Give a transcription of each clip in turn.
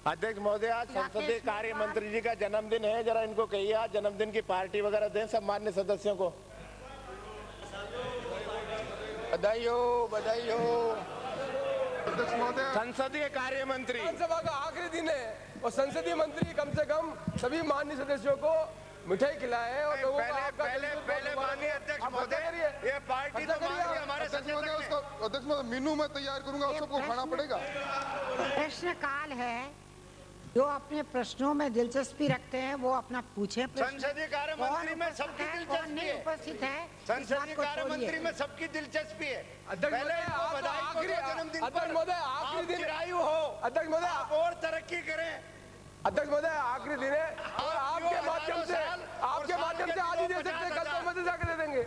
अध्यक्ष महोदय, आज संसदीय कार्य मंत्री जी का जन्मदिन है, जरा इनको कहिए आज जन्मदिन की पार्टी वगैरह दें सब मान्य सदस्यों को। बधाई हो, बधाई हो। अध्यक्ष महोदय, संसदीय कार्य मंत्री, विधानसभा का आखिरी दिन है और संसदीय मंत्री कम से कम सभी माननीय सदस्यों को मिठाई खिलाए और लोगों को पहले माननीय अध्यक्ष महोदय, ये पार्टी तो माननीय हमारे अध्यक्ष महोदय, उसको अध्यक्ष महोदय मेनू में तैयार करूंगा, सबको खाना पड़ेगा। प्रश्नकाल है, जो अपने प्रश्नों में दिलचस्पी रखते हैं वो अपना पूछे। संसदीय कार्य मंत्री में सबकी दिलचस्पी है, उपस्थित है, संसदीय कार्य मंत्री में सबकी दिलचस्पी है। अध्यक्ष महोदय, आखिरी दिन आयु हो, अध्यक्ष महोदय आप और तरक्की करें। अध्यक्ष महोदय आखिरी दिन है और आपके माध्यम से आज ही दे सकते हैं, कल तो मदद जाकर दे देंगे।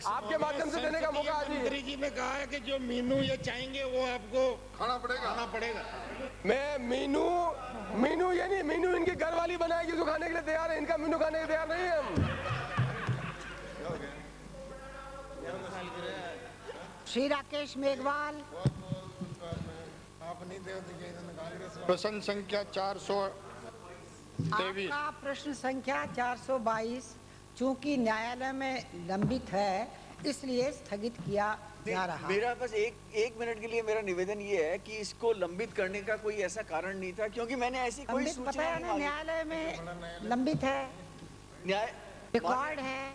आपके माध्यम से देने का मौका आज ही। मंत्री जी ने कहा है कि जो मीनू ये चाहेंगे वो आपको खाना पड़ेगा। मैं मीनू ये नहीं, मीनू इनकी घरवाली बनाएगी जो खाने के लिए तैयार है, इनका मीनू खाने के तैयार नहीं है हम। श्री राकेश मेघवाल, प्रश्न संख्या 423। आपका प्रश्न संख्या 422 चूंकि न्यायालय में लंबित है इसलिए स्थगित किया जा रहा। मेरा बस एक मिनट के लिए मेरा निवेदन ये है कि इसको लंबित करने का कोई ऐसा कारण नहीं था, क्योंकि मैंने ऐसी कोई लंबित पता सूचना है ना, न्यायालय में लंबित है, न्याय रिकॉर्ड है।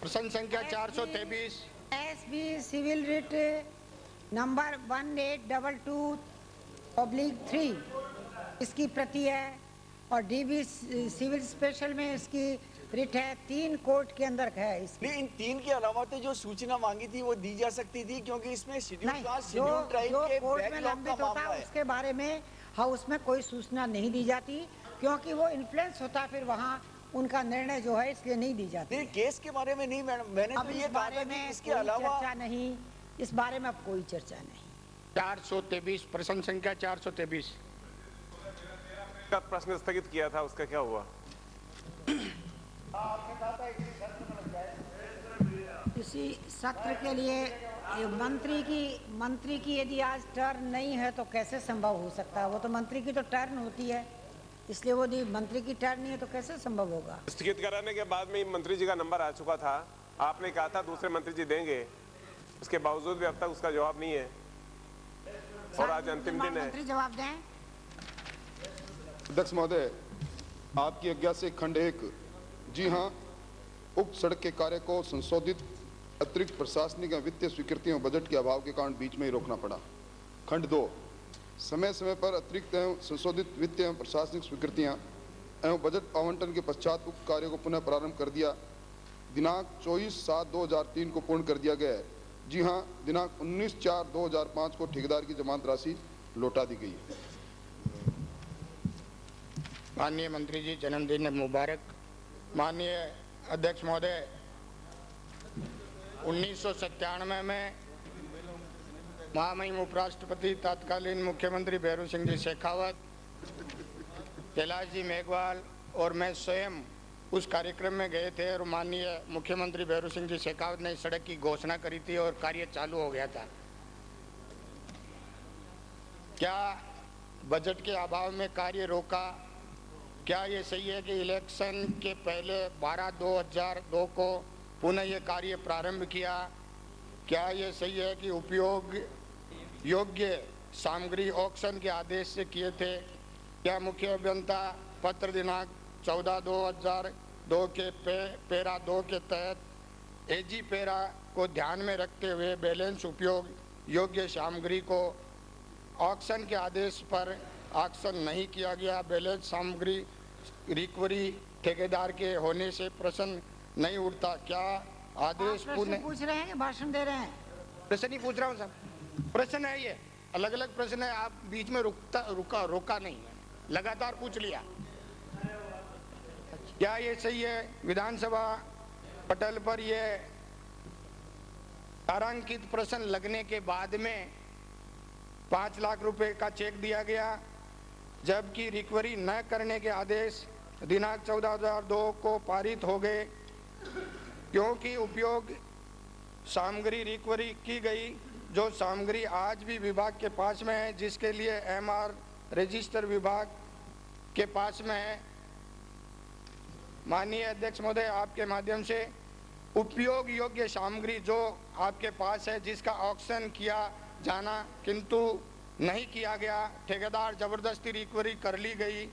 प्रश्न संख्या 423। एसबी सिविल रिट नंबर 1822/3 इसकी प्रति है और डीबी सिविल स्पेशल में इसकी रिट है, 3 कोर्ट के अंदर है इसकी। इन 3 के अलावा तो जो सूचना मांगी थी वो दी जा सकती थी, क्योंकि इसमें शेड्यूल नहीं, कास्ट, शेड्यूल ट्राइब के कोर्ट में बैकलॉग लंबित का होता मामला है है। उसके बारे में हाउस में कोई सूचना नहीं दी जाती, क्योंकि वो इन्फ्लुएंस होता फिर वहाँ उनका निर्णय जो है इसलिए नहीं दी जाती। नहीं, केस के बारे में नहीं मैडम, मैंने तो ये कहा था कि इसके अलावा चर्चा नहीं, इस बारे में अब कोई चर्चा नहीं। 423 प्रश्न संख्या 423 का प्रश्न स्थगित किया था, उसका क्या हुआ? इसी सत्र के लिए मंत्री की यदि आज टर्न नहीं है तो कैसे संभव हो सकता है? वो तो मंत्री की तो टर्न होती है, इसलिए वो यदि मंत्री की टर्न नहीं है तो कैसे संभव होगा? स्थगित कराने के बाद में मंत्री जी का नंबर आ चुका था, आपने कहा था दूसरे मंत्री जी देंगे, उसके बावजूद भी अब तक उसका जवाब नहीं है और आज अंतिम दिन है। मंत्री जवाब दें। अध्यक्ष महोदय, आपकी आज्ञा से खंड 1, जी हाँ, उक्त सड़क के कार्य को संशोधित अतिरिक्त प्रशासनिक एवं वित्तीय स्वीकृतियों बजट के अभाव के कारण बीच में ही रोकना पड़ा। खंड 2, समय समय पर अतिरिक्त एवं संशोधित वित्तीय एवं प्रशासनिक स्वीकृतियां एवं बजट आवंटन के पश्चात उक्त कार्य को पुनः प्रारंभ कर दिया। दिनांक 24/7/2003 को पूर्ण कर दिया गया है। जी हाँ, दिनांक 19/4/2005 को ठेकेदार की जमानत राशि लौटा दी गई है। माननीय मंत्री जी, जन्मदिन मुबारक। माननीय अध्यक्ष महोदय, 1997 में महामहिम उपराष्ट्रपति तत्कालीन मुख्यमंत्री भैरू सिंह जी शेखावत, कैलाश जी मेघवाल और मैं स्वयं उस कार्यक्रम में गए थे और माननीय मुख्यमंत्री भैरू सिंह जी शेखावत ने सड़क की घोषणा करी थी और कार्य चालू हो गया था। क्या बजट के अभाव में कार्य रोका? क्या ये सही है कि इलेक्शन के पहले 12/2002 को पुनः ये कार्य प्रारंभ किया? क्या ये सही है कि उपयोग योग्य सामग्री ऑक्शन के आदेश से किए थे? क्या मुख्य अभियंता पत्र दिनांक 14/2002 के पैरा 2 के तहत एजी पैरा को ध्यान में रखते हुए बैलेंस उपयोग योग्य सामग्री को ऑक्शन के आदेश पर ऑक्शन नहीं किया गया? बैलेंस सामग्री रिकवरी ठेकेदार के होने से प्रश्न नहीं उठता? क्या आदेश प्रश्न पूछ रहे हैं कि भाषण दे रहे हैं? प्रश्न ही पूछ रहा हूँ साहब, प्रश्न है ये, अलग अलग प्रश्न है, आप बीच में रोका नहीं है, लगातार पूछ लिया। क्या ये सही है विधानसभा पटल पर ये तारांकित प्रश्न लगने के बाद में 5 लाख रुपए का चेक दिया गया, जबकि रिकवरी न करने के आदेश दिनांक 14/2002 को पारित हो गए, क्योंकि उपयोग सामग्री रिकवरी की गई जो सामग्री आज भी विभाग के पास में है, जिसके लिए MR रजिस्टर विभाग के पास में है, माननीय अध्यक्ष महोदय, आपके माध्यम से उपयोग योग्य सामग्री जो आपके पास है, जिसका ऑक्शन किया जाना किंतु नहीं किया गया, ठेकेदार जबरदस्ती रिकवरी कर ली गई,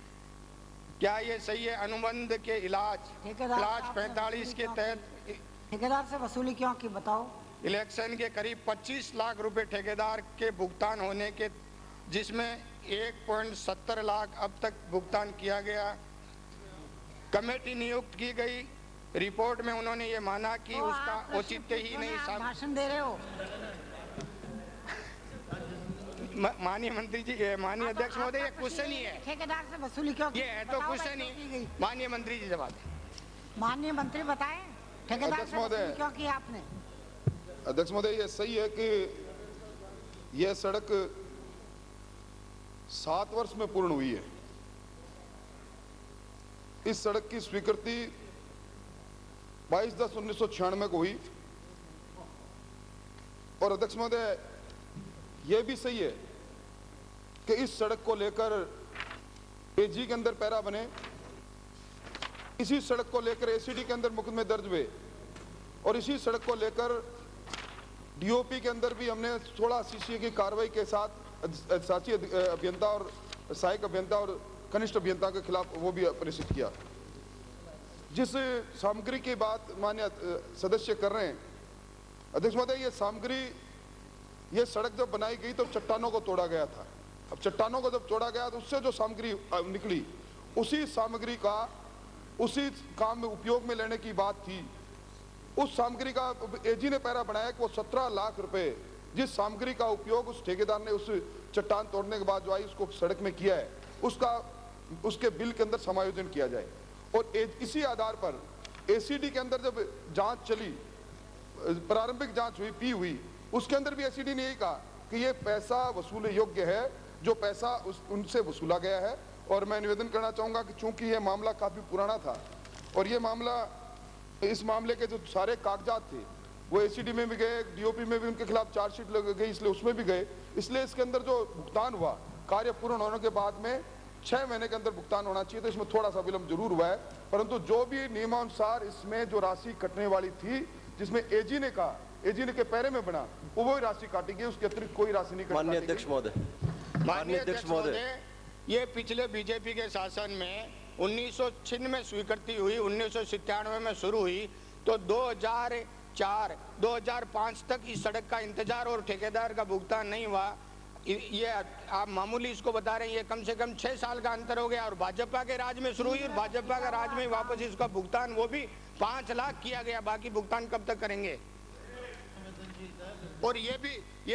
क्या ये सही है? अनुबंध के इलाज क्लास 45 के तहत ठेकेदार से वसूली क्यों की बताओ? इलेक्शन के करीब 25 लाख रुपए ठेकेदार के भुगतान होने के, जिसमें 1.70 लाख अब तक भुगतान किया गया। कमेटी नियुक्त की गई, रिपोर्ट में उन्होंने ये माना कि तो उसका आप औचित्य ही नहीं। आप भाषण दे रहे हो। माननीय मंत्री जी, माननीय अध्यक्ष महोदय, ये क्वेश्चन ही है। ठेकेदार से वसूली क्यों की? ये है तो बताओ क्वेश्चन भाई, क्यों की ही। गई? माननीय मंत्री जी जवाब दें। माननीय मंत्री बताएं, ठेकेदार अध्यक्ष से महोदय। वसूली क्यों की आपने? अध्यक्ष महोदय, ये सही है कि यह सड़क 7 वर्ष में पूर्ण हुई है। इस सड़क की स्वीकृति 22/10/1996 को हुई। और अध्यक्ष महोदय, यह भी सही है कि इस सड़क को लेकर एजी के अंदर पैरा बने, इसी सड़क को लेकर एसीडी के अंदर मुकदमे दर्ज हुए, और इसी सड़क को लेकर डीओपी के अंदर भी हमने 16 सीसी की कार्रवाई के साथ साची अभियंता और सहायक अभियंता और कनिष्ठ अभियंता के खिलाफ वो भी प्रेषित किया। जिस सामग्री की बात माननीय सदस्य कर रहे हैं, अध्यक्ष महोदय, ये सामग्री, ये सड़क जब बनाई गई तो चट्टानों को तोड़ा गया था। अब चट्टानों को जब तोड़ा गया तो उससे जो सामग्री निकली, उसी सामग्री का उसी काम में उपयोग में लेने की बात थी। उस सामग्री का एजी ने पैरा बनाया कि वो 17 लाख रुपए जिस सामग्री का उपयोग उस ठेकेदार ने उस चट्टान तोड़ने के बाद जो आई उसको सड़क में किया है, उसके बिल के अंदर समायोजन किया जाए। और इसी आधार पर एसीडी के अंदर जब जांच चली, प्रारंभिक जांच हुई, उसके अंदर भी एसीडी ने यही कहा कि ये पैसा वसूल योग्य है, जो पैसा उनसे वसूला गया है। और मैं निवेदन करना चाहूंगा कि चूंकि ये मामला काफी पुराना था और ये मामला, इस मामले के जो सारे कागजात थे वो एसीडी में भी गए, डीओपी में भी उनके खिलाफ चार्जशीट लग गई, इसलिए उसमें भी गए। इसलिए इसके अंदर जो भुगतान हुआ, कार्य पूर्ण होने के बाद में 6 महीने के अंदर भुगतान होना चाहिए, तो इसमें थोड़ा सा विलंब जरूर हुआ है। परंतु जो भी नियमानुसार इसमें जो राशि कटने वाली थी, जिसमें एजी ने कहा, एजी ने के पैरे में बबना, वो वही राशि काटी गई, उसके अतिरिक्त कोई राशि नहीं काटी। माननीय अध्यक्ष महोदय, माननीय अध्यक्ष महोदय, ये पिछले बीजेपी के शासन में 1996 में स्वीकृति हुई, 1997 में शुरू हुई, तो 2004-2005 तक इस सड़क का इंतजार और ठेकेदार का भुगतान नहीं हुआ। ये आप मामूली इसको बता रहे हैं, ये कम से कम 6 साल का अंतर हो गया। और भाजपा के राज में शुरू हुई और भाजपा का राज में वापस इसका भुगतान, वो भी 5 लाख किया गया, बाकी भुगतान कब तक करेंगे? और ये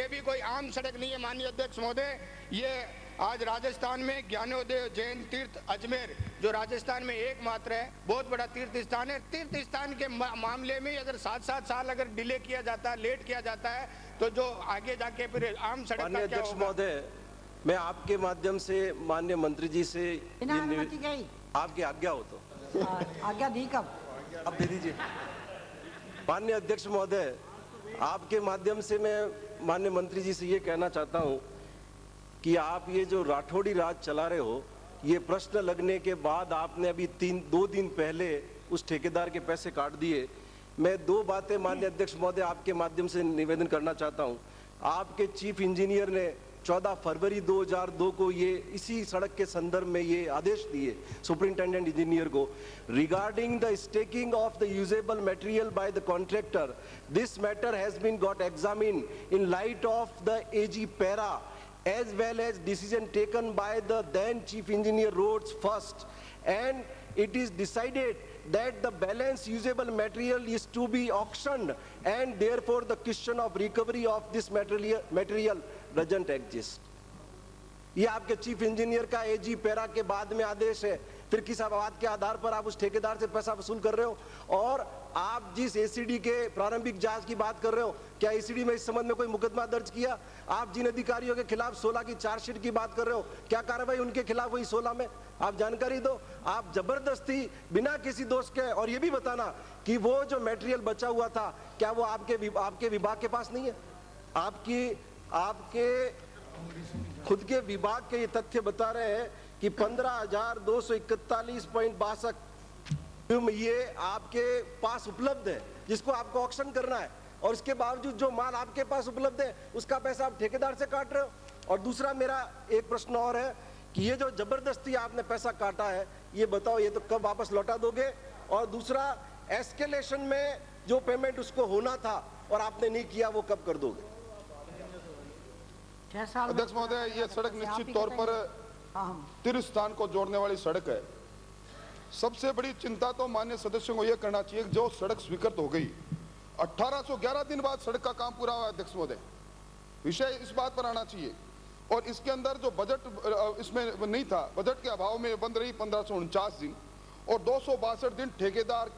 भी कोई आम सड़क नहीं है माननीय अध्यक्ष महोदय। ये आज राजस्थान में ज्ञानोदय जैन तीर्थ अजमेर, जो राजस्थान में एकमात्र है, बहुत बड़ा तीर्थ स्थान है। तीर्थ स्थान के मामले में अगर 7-7 साल अगर डिले किया जाता है, लेट किया जाता है, तो जो आगे जाके फिर आम सड़क का क्या अध्यक्ष होगा? महोदय, मैं आपके माध्यम से माननीय मंत्री जी से बिना अनुमति गई, आपकी आज्ञा हो तो आज्ञा दी कब? अब दे दीजिए। माननीय अध्यक्ष महोदय, आपके माध्यम से मैं माननीय मंत्री जी से ये कहना चाहता हूँ कि आप ये जो राठौड़ी राज चला रहे हो, ये प्रश्न लगने के बाद आपने अभी 2 दिन पहले उस ठेकेदार के पैसे काट दिए। मैं 2 बातें माननीय अध्यक्ष महोदय आपके माध्यम से निवेदन करना चाहता हूँ। आपके चीफ इंजीनियर ने 14 फरवरी 2002 को ये इसी सड़क के संदर्भ में ये आदेश दिए सुपरिंटेंडेंट इंजीनियर को, regarding the stacking of the usable material by the contractor, this matter has been got examined in light of the AG para as well as decision taken by the then chief engineer roads first, and it is decided that the balance usable material is to be auctioned, and therefore the question of recovery of this material doesn't exist. ये आपके chief engineer का एजी para के बाद में आदेश है। फिर किस बात के आधार पर आप उस ठेकेदार से पैसा वसूल कर रहे हो? और आप जिस एसीडी के प्रारंभिक जांच की बात कर रहे हो, क्या एसीडी में इस संबंध में कोई मुकदमा दर्ज किया? आप जिन अधिकारियों के खिलाफ 16 की चार्जशीट की बात कर रहे हो, क्या कार्रवाई उनके खिलाफ हुई 16 में? आप जानकारी दो। आप जबरदस्ती बिना किसी दोष के, और ये भी बताना कि वो जो मटेरियल बचा हुआ था, क्या वो आपके विभाग के पास नहीं है? आपके खुद के विभाग के ये तथ्य बता रहे हैं कि 15,241.62 ये आपके पास उपलब्ध है, जिसको आपको ऑक्शन करना है, और इसके बावजूद जो माल आपके पास उपलब्ध है उसका पैसा आप ठेकेदार से काट रहे हो। और दूसरा मेरा एक प्रश्न और है कि ये जो जबरदस्ती आपने पैसा काटा है, ये बताओ ये तो कब वापस लौटा दोगे? और दूसरा, एस्केलेशन में जो पेमेंट उसको होना था और आपने नहीं किया, वो कब कर दोगे? अध्यक्ष महोदय, ये सड़क निश्चित तौर पर तीर्थ स्थान को जोड़ने वाली सड़क है। सबसे बड़ी चिंता तो माननीय सदस्यों को यह करना चाहिए कि जो सड़क स्वीकृत हो गई, 1811 दिन बाद सड़क का काम पूरा हुआ। अध्यक्ष महोदय, विषय इस बात पर आना चाहिए। और इसके अंदर जो बजट इसमें नहीं था, बजट के अभाव में बंद रही 1549 दिन, और 262 दिन ठेकेदार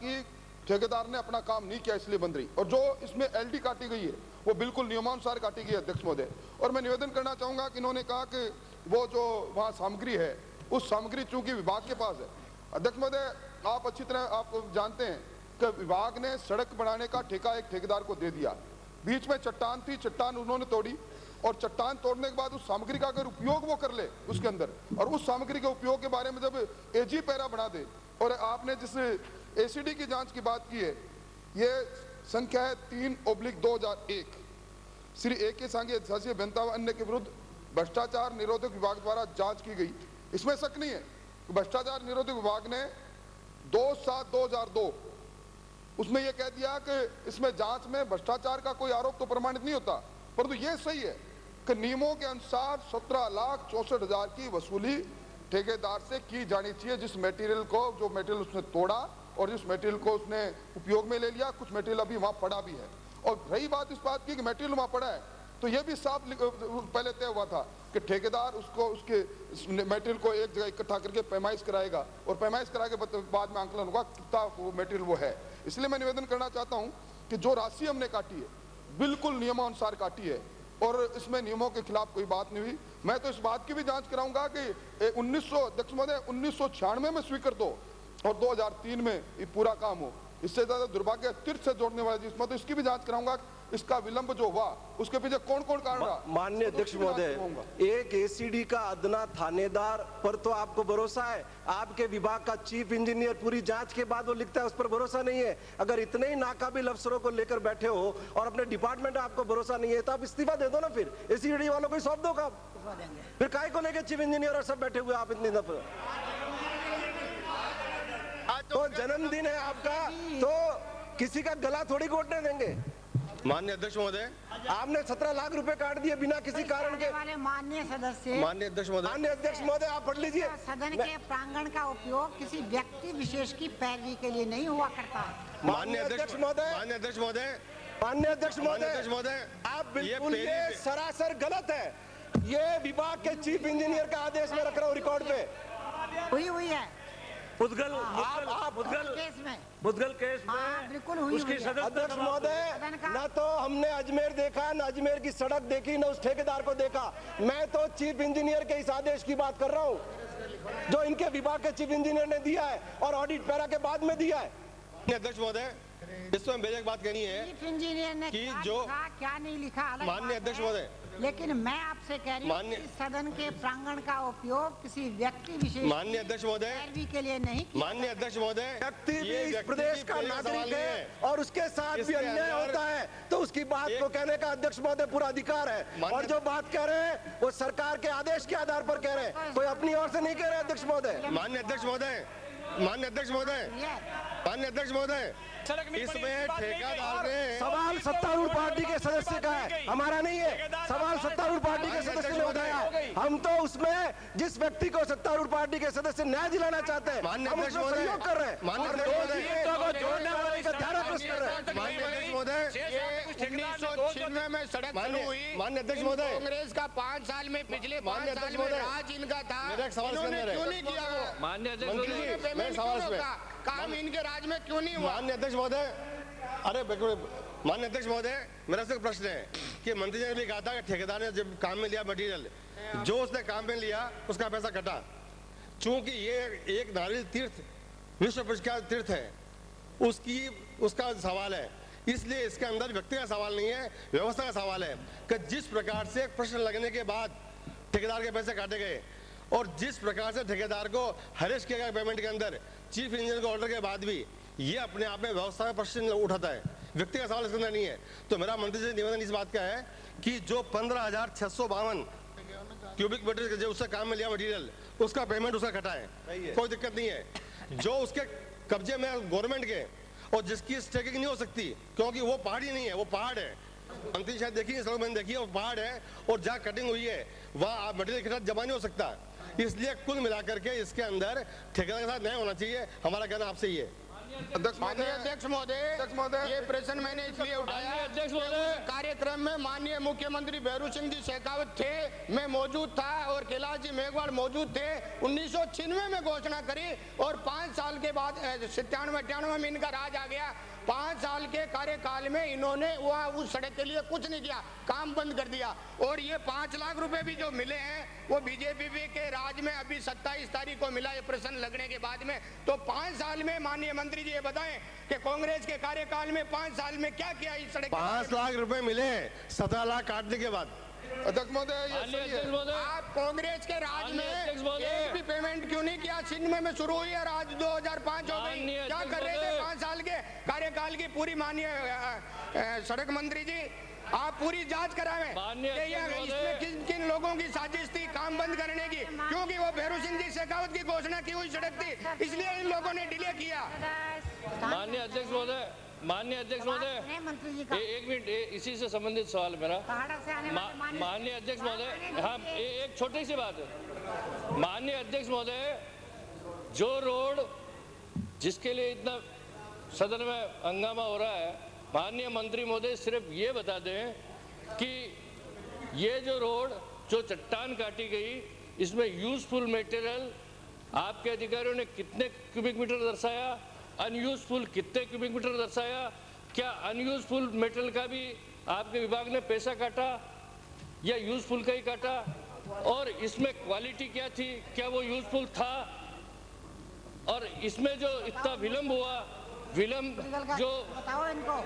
ने अपना काम नहीं किया, इसलिए बंद रही। और जो इसमें एलडी काटी गई है वो बिल्कुल नियमानुसार काटी गई है। अध्यक्ष महोदय, और मैं निवेदन करना चाहूंगा कि इन्होंने कहा कि वो जो वहाँ सामग्री है, उस सामग्री चूंकि विभाग के पास है। अध्यक्ष महोदय, आप अच्छी तरह आप जानते हैं कि विभाग ने सड़क बनाने का ठेका एक ठेकेदार को दे दिया। बीच में चट्टान थी, चट्टान उन्होंने तोड़ी, और चट्टान तोड़ने के बाद उस सामग्री का अगर उपयोग वो कर ले उसके अंदर, और उस सामग्री के उपयोग के बारे में जब एजी पैरा बना दे, और आपने जिस एसीडी की जांच की बात की है, ये संख्या है 3/2001, श्री A.K. सांघी अधिशासी अभियंता व अन्य के विरुद्ध भ्रष्टाचार निरोधक विभाग द्वारा जांच की गई। इसमें शक नहीं है, भ्रष्टाचार निरोधक विभाग ने 2/7/2002 उसमें यह कह दिया कि इसमें जांच में भ्रष्टाचार का कोई आरोप तो प्रमाणित नहीं होता, परंतु यह सही है कि नियमों के अनुसार 17,64,000 की वसूली ठेकेदार से की जानी चाहिए। जिस मटेरियल को, जो मटेरियल उसने तोड़ा और जिस मटेरियल को उसने उपयोग में ले लिया, कुछ मटेरियल अभी वहां पड़ा भी है। और रही बात इस बात की कि मटेरियल वहां पड़ा है, तो यह भी साफ पहले तय हुआ था कि ठेकेदार उसको उसके मटेरियल को एक जगह इकट्ठा करके पैमाइश कराएगा, और पैमाइश करा के बाद में आंकलन होगा कितना वो मटेरियल वो है। इसलिए मैं निवेदन करना चाहता हूं कि जो राशि हमने काटी है बिल्कुल नियमानुसार काटी है, और इसमें नियमों के खिलाफ कोई बात नहीं हुई। मैं तो इस बात की भी जांच कराऊंगा कि 1996 में स्वीकृत हो और 2003 में ये पूरा काम हो। इससे ज्यादा दुर्भाग्य तीर्थ से जोड़ने वाले जिसमें, तो इसकी भी जांच कराऊंगा, इसका विलंब जो हुआ उसके पीछे कौन कौन कारण रहा। माननीय अध्यक्ष महोदय, एक एसीडी का अदना थानेदार पर तो आपको भरोसा है, आपके विभाग का चीफ इंजीनियर पूरी जांच के बाद वो लिखता है, उस पर भरोसा नहीं है। अगर इतने ही नाकाबिल अफसरों को लेकर बैठे हो और अपने डिपार्टमेंट में आपको भरोसा नहीं है, तो आप इस्तीफा दे दो ना, फिर एसीडी वालों को सौंप दो काम। फिर काय को लेकर चीफ इंजीनियर और सब बैठे हुए आप इतनी दफा। तो जन्मदिन है आपका, तो किसी का गला थोड़ी घोटने देंगे। माननीय अध्यक्ष महोदय, आपने 17 लाख रुपए काट दिए बिना किसी कारण के। माननीय सदस्य, माननीय अध्यक्ष महोदय, माननीय अध्यक्ष महोदय, आप पढ़ लीजिए। सदन के प्रांगण का उपयोग किसी व्यक्ति विशेष की पैरवी के लिए नहीं हुआ करता। माननीय अध्यक्ष महोदय, माननीय अध्यक्ष महोदय, माननीय अध्यक्ष महोदय, आप बिल्कुल ये सरासर गलत है। ये विभाग के चीफ इंजीनियर का आदेश में रख रहा हूँ रिकॉर्ड पे। हुई है मुदगल केस में बिल्कुल हुई उसकी है। अध्यक्ष महोदय, न तो हमने अजमेर देखा, न अजमेर की सड़क देखी, न उस ठेकेदार को देखा। मैं तो चीफ इंजीनियर के इस आदेश की बात कर रहा हूँ जो इनके विभाग के चीफ इंजीनियर ने दिया है और ऑडिट पैरा के बाद में दिया है। अध्यक्ष महोदय, इसमें मेरे एक बात कहनी है चीफ इंजीनियर ने कि क्या जो लिखा, क्या नहीं लिखा अलग माननीय बात अध्यक्ष है। महोदय, लेकिन मैं आपसे कह रही हूँ कि सदन के प्रांगण का उपयोग किसी व्यक्ति विशेष माननीय अध्यक्ष महोदय, पैरवी के लिए नहीं किया। माननीय अध्यक्ष महोदय, व्यक्ति भी ये इस व्यक्ति प्रदेश का की नागरिक है और उसके साथ भी इसके अन्याय अंदर होता है, तो उसकी बात को कहने का अध्यक्ष महोदय पूरा अधिकार है। और जो बात कह रहे हैं वो सरकार के आदेश के आधार पर कह रहे हैं, कोई अपनी ओर से नहीं कह रहे। अध्यक्ष महोदय, माननीय अध्यक्ष महोदय, माननीय अध्यक्ष महोदय, माननीय अध्यक्ष महोदय, इसमें ठेकेदार ने सवाल सत्तारूढ़ पार्टी के सदस्य का है, हमारा नहीं है। सवाल सत्तारूढ़ पार्टी के सदस्य ने उठाया। हम तो उसमें जिस व्यक्ति को सत्तारूढ़ पार्टी के सदस्य न्याय दिलाना चाहते हैं, हम उसमें सहयोग कर रहे हैं। माननीय अध्यक्ष महोदय, जोड़ने वाले का ध्यान आकृष्ट कर रहे हैं। माननीय अध्यक्ष महोदय, 1996 में सड़क शुरू हुई। माननीय अध्यक्ष महोदय, कांग्रेस का 5 साल में, पिछले 5 माननीय साल अध्यक्ष में महोदय, राज इनका था, मेरा एक सवाल इन्होंने सुनिए। क्यों नहीं किया वो? माननीय अध्यक्ष इन्होंने महोदय, पेमेंट मेरे सवाल क्यों सुनिए। रोका? काम इनके राज में क्यों नहीं हुआ? माननीय अध्यक्ष महोदय, अरे माननीय अध्यक्ष महोदय, मेरा से प्रश्न है कि मंत्री जी ने भी कहा था कि ठेकेदार ने जब काम में लिया मटेरियल, जो उसने काम में लिया उसका पैसा कटा। चूंकि ये एक नारियल तीर्थ, विश्व प्रख्यात तीर्थ है, उसका सवाल है, इसलिए इसके अंदर व्यक्ति का सवाल नहीं है, व्यवस्था का सवाल है कि जिस प्रकार से प्रश्न लगने के बाद ठेकेदार के पैसे काटे गए और जिस प्रकार से ठेकेदार को हरेश किया गया पेमेंट के अंदर चीफ इंजीनियर के ऑर्डर के बाद भी ये अपने आप में व्यवस्था में प्रश्न उठाता है, व्यक्ति का सवाल इसके अंदर नहीं है। तो मेरा मंत्री से निवेदन इस बात का है कि जो 15,652 क्यूबिक मीटर जो उससे काम में लिया मटीरियल उसका पेमेंट उसका कटा है, कोई दिक्कत नहीं है। जो उसके कब्जे में गवर्नमेंट के और जिसकी स्टेकिंग नहीं हो सकती क्योंकि वो पहाड़ ही नहीं है, वो पहाड़ है। मंत्री शायद देखिए, सड़क मैंने देखी है, वो पहाड़ है और जहाँ कटिंग हुई है वहाँ मटीरियल के साथ जमा नहीं हो सकता। इसलिए कुल मिलाकर के इसके अंदर ठेकेदार के साथ न्याय होना चाहिए। हमारा कहना आपसे ही है। अध्यक्ष महोदय, ये प्रश्न मैंने इसलिए उठाया, अध्यक्ष महोदय, कार्यक्रम में माननीय मुख्यमंत्री भैरू सिंह जी शेखावत थे, मैं मौजूद था और कैलाश जी मेघवाल मौजूद थे। 1996 में घोषणा करी और 5 साल के बाद 97-98 में इनका राज आ गया। 5 साल के कार्यकाल में इन्होंने वह उस सड़क के लिए कुछ नहीं किया, काम बंद कर दिया। और ये 5 लाख रुपए भी जो मिले हैं वो बीजेपी के राज में अभी 27 तारीख को मिला, ये प्रश्न लगने के बाद में। तो 5 साल में माननीय मंत्री जी ये बताएं कि कांग्रेस के कार्यकाल में 5 साल में क्या किया इस सड़क? 5 लाख रुपए मिले 17 लाख काटने के बाद। अध्यक्ष महोदय, आप कांग्रेस के राज में एक भी पेमेंट क्यों नहीं किया? सिन्ध में शुरू हुई और आज 2005 हो गई, क्या कर रहे थे 5 साल के कार्यकाल की? पूरी माननीय सड़क मंत्री जी आप पूरी जांच करावें इसमें किन किन लोगों की साजिश थी काम बंद करने की, क्योंकि वो भैरू सिंह जी शेखावत की घोषणा की हुई सड़क थी, इसलिए इन लोगों ने डिले किया। माननीय अध्यक्ष महोदय, मंत्री जी का एक मिनट, इसी से संबंधित सवाल मेरा। माननीय अध्यक्ष महोदय, हाँ एक छोटी सी बात है। माननीय अध्यक्ष महोदय, जो रोड जिसके लिए इतना सदन में हंगामा हो रहा है, माननीय मंत्री महोदय सिर्फ ये बता दें कि ये जो रोड जो चट्टान काटी गई इसमें यूजफुल मटेरियल आपके अधिकारियों ने कितने क्यूबिक मीटर दर्शाया, अनयूजफुल कितने क्यूबिक मीटर दर्शाया, क्या अनयूजफुल मटेरियल का भी आपके विभाग ने पैसा काटा या यूजफुल का ही काटा, और इसमें क्वालिटी क्या थी, क्या वो यूजफुल था, और इसमें जो इतना विलंब हुआ, जो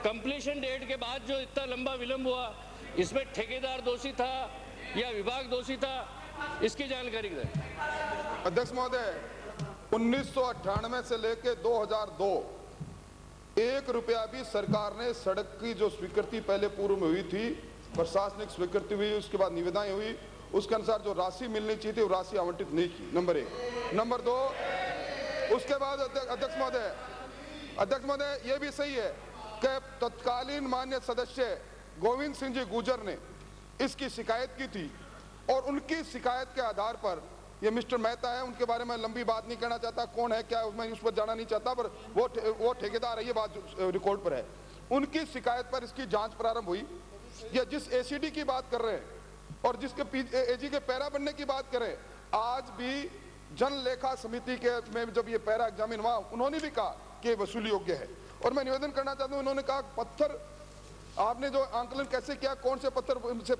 कंप्लीशन डेट के बाद जो इतना लंबा विलंब हुआ, इसमें ठेकेदार दोषी था या विभाग दोषी था, इसकी जानकारी दें। अध्यक्ष महोदय, 1998 से लेकर 2002 1 रुपया भी सरकार ने सड़क की जो स्वीकृति पहले पूर्व में हुई थी, प्रशासनिक स्वीकृति हुई, उसके बाद निविदाएं हुई, उसके अनुसार जो राशि मिलनी चाहिए थी वो राशि आवंटित नहीं की, नंबर 1। नंबर 2, उसके बाद अध्यक्ष महोदय ये भी सही है कि तत्कालीन माननीय सदस्य गोविंद सिंह जी गुर्जर ने इसकी शिकायत की थी और उनकी शिकायत के आधार पर, ये मिस्टर मेहता है, उनके बारे में लंबी बात नहीं करना चाहता, कौन है क्या मैं उस पर जाना नहीं चाहता, पर वो ठेकेदार है, ये बात रिकॉर्ड पर है। उनकी शिकायत पर इसकी जांच प्रारंभ हुई। या जिस एसीडी की बात कर रहे हैं और जिसके एजी के पैरा बनने की बात करें, आज भी जन लेखा समिति के में जब ये पैरा एग्जामिन हुआ, उन्होंने भी कहा कि वसूली योग्य है। और मैं निवेदन करना चाहता हूँ, उन्होंने कहा पत्थर आपने जो आंकलन कैसे किया, कौन से पत्थर से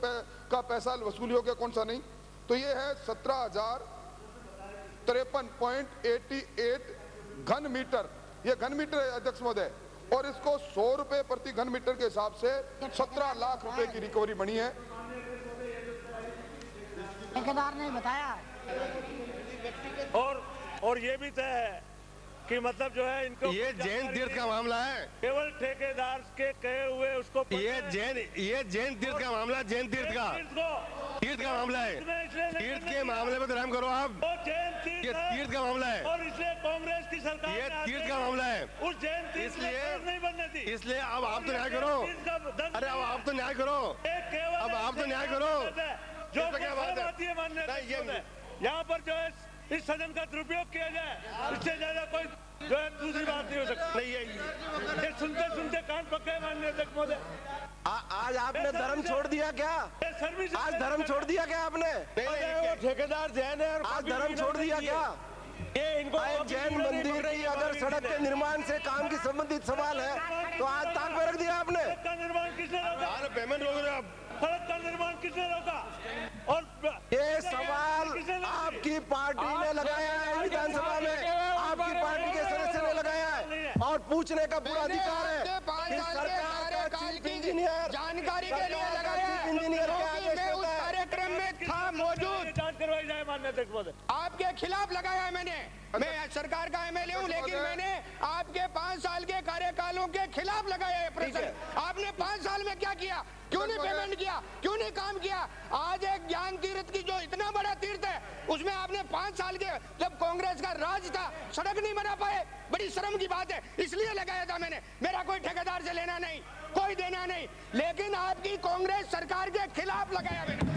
का पैसा वसूली योग्य कौन सा नहीं, तो ये है 17,053.88 घन मीटर, ये घन मीटर है अध्यक्ष महोदय, और इसको 100 रुपए प्रति घन मीटर के हिसाब से 17 लाख रुपए की रिकवरी बनी है। ठेकेदार ने बताया। और ये भी तय है कि मतलब जो है इनको ये जैन तीर्थ का मामला है, केवल ठेकेदार के कहे हुए उसको ये जैन तीर्थ का मामला, जैन तीर्थ का मामला है। तीर्थ के मामले में तो रहम करो आप, ये तीर्थ का मामला है और इसलिए कांग्रेस की सरकार, ये तीर्थ का मामला है, उस जैन तीर्थ नहीं बनने थी। इसलिए अब आप तो न्याय करो। अरे अब आप तो न्याय करो, अब आप तो न्याय करो। जो क्या बात है, यहाँ पर जो है इस सदन का दुरुपयोग किया जाए, इससे ज्यादा कोई जो है दूसरी बात नहीं हो सकती। नहीं है, सुनते सुनते कान पक्के माननीय अध्यक्ष महोदय। आज आपने धर्म छोड़ दिया क्या? आज धर्म छोड़ दिया क्या आपने? ठेकेदार जैन है, आज धर्म छोड़ दिया क्या? ये इनको जैन मंदिर की अगर सड़क के निर्माण से काम की संबंधित सवाल है तो आज ताक पे रख दिया आपने। सड़क का निर्माण किसने रोका? पेमेंट रोक रहे आप, सड़क का निर्माण किसने रोका? और ये सवाल आपकी पार्टी ने लगाया है विधानसभा में, आपकी पार्टी के सदस्य ने लगाया है, और पूछने का पूरा अधिकार है। इस सरकार माननीय अध्यक्ष महोदय। आपके खिलाफ लगाया है मैंने। मैं सरकार का एमएलए हूँ, लेकिन मैंने आपके 5 साल के कार्यकालों के खिलाफ लगाया है प्रश्न। आपने 5 साल में क्या किया? क्यों नहीं पेमेंट किया? क्यों नहीं काम किया? आज एक ज्ञान तीर्थ की जो इतना बड़ा तीर्थ है, उसमें आपने 5 साल के, जब कांग्रेस का राज था, सड़क नहीं बना पाए। बड़ी शर्म की बात है, इसलिए लगाया था मैंने। मेरा कोई ठेकेदार से लेना नहीं, कोई देना नहीं, लेकिन आपकी कांग्रेस सरकार के खिलाफ लगाया मैंने।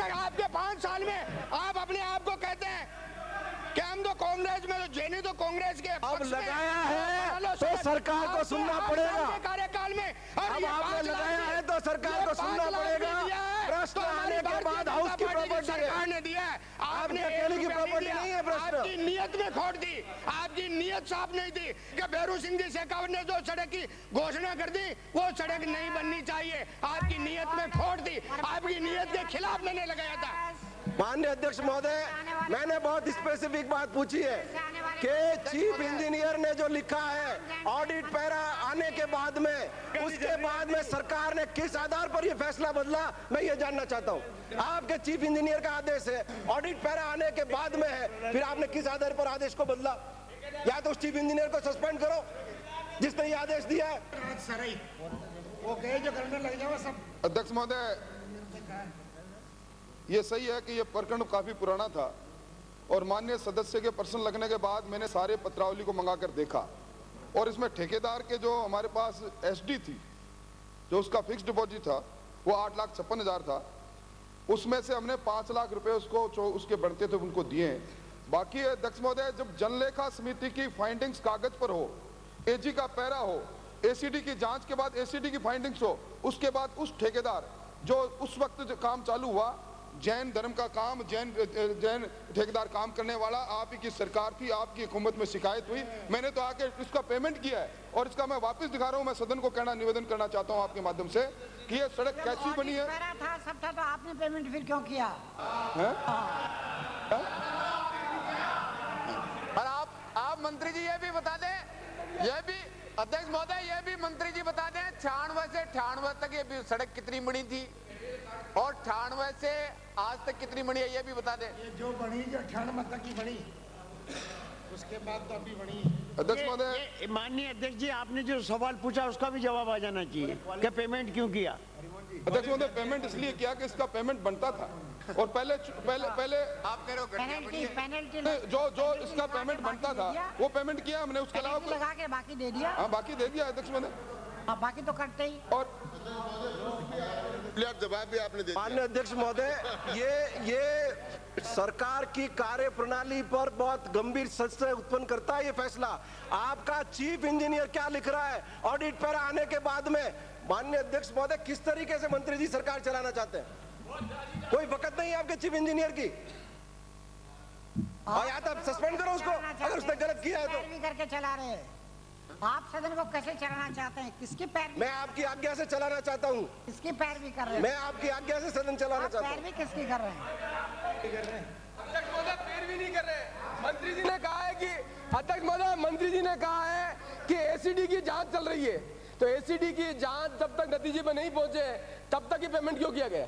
आपके 5 साल में आप अपने आप को कहते हैं कि हम तो कांग्रेस में, तो जेने तो कांग्रेस के अब लगाया है तो सरकार को सुनना पड़ेगा। कार्यकाल में अब आपने लगाया है तो सरकार को सुनना पड़ेगा। प्रश्न आने के बाद हाउस की प्रॉपर्टी सरकार ने दिया है, आपने अकेले की प्रॉपर्टी नहीं है। प्रश्न आपकी नीयत में खोट दी, आपकी नीयत साफ नहीं थी कि भैरू सिंह जी शेखावत ने जो सड़क की घोषणा कर दी, वो सड़क नहीं बननी चाहिए। आपकी नीयत में खोट थी, आपकी नीयत के खिलाफ मैंने लगाया था। माननीय अध्यक्ष महोदय, मैंने बहुत स्पेसिफिक बात पूछी है कि चीफ इंजीनियर ने जो लिखा है ऑडिट पैरा आने के बाद में, उसके बाद में सरकार ने किस आधार पर यह फैसला बदला, मैं ये जानना चाहता हूँ। आपके चीफ इंजीनियर का आदेश है, ऑडिट पैरा आने के बाद में है, फिर आपने किस आधार पर आदेश को बदला? या तो उस चीफ इंजीनियर को सस्पेंड करो जिसने ये आदेश दिया है। अध्यक्ष महोदय, ये सही है कि ये प्रकरण काफी पुराना था और माननीय सदस्य के प्रश्न लगने के बाद मैंने सारे पत्रावली को मंगाकर देखा और इसमें ठेकेदार के जो हमारे पास एसडी थी, जो उसका फिक्स डिपॉजिट था, वो 8,56,000 था। उसमें से हमने 5 लाख रुपए उसको जो उसके बढ़ते थे उनको दिए हैं। बाकी अध्यक्ष महोदय, जब जनलेखा समिति की फाइंडिंग्स कागज पर हो, एजी का पैरा हो, एसीडी की जांच के बाद एसीडी की फाइंडिंग्स हो, उसके बाद उस ठेकेदार जो उस वक्त जो काम चालू हुआ, जैन धर्म का काम, जैन ठेकेदार काम करने वाला, आप ही की सरकार थी, आपकी हुकूमत में शिकायत हुई, मैंने तो आके इसका पेमेंट किया है और इसका मैं वापस दिखा रहा हूं। मैं सदन को कहना निवेदन करना चाहता हूं आपके माध्यम से कि ये सड़क कैसी बनी है। था सब था, तो आपने पेमेंट फिर क्यों किया? और आप मंत्री जी ये भी बता दें, ये भी अध्यक्ष महोदय, ये भी मंत्री जी बता दें 96 से 98 तक ये सड़क कितनी बनी थी और 98 से आज तक कितनी बनी है, ये भी बता दें। ये जो बनी, जो 98 तक की बनी, उसके बाद तो अभी बनी। अध्यक्ष महोदय, माननीय अध्यक्ष जी, आपने जो सवाल पूछा उसका भी जवाब आ जाना चाहिए कि पेमेंट क्यों किया। अध्यक्ष महोदय, पेमेंट इसलिए किया कि इसका पेमेंट बनता था और पहले आप कह रहे पेनल्टी जो इसका पेमेंट बनता था वो पेमेंट किया हमने, उसके अलावा लगा के बाकी दे दिया। हाँ, बाकी दे दिया अध्यक्ष महोदय। बाकी तो कटते ही। और जवाब भी आपने दे दिया। माननीय अध्यक्ष महोदय, ये सरकार की कार्य प्रणाली पर बहुत गंभीर संशय उत्पन्न करता है ये फैसला। आपका चीफ इंजीनियर क्या लिख रहा है ऑडिट पर आने के बाद में? माननीय अध्यक्ष महोदय, किस तरीके से मंत्री जी सरकार चलाना चाहते हैं? कोई वक़्त नहीं है आपके चीफ इंजीनियर की। और या तो आप सस्पेंड करो उसको अगर उसने गलत किया है तो। करके चला रहे हैं आप सदन को कैसे चलाना चाहते हैं? किसकी पैरवी? मैं आपकी आज्ञा से चलाना चाहता हूँ। किसकी पैरवी कर रहे हैं? मैं आपकी आज्ञा से सदन चलाना चाहता हूँ। पैरवी किसकी कर रहे हैं? अध्यक्ष महोदय, पैरवी नहीं कर रहे। मंत्री जी ने कहा है कि अध्यक्ष महोदय, मंत्री जी ने कहा है कि एसीडी की जांच चल रही है, तो एसीडी की जांच जब तक नतीजे पर नहीं पहुंचे तब तक ही पेमेंट क्यों किया गया?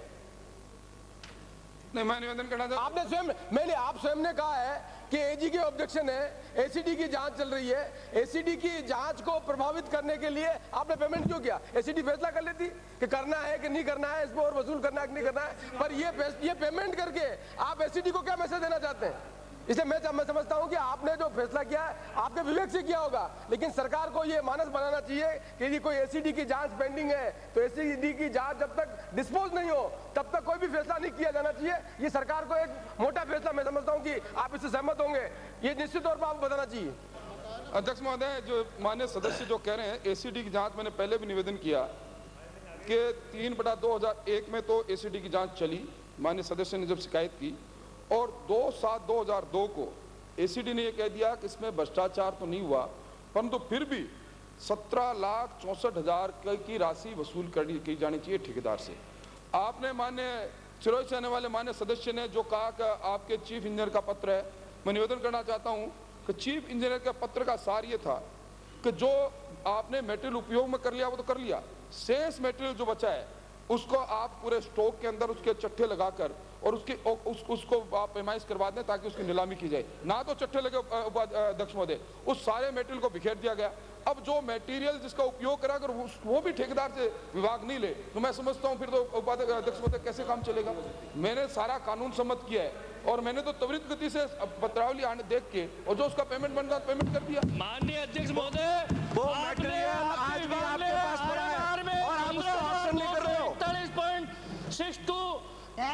नहीं, मैं निवेदन करना चाहता हूं। आपने स्वयं, आप स्वयं ने कहा है कि एजी के ऑब्जेक्शन है, एसीडी की जांच चल रही है, एसीडी की जांच को प्रभावित करने के लिए आपने पेमेंट क्यों किया? एसीडी फैसला कर लेती कि करना है कि नहीं करना है, इस पर और वसूल करना है कि नहीं करना है, पर ये पेमेंट करके आप एसीडी को क्या मैसेज देना चाहते हैं? इसलिए मैं समझता हूं कि आपने जो फैसला किया है आपके विवेक से किया होगा, लेकिन सरकार को ये मानस बनाना चाहिए कि यदि कोई एसीडी की जांच पेंडिंग है तो एसीडी की जांच जब तक डिस्पोज नहीं हो तब तक कोई भी फैसला नहीं किया जाना चाहिए। ये सरकार को एक मोटा फैसला, मैं समझता हूं कि आप इससे सहमत होंगे, ये निश्चित तौर पर आपको बताना चाहिए। अध्यक्ष महोदय, जो माननीय सदस्य जो कह रहे हैं एसीडी की जांच, मैंने पहले भी निवेदन किया कि 3/2001 में तो एसीडी की जांच चली, माननीय सदस्य ने जब शिकायत की, और 2/7/2002 को एसीडी ने यह कह दिया कि इसमें भ्रष्टाचार तो नहीं हुआ, परंतु फिर भी 17,64,000 की राशि वसूल की जानी चाहिए ठेकेदार से। आपने माननीय सिरोही से आने वाले माननीय सदस्य ने जो कहा कि आपके चीफ इंजीनियर का पत्र है, मैं निवेदन करना चाहता हूं कि चीफ इंजीनियर के पत्र का सार ये था कि जो आपने मटेरियल उपयोग में कर लिया वो तो कर लिया, शेष मटेरियल जो बचा है उसको आप पूरे स्टॉक के अंदर उसके चट्टे लगाकर और उसको आप पैमाइश करवा दें ताकि उसकी नीलामी की जाए। ना तो चट्टे लगे अध्यक्ष महोदय, उस सारे मटेरियल को बिखेर दिया गया। अब जो मटेरियल जिसका उपयोग करा अगर वो भी ठेकेदार से विभाग नहीं ले तो मैं समझता हूँ फिर तो अध्यक्ष महोदय कैसे काम चलेगा। मैंने सारा कानून सम्मत किया है और मैंने तो त्वरित गति से पत्रावली आने देख के और जो उसका पेमेंट बनता पेमेंट कर दिया। माननीय अध्यक्ष महोदय, वो मटेरियल आज भी आपके पास पड़ा है और आप उसको ऑप्शन नहीं कर रहे हो। 41.62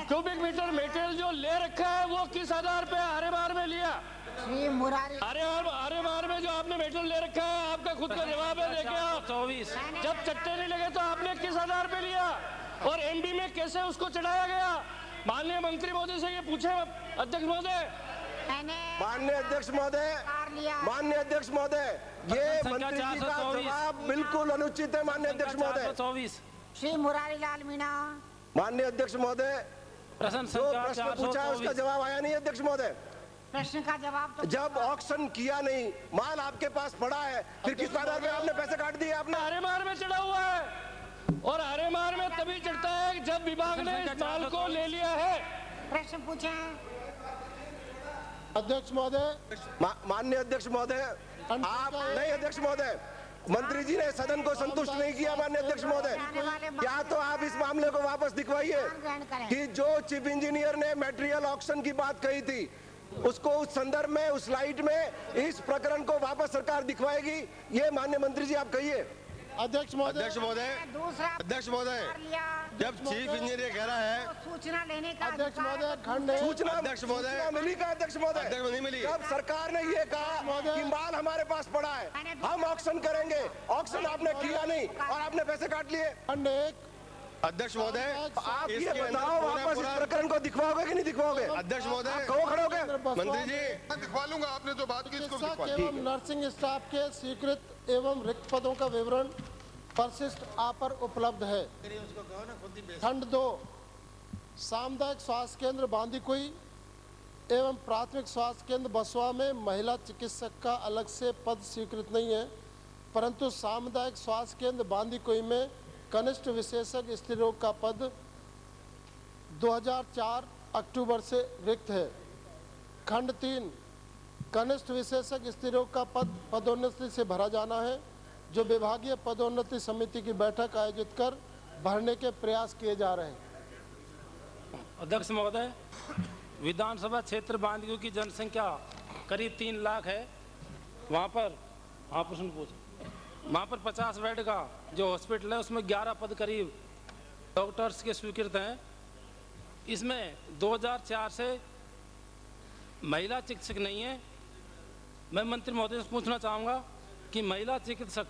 क्यूबिक मीटर मटेरियल जो ले रखा है वो किस आधार पे आरे बार में लिया? श्री मुरारी, आरे बार में जो आपने मटेरियल ले रखा है आपका खुद का जवाब है। देखिए आप 24 जब चट्टे नहीं लगे तो आपने किस आधार पे लिया और एमडी में कैसे उसको चढ़ाया गया? माननीय मंत्री महोदय से ये पूछे अध्यक्ष महोदय। माननीय अध्यक्ष महोदय, माननीय अध्यक्ष महोदय, ये मंत्री जी का जवाब बिल्कुल अनुचित है। माननीय अध्यक्ष महोदय, श्री मुरारी लाल मीणा, माननीय अध्यक्ष महोदय, जो प्रश्न पूछा है उसका जवाब आया नहीं। अध्यक्ष महोदय, प्रश्न का जवाब तो जब ऑक्शन किया नहीं, माल आपके पास पड़ा है, फिर किस आधार पे आपने पैसे काट दिए? आपने आरे मार में चढ़ा हुआ है और आरे मार में तभी चढ़ता है जब विभाग ने इस माल को ले लिया है। प्रश्न पूछे अध्यक्ष महोदय। माननीय अध्यक्ष महोदय, आप नहीं अध्यक्ष महोदय, मंत्री जी ने सदन को संतुष्ट नहीं किया। माननीय अध्यक्ष महोदय, या तो आप इस मामले को वापस दिखवाइए कि जो चीफ इंजीनियर ने मटेरियल ऑक्शन की बात कही थी उसको उस संदर्भ में उस स्लाइड में इस प्रकरण को वापस सरकार दिखवाएगी। ये माननीय मंत्री जी आप कहिए। अध्यक्ष महोदय, अध्यक्ष महोदय, जब चीफ इंजीनियर कह रहा है सूचना लेने का अध्यक्ष महोदय खंड सूचना अध्यक्ष महोदय मिली का? अध्यक्ष महोदय, अध्यक्ष नहीं मिली। जब सरकार ने ये कहा कि माल हमारे पास पड़ा है, हम ऑक्शन करेंगे, ऑक्शन आपने किया नहीं और आपने पैसे काट लिए। खंड 1 अध्यक्ष महोदय, आप ये बताओ वापस इस प्रकरण को दिखवाओगे कि नहीं दिखवाओगे? अध्यक्ष महोदय, कहो खड़े हो गए? मंत्री जी मैं दिखवा लूंगा, आपने जो बात की इसको दिखवा एवं नर्सिंग स्टाफ के स्वीकृत एवं रिक्त पदों का विवरण परिशिष्ट आप पर उपलब्ध है। खंड 2 सामुदायिक स्वास्थ्य केंद्र बांदीकुई एवं प्राथमिक स्वास्थ्य केंद्र बसवा में महिला चिकित्सक का अलग से पद स्वीकृत नहीं है, परंतु सामुदायिक स्वास्थ्य केंद्र बांदीकुई में कनिष्ठ विशेषज्ञ स्त्री रोग का पद 2004 अक्टूबर से रिक्त है। खंड 3 कनिष्ठ विशेषज्ञ स्त्री रोग का पद पदोन्नति से भरा जाना है, जो विभागीय पदोन्नति समिति की बैठक आयोजित कर भरने के प्रयास किए जा रहे हैं। अध्यक्ष महोदय, विधानसभा क्षेत्र बांदीकुई की जनसंख्या करीब 3 लाख है। वहाँ पर प्रश्न पूछ, वहाँ पर 50 बेड का जो हॉस्पिटल है उसमें 11 पद करीब डॉक्टर्स के स्वीकृत हैं। इसमें 2004 से महिला चिकित्सक नहीं है। मैं मंत्री महोदय से पूछना चाहूँगा कि महिला चिकित्सक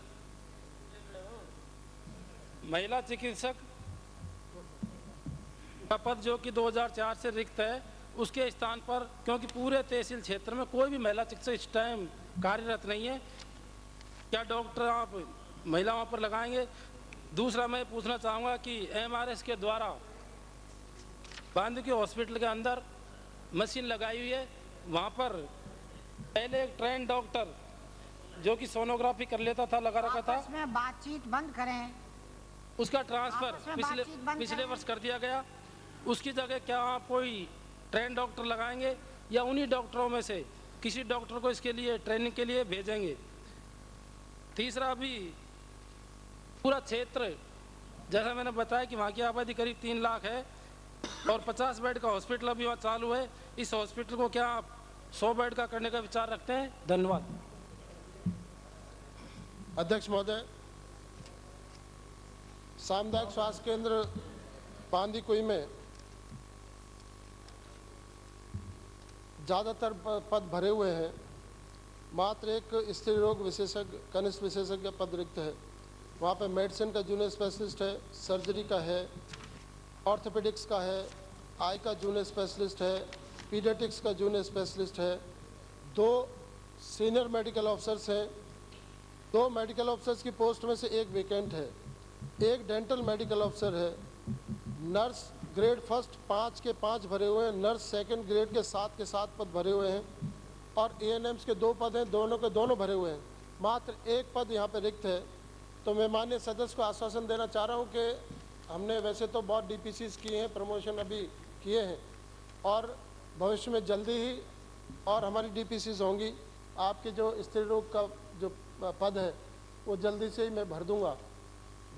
का पद जो कि 2004 से रिक्त है, उसके स्थान पर, क्योंकि पूरे तहसील क्षेत्र में कोई भी महिला चिकित्सक इस टाइम कार्यरत नहीं है, क्या डॉक्टर आप महिला वहाँ पर लगाएंगे? दूसरा मैं पूछना चाहूँगा कि MRS के द्वारा बांदीकुई हॉस्पिटल के अंदर मशीन लगाई हुई है, वहाँ पर पहले एक ट्रेन डॉक्टर जो कि सोनोग्राफी कर लेता था, लगा रखा था। उसमें बातचीत बंद करें। उसका ट्रांसफर पिछले वर्ष कर दिया गया। उसकी जगह क्या आप कोई ट्रेन डॉक्टर लगाएंगे या उन्हीं डॉक्टरों में से किसी डॉक्टर को इसके लिए ट्रेनिंग के लिए भेजेंगे? तीसरा, भी पूरा क्षेत्र जैसा मैंने बताया कि वहाँ की आबादी करीब 3 लाख है और 50 बेड का हॉस्पिटल अभी वहाँ चालू है। इस हॉस्पिटल को क्या आप 100 बेड का करने का विचार रखते हैं? धन्यवाद। अध्यक्ष महोदय, सामुदायिक स्वास्थ्य केंद्र बांदीकुई में ज़्यादातर पद भरे हुए हैं। मात्र एक स्त्री रोग विशेषज्ञ कनिष्ठ विशेषज्ञ पद रिक्त है। वहाँ पे मेडिसिन का जूनियर स्पेशलिस्ट है, सर्जरी का है, ऑर्थोपेडिक्स का है, आई का जूनियर स्पेशलिस्ट है, पीडियाट्रिक्स का जूनियर स्पेशलिस्ट है। 2 सीनियर मेडिकल ऑफिसर्स हैं। 2 मेडिकल ऑफिसर्स की पोस्ट में से 1 वेकेंट है। 1 डेंटल मेडिकल ऑफिसर है। नर्स ग्रेड फर्स्ट 5 के 5 भरे हुए हैं। नर्स सेकंड ग्रेड के 7 के 7 पद भरे हुए हैं और ANMs के 2 पद हैं, दोनों के दोनों भरे हुए हैं। मात्र 1 पद यहाँ पे रिक्त है। तो मैं माननीय सदस्य को आश्वासन देना चाह रहा हूँ कि हमने वैसे तो बहुत डीपीसीज किए हैं, प्रमोशन अभी किए हैं और भविष्य में जल्दी ही और हमारी डीपीसीज होंगी। आपके जो स्त्री रोग का जो पद है वो जल्दी से ही मैं भर दूंगा।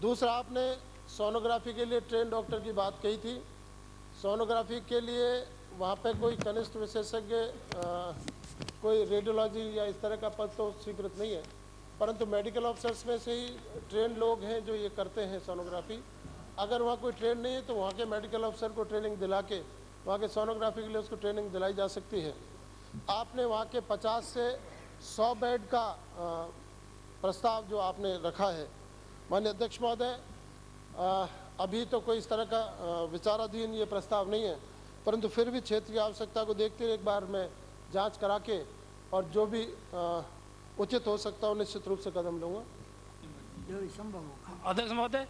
दूसरा, आपने सोनोग्राफी के लिए ट्रेन डॉक्टर की बात कही थी। सोनोग्राफी के लिए वहाँ पे कोई कनिष्ठ विशेषज्ञ कोई रेडियोलॉजी या इस तरह का पद तो स्वीकृत नहीं है, परंतु मेडिकल ऑफिसर्स में से ही ट्रेन लोग हैं जो ये करते हैं सोनोग्राफी। अगर वहाँ कोई ट्रेन नहीं है तो वहाँ के मेडिकल ऑफिसर को ट्रेनिंग दिला के वहाँ के सोनोग्राफी के लिए उसको ट्रेनिंग दिलाई जा सकती है। आपने वहाँ के 50 से 100 बेड का प्रस्ताव जो आपने रखा है, माननीय अध्यक्ष महोदय, अभी तो कोई इस तरह का विचाराधीन ये प्रस्ताव नहीं है, परंतु फिर भी क्षेत्र की आवश्यकता को देखते हुए एक बार मैं जांच करा के और जो भी उचित हो सकता है निश्चित रूप से कदम लूँगा। अध्यक्ष महोदय,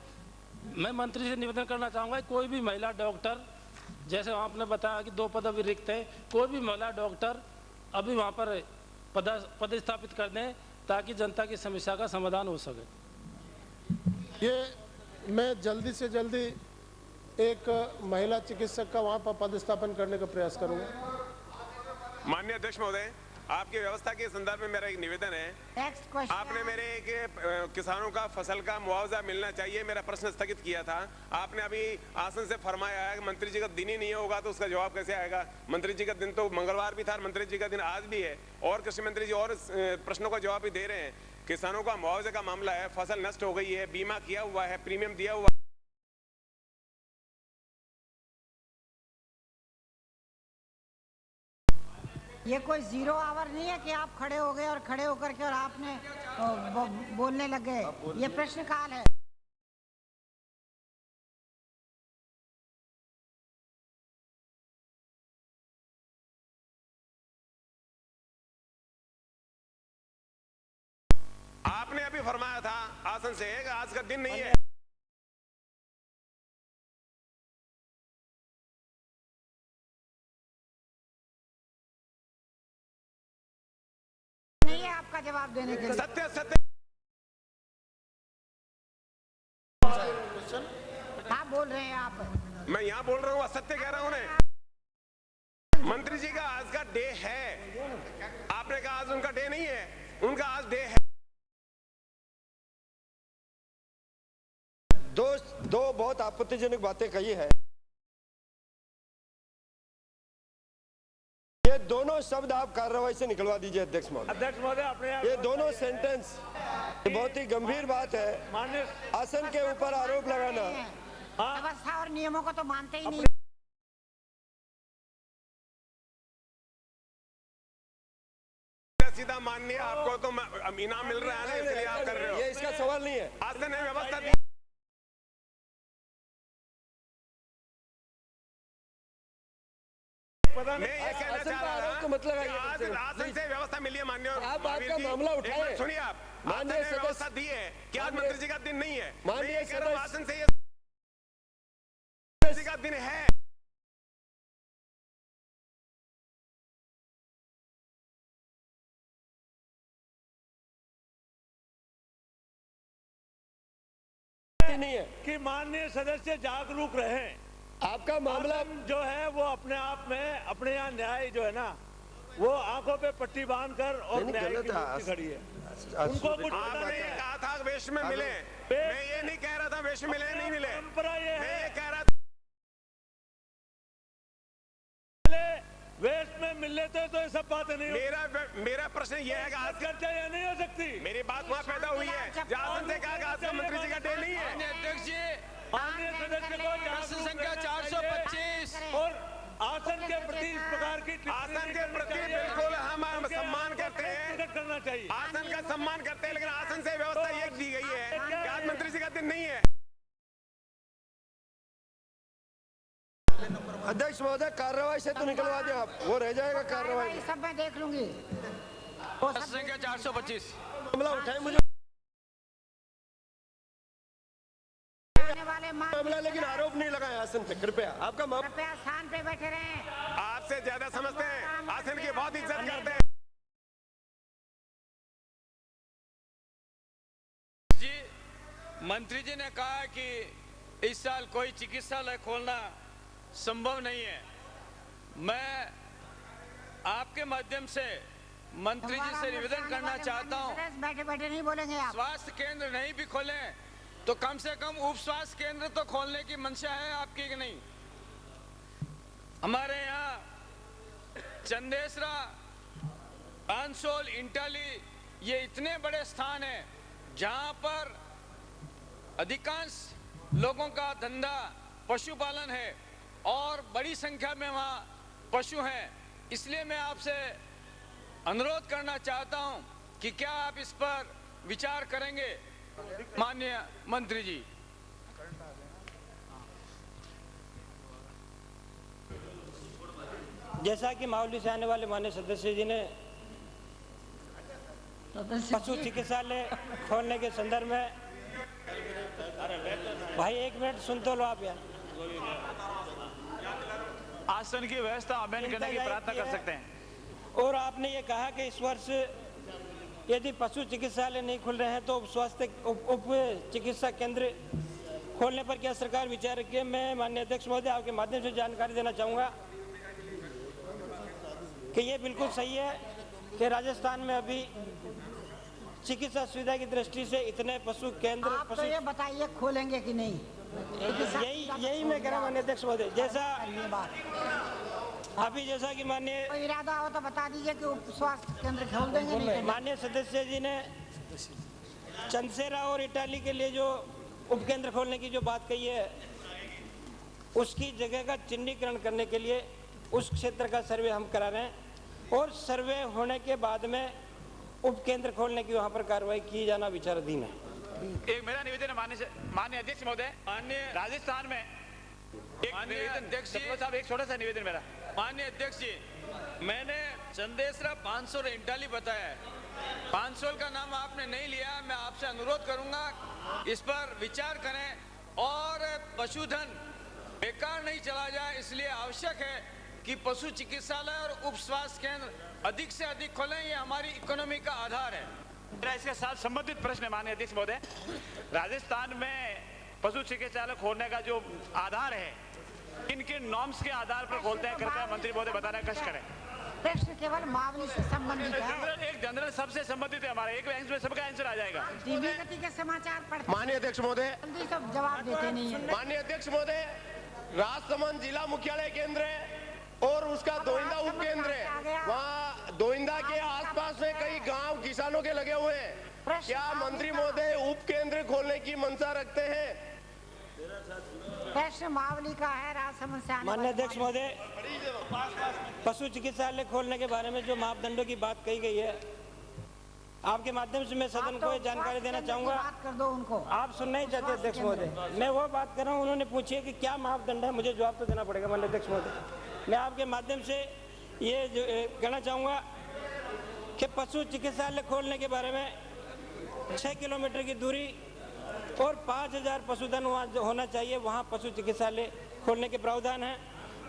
मैं मंत्री से निवेदन करना चाहूँगा, कोई भी महिला डॉक्टर, जैसे आपने बताया कि 2 पद अभी रिक्त हैं, कोई भी महिला डॉक्टर अभी वहाँ पर पदस्थापित कर दें ताकि जनता की समस्या का समाधान हो सके। ये मैं जल्दी से जल्दी एक महिला चिकित्सक का वहाँ पर पदस्थापन करने का प्रयास करूँगा। माननीय अध्यक्ष महोदय, आपकी व्यवस्था के संदर्भ में मेरा एक निवेदन है। आपने मेरे एक किसानों का फसल का मुआवजा मिलना चाहिए, मेरा प्रश्न स्थगित किया था। आपने अभी आसन से फरमाया है कि मंत्री जी का दिन ही नहीं होगा तो उसका जवाब कैसे आएगा। मंत्री जी का दिन तो मंगलवार भी था, मंत्री जी का दिन आज भी है और कृषि मंत्री जी और प्रश्नों का जवाब भी दे रहे हैं। किसानों का मुआवजे का मामला है, फसल नष्ट हो गई है, बीमा किया हुआ है, प्रीमियम दिया हुआ। ये कोई 0 आवर नहीं है कि आप खड़े हो गए और खड़े होकर के और आपने बोलने लग गए। ये प्रश्नकाल है। आपने अभी फरमाया था आसन से कि आज का दिन नहीं है। नहीं है आपका जवाब देने के लिए। सत्य सत्य क्या बोल रहे हैं आप? मैं यहाँ बोल रहा हूँ, असत्य कह रहा हूँ ने। मंत्री जी का आज का डे है, आपने कहा आज उनका डे नहीं है, उनका आज डे है। दो बहुत आपत्तिजनक बातें कही है। ये दोनों शब्द आप कार्रवाई से निकलवा दीजिए अध्यक्ष महोदय। अध्यक्ष महोदय, अपने ये दोनों सेंटेंस बहुत ही गंभीर बात है। आसन के ऊपर आरोप लगाना, व्यवस्था और नियमों को तो मानते ही नहीं। सीधा माननीय, आपको तो इनाम मिल रहा है ना, इसलिए आप कर रहे हो। ये इसका सवाल नहीं है। आसन ने व्यवस्था दी। मैं ये कहना चाह रहा था, मतलब आज आसन से व्यवस्था मिली है माननीय। आप आपका मामला उठाए। सुनिए, आप आसन ने व्यवस्था दी है कि आज मंत्री जी का दिन नहीं है। मैं ये कह रहा हूँ आसन से ये मंत्री जी का दिन है। नहीं है कि माननीय सदस्य जागरूक रहें। आपका मामला जो है वो अपने आप में, अपने यहाँ न्याय जो है ना, वो आंखों पे पट्टी बांधकर और न्याय की मूर्ति खड़ी है। उनको कुछ पता नहीं है। कहा था वेश में मिले, मैं ये नहीं कह रहा था वेश में मिले नहीं मिले। परंपरा ये मैं है, ये कह रहा था वेस्ट में मिल लेते तो ये सब बातें नहीं होती। मेरा प्रश्न ये है कि आज चर्चा ये नहीं हो सकती। मेरी बात वहाँ पैदा हुई है जहाँ से कहा कि आज का मंत्री जी का डे नहीं है। अध्यक्ष जी, माननीय सदस्य को प्रश्न संख्या 425 और आसन के प्रति इस प्रकार की आसन के प्रति बिल्कुल हम सम्मान करते हैं, करना चाहिए। आसन का सम्मान करते हैं, लेकिन आसन से व्यवस्था ये दी गई है कि आज मंत्री जी का दिन नहीं है। अध्यक्ष महोदय, कार्रवाई से तो निकलवा दें आप, वो रह जाएगा कार्रवाई। सब मैं देख लूंगी। संख्या 425 मामला उठाए मुझे मामला, लेकिन आरोप नहीं लगाए आसन पे। कृपया आपका कृपया स्थान पे बैठे रहें। आपसे ज्यादा समझते हैं, आसन की बहुत इज्जत करते हैं। जी, मंत्री जी ने कहा कि इस साल कोई चिकित्सालय खोलना संभव नहीं है। मैं आपके माध्यम से मंत्री जी से निवेदन करना चाहता हूँ, बैठे बैठे नहीं बोलेंगे आप। स्वास्थ्य केंद्र नहीं भी खोले तो कम से कम उप स्वास्थ्य केंद्र तो खोलने की मंशा है आपकी कि नहीं? हमारे यहाँ चंदेसरा, आंसोल, इंटाली ये इतने बड़े स्थान हैं जहाँ पर अधिकांश लोगों का धंधा पशुपालन है और बड़ी संख्या में वहाँ पशु हैं। इसलिए मैं आपसे अनुरोध करना चाहता हूं कि क्या आप इस पर विचार करेंगे माननीय मंत्री जी? जैसा कि मावली से आने वाले माननीय सदस्य जी ने पशु चिकित्सालय खोलने के संदर्भ में, भाई एक मिनट सुन तो लो आप यार। आसन की व्यवस्था अमेंड करने की प्रार्थना कर सकते हैं। और आपने ये कहा कि इस वर्ष यदि पशु चिकित्सालय नहीं खुल रहे हैं तो उप चिकित्सा केंद्र खोलने पर क्या सरकार विचार रखी है? मैं माननीय अध्यक्ष महोदय आपके माध्यम से जानकारी देना चाहूँगा कि ये बिल्कुल सही है कि राजस्थान में अभी चिकित्सा सुविधा की दृष्टि से इतने पशु केंद्र आप तो ये बताइए खोलेंगे कि नहीं? यही मैं कह रहा हूँ माननीय अध्यक्ष महोदय। जैसा अभी जैसा कि माननीय इरादा हो तो बता दीजिए कि उप स्वास्थ्य केंद्र खोल देंगे नहीं? माननीय सदस्य जी ने चंदेसरा और इटाली के लिए जो उपकेंद्र खोलने की जो बात कही है, उसकी जगह का चिन्हीकरण करने के लिए उस क्षेत्र का सर्वे हम करा रहे हैं और सर्वे होने के बाद में उपकेंद्र खोलने की वहां पर कार्रवाई की जाना विचाराधीन है। एक मेरा निवेदन है माननीय अध्यक्ष महोदय, माननीय राजस्थान में अध्यक्ष साहब एक छोटा सा निवेदन मेरा। माननीय अध्यक्ष जी, मैंने चंदेसरा, बांसोल, इंटाली बताया है। बांसोल का नाम आपने नहीं लिया। मैं आपसे अनुरोध करूंगा इस पर विचार करें और पशुधन बेकार नहीं चला जाए, इसलिए आवश्यक है कि पशु चिकित्सालय और उप स्वास्थ्य केंद्र अधिक से अधिक खोलें। ये हमारी इकोनॉमी का आधार है। मेरा इसके साथ संबंधित प्रश्न है माननीय अध्यक्ष महोदय। राजस्थान में पशु चिकित्सालय खोलने का जो आधार है, किन किन नॉर्म्स के आधार पर खोलते हैं, कृपया मंत्री महोदय बताने का कष्ट करें। प्रश्न केवल मावली से संबंधित है। एक जनरल सबसे संबंधित है हमारा, एक में सबका आंसर आ जाएगा। टीवी गति के समाचार पढ़ते माननीय अध्यक्ष महोदय, जल्दी सब जवाब देते नहीं है। माननीय अध्यक्ष महोदय, राजसमंद जिला मुख्यालय केंद्र है और उसका दोइंदा उप केंद्र है। वहाँ दोइंदा के आसपास में कई गांव किसानों के लगे हुए हैं। क्या मंत्री महोदय उप केंद्र खोलने की मंशा रखते हैं? प्रश्न मावली का है, राजसमंद से आने माननीय अध्यक्ष महोदय, पशु चिकित्सालय खोलने के बारे में जो मापदंडों की बात कही गई है, आपके माध्यम से मैं सदन को जानकारी देना चाहूंगा। बात कर दो उनको। आप सुनना ही चाहते अध्यक्ष महोदय, मैं वो बात कर रहा हूँ। उन्होंने पूछी है कि क्या मापदंड है, मुझे जवाब तो देना पड़ेगा माननीय अध्यक्ष महोदय। मैं आपके माध्यम से ये कहना चाहूँगा कि पशु चिकित्सालय खोलने के बारे में 6 किलोमीटर की दूरी और 5000 पशुधन वहाँ होना चाहिए, वहाँ पशु चिकित्सालय खोलने के प्रावधान है।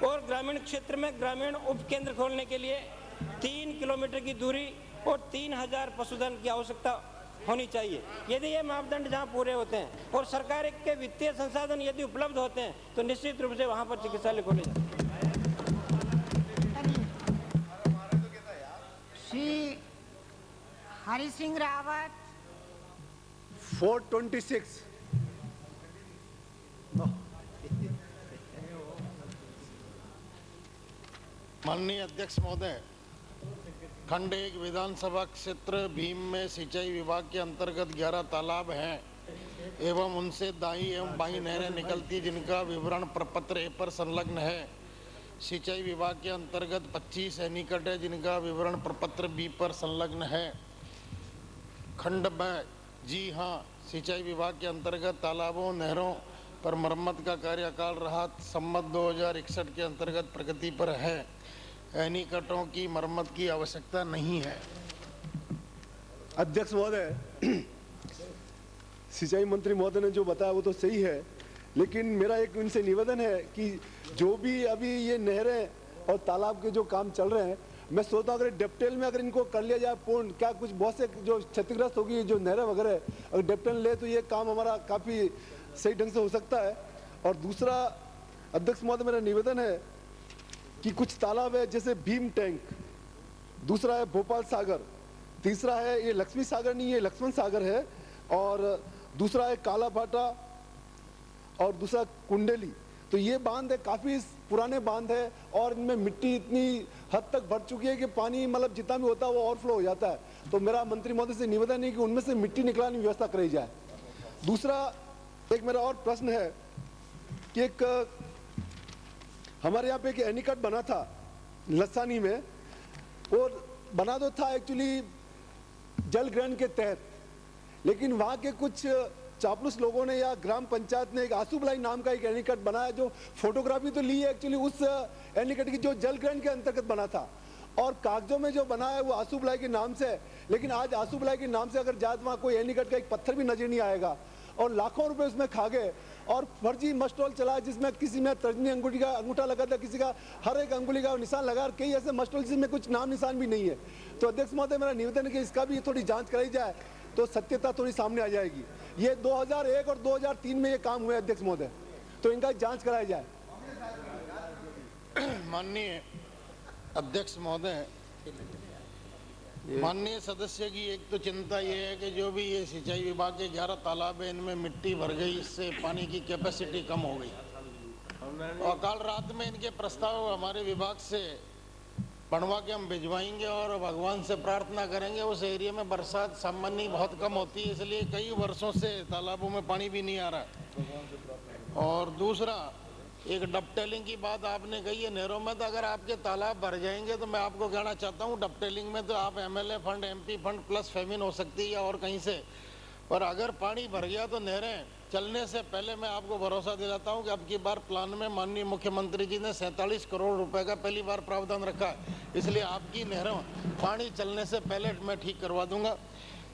और ग्रामीण क्षेत्र में ग्रामीण उप केंद्र खोलने के लिए 3 किलोमीटर की दूरी और 3000 पशुधन की आवश्यकता होनी चाहिए। यदि ये मापदंड जहाँ पूरे होते हैं और सरकार के वित्तीय संसाधन यदि उपलब्ध होते हैं तो निश्चित रूप से वहाँ पर चिकित्सालय खोले जाते हैं। श्री हरि सिंह रावत 426। माननीय अध्यक्ष महोदय, खंड 1 विधानसभा क्षेत्र भीम में सिंचाई विभाग के अंतर्गत 11 तालाब हैं एवं उनसे दाई एवं बाई नहरें निकलती जिनका विवरण प्रपत्र ए पर संलग्न है। सिंचाई विभाग के अंतर्गत 25 एनीकट है जिनका विवरण प्रपत्र बी पर संलग्न है। खंड में जी हाँ, सिंचाई विभाग के अंतर्गत तालाबों नहरों पर मरम्मत का कार्यकाल रहा सम्मत 2061 के अंतर्गत प्रगति पर है। एनीकटों की मरम्मत की आवश्यकता नहीं है। अध्यक्ष महोदय, सिंचाई मंत्री महोदय ने जो बताया वो तो सही है, लेकिन मेरा एक उनसे निवेदन है कि जो भी अभी ये नहरें और तालाब के जो काम चल रहे हैं, मैं सोचता हूँ अगर डेप्टेल में अगर इनको कर लिया जाए पूर्ण, क्या कुछ बहुत से जो क्षतिग्रस्त होगी जो नहरें वगैरह, अगर डेप्टेल ले तो ये काम हमारा काफ़ी सही ढंग से हो सकता है। और दूसरा अध्यक्ष महोदय मेरा निवेदन है कि कुछ तालाब है जैसे भीम टैंक, दूसरा है भोपाल सागर, तीसरा है ये लक्ष्मी सागर नहीं, ये लक्ष्मण सागर है, और दूसरा है काला भाटा और दूसरा कुंडली। तो ये बांध है, काफी पुराने बांध है और इनमें मिट्टी इतनी हद तक भर चुकी है कि पानी मतलब जितना भी होता है वो ओवरफ्लो हो जाता है। तो मेरा मंत्री महोदय से निवेदन है कि उनमें से मिट्टी निकालने की व्यवस्था कराई जाए। दूसरा एक मेरा और प्रश्न है कि एक हमारे यहाँ पे एक एनीकट बना था लसानी में, और बना तो था एक्चुअली जल ग्रहण के तहत, लेकिन वहाँ के कुछ चापलूस लोगों ने या ग्राम पंचायत ने एक आसूबलाई नाम का एक एनीकट बनाया, जो फोटोग्राफी तो ली है एक्चुअली उस एनीकट की जो जल ग्रहण के अंतर्गत बना था, और कागजों में जो बना है वो आसूबलाई के नाम से है। लेकिन आज आसूबलाई के नाम से अगर जाए तो वहाँ कोई एनीकट का एक पत्थर भी नजर नहीं आएगा, और लाखों रुपए उसमें खा गए, और फर्जी मस्टॉल चला जिसमें किसी में तर्जनी अंगूठी का अंगूठा लगा था, किसी का हर एक अंगुली का निशान लगा, और कई ऐसे मस्टॉल जिसमें कुछ नाम निशान भी नहीं है। तो अध्यक्ष महोदय मेरा निवेदन है कि इसका भी थोड़ी जांच कराई जाए तो सत्यता थोड़ी सामने आ जाएगी। ये 2001 और 2003 में ये काम हुए अध्यक्ष महोदय, तो इनका जांच कराई जाए। माननीय अध्यक्ष महोदय, माननीय सदस्य की एक तो चिंता ये है कि जो भी ये सिंचाई विभाग के 11 तालाब है इनमें मिट्टी भर गई, इससे पानी की कैपेसिटी कम हो गई, और कल रात में इनके प्रस्ताव हमारे विभाग से बनवा के हम भिजवाएंगे और भगवान से प्रार्थना करेंगे। उस एरिया में बरसात सामान्य बहुत कम होती है, इसलिए कई वर्षों से तालाबों में पानी भी नहीं आ रहा है। और दूसरा एक डबटेलिंग की बात आपने कही है नहरों में, तो अगर आपके तालाब भर जाएंगे तो मैं आपको कहना चाहता हूँ डबटेलिंग में तो आप MLA fund, MP fund plus फेमिन हो सकती है या और कहीं से, पर अगर पानी भर गया तो नहरें चलने से पहले मैं आपको भरोसा दिलाता हूं कि अब की बार प्लान में माननीय मुख्यमंत्री जी ने 47 करोड़ रुपए का पहली बार प्रावधान रखा है, इसलिए आपकी नहरों पानी चलने से पहले मैं ठीक करवा दूंगा।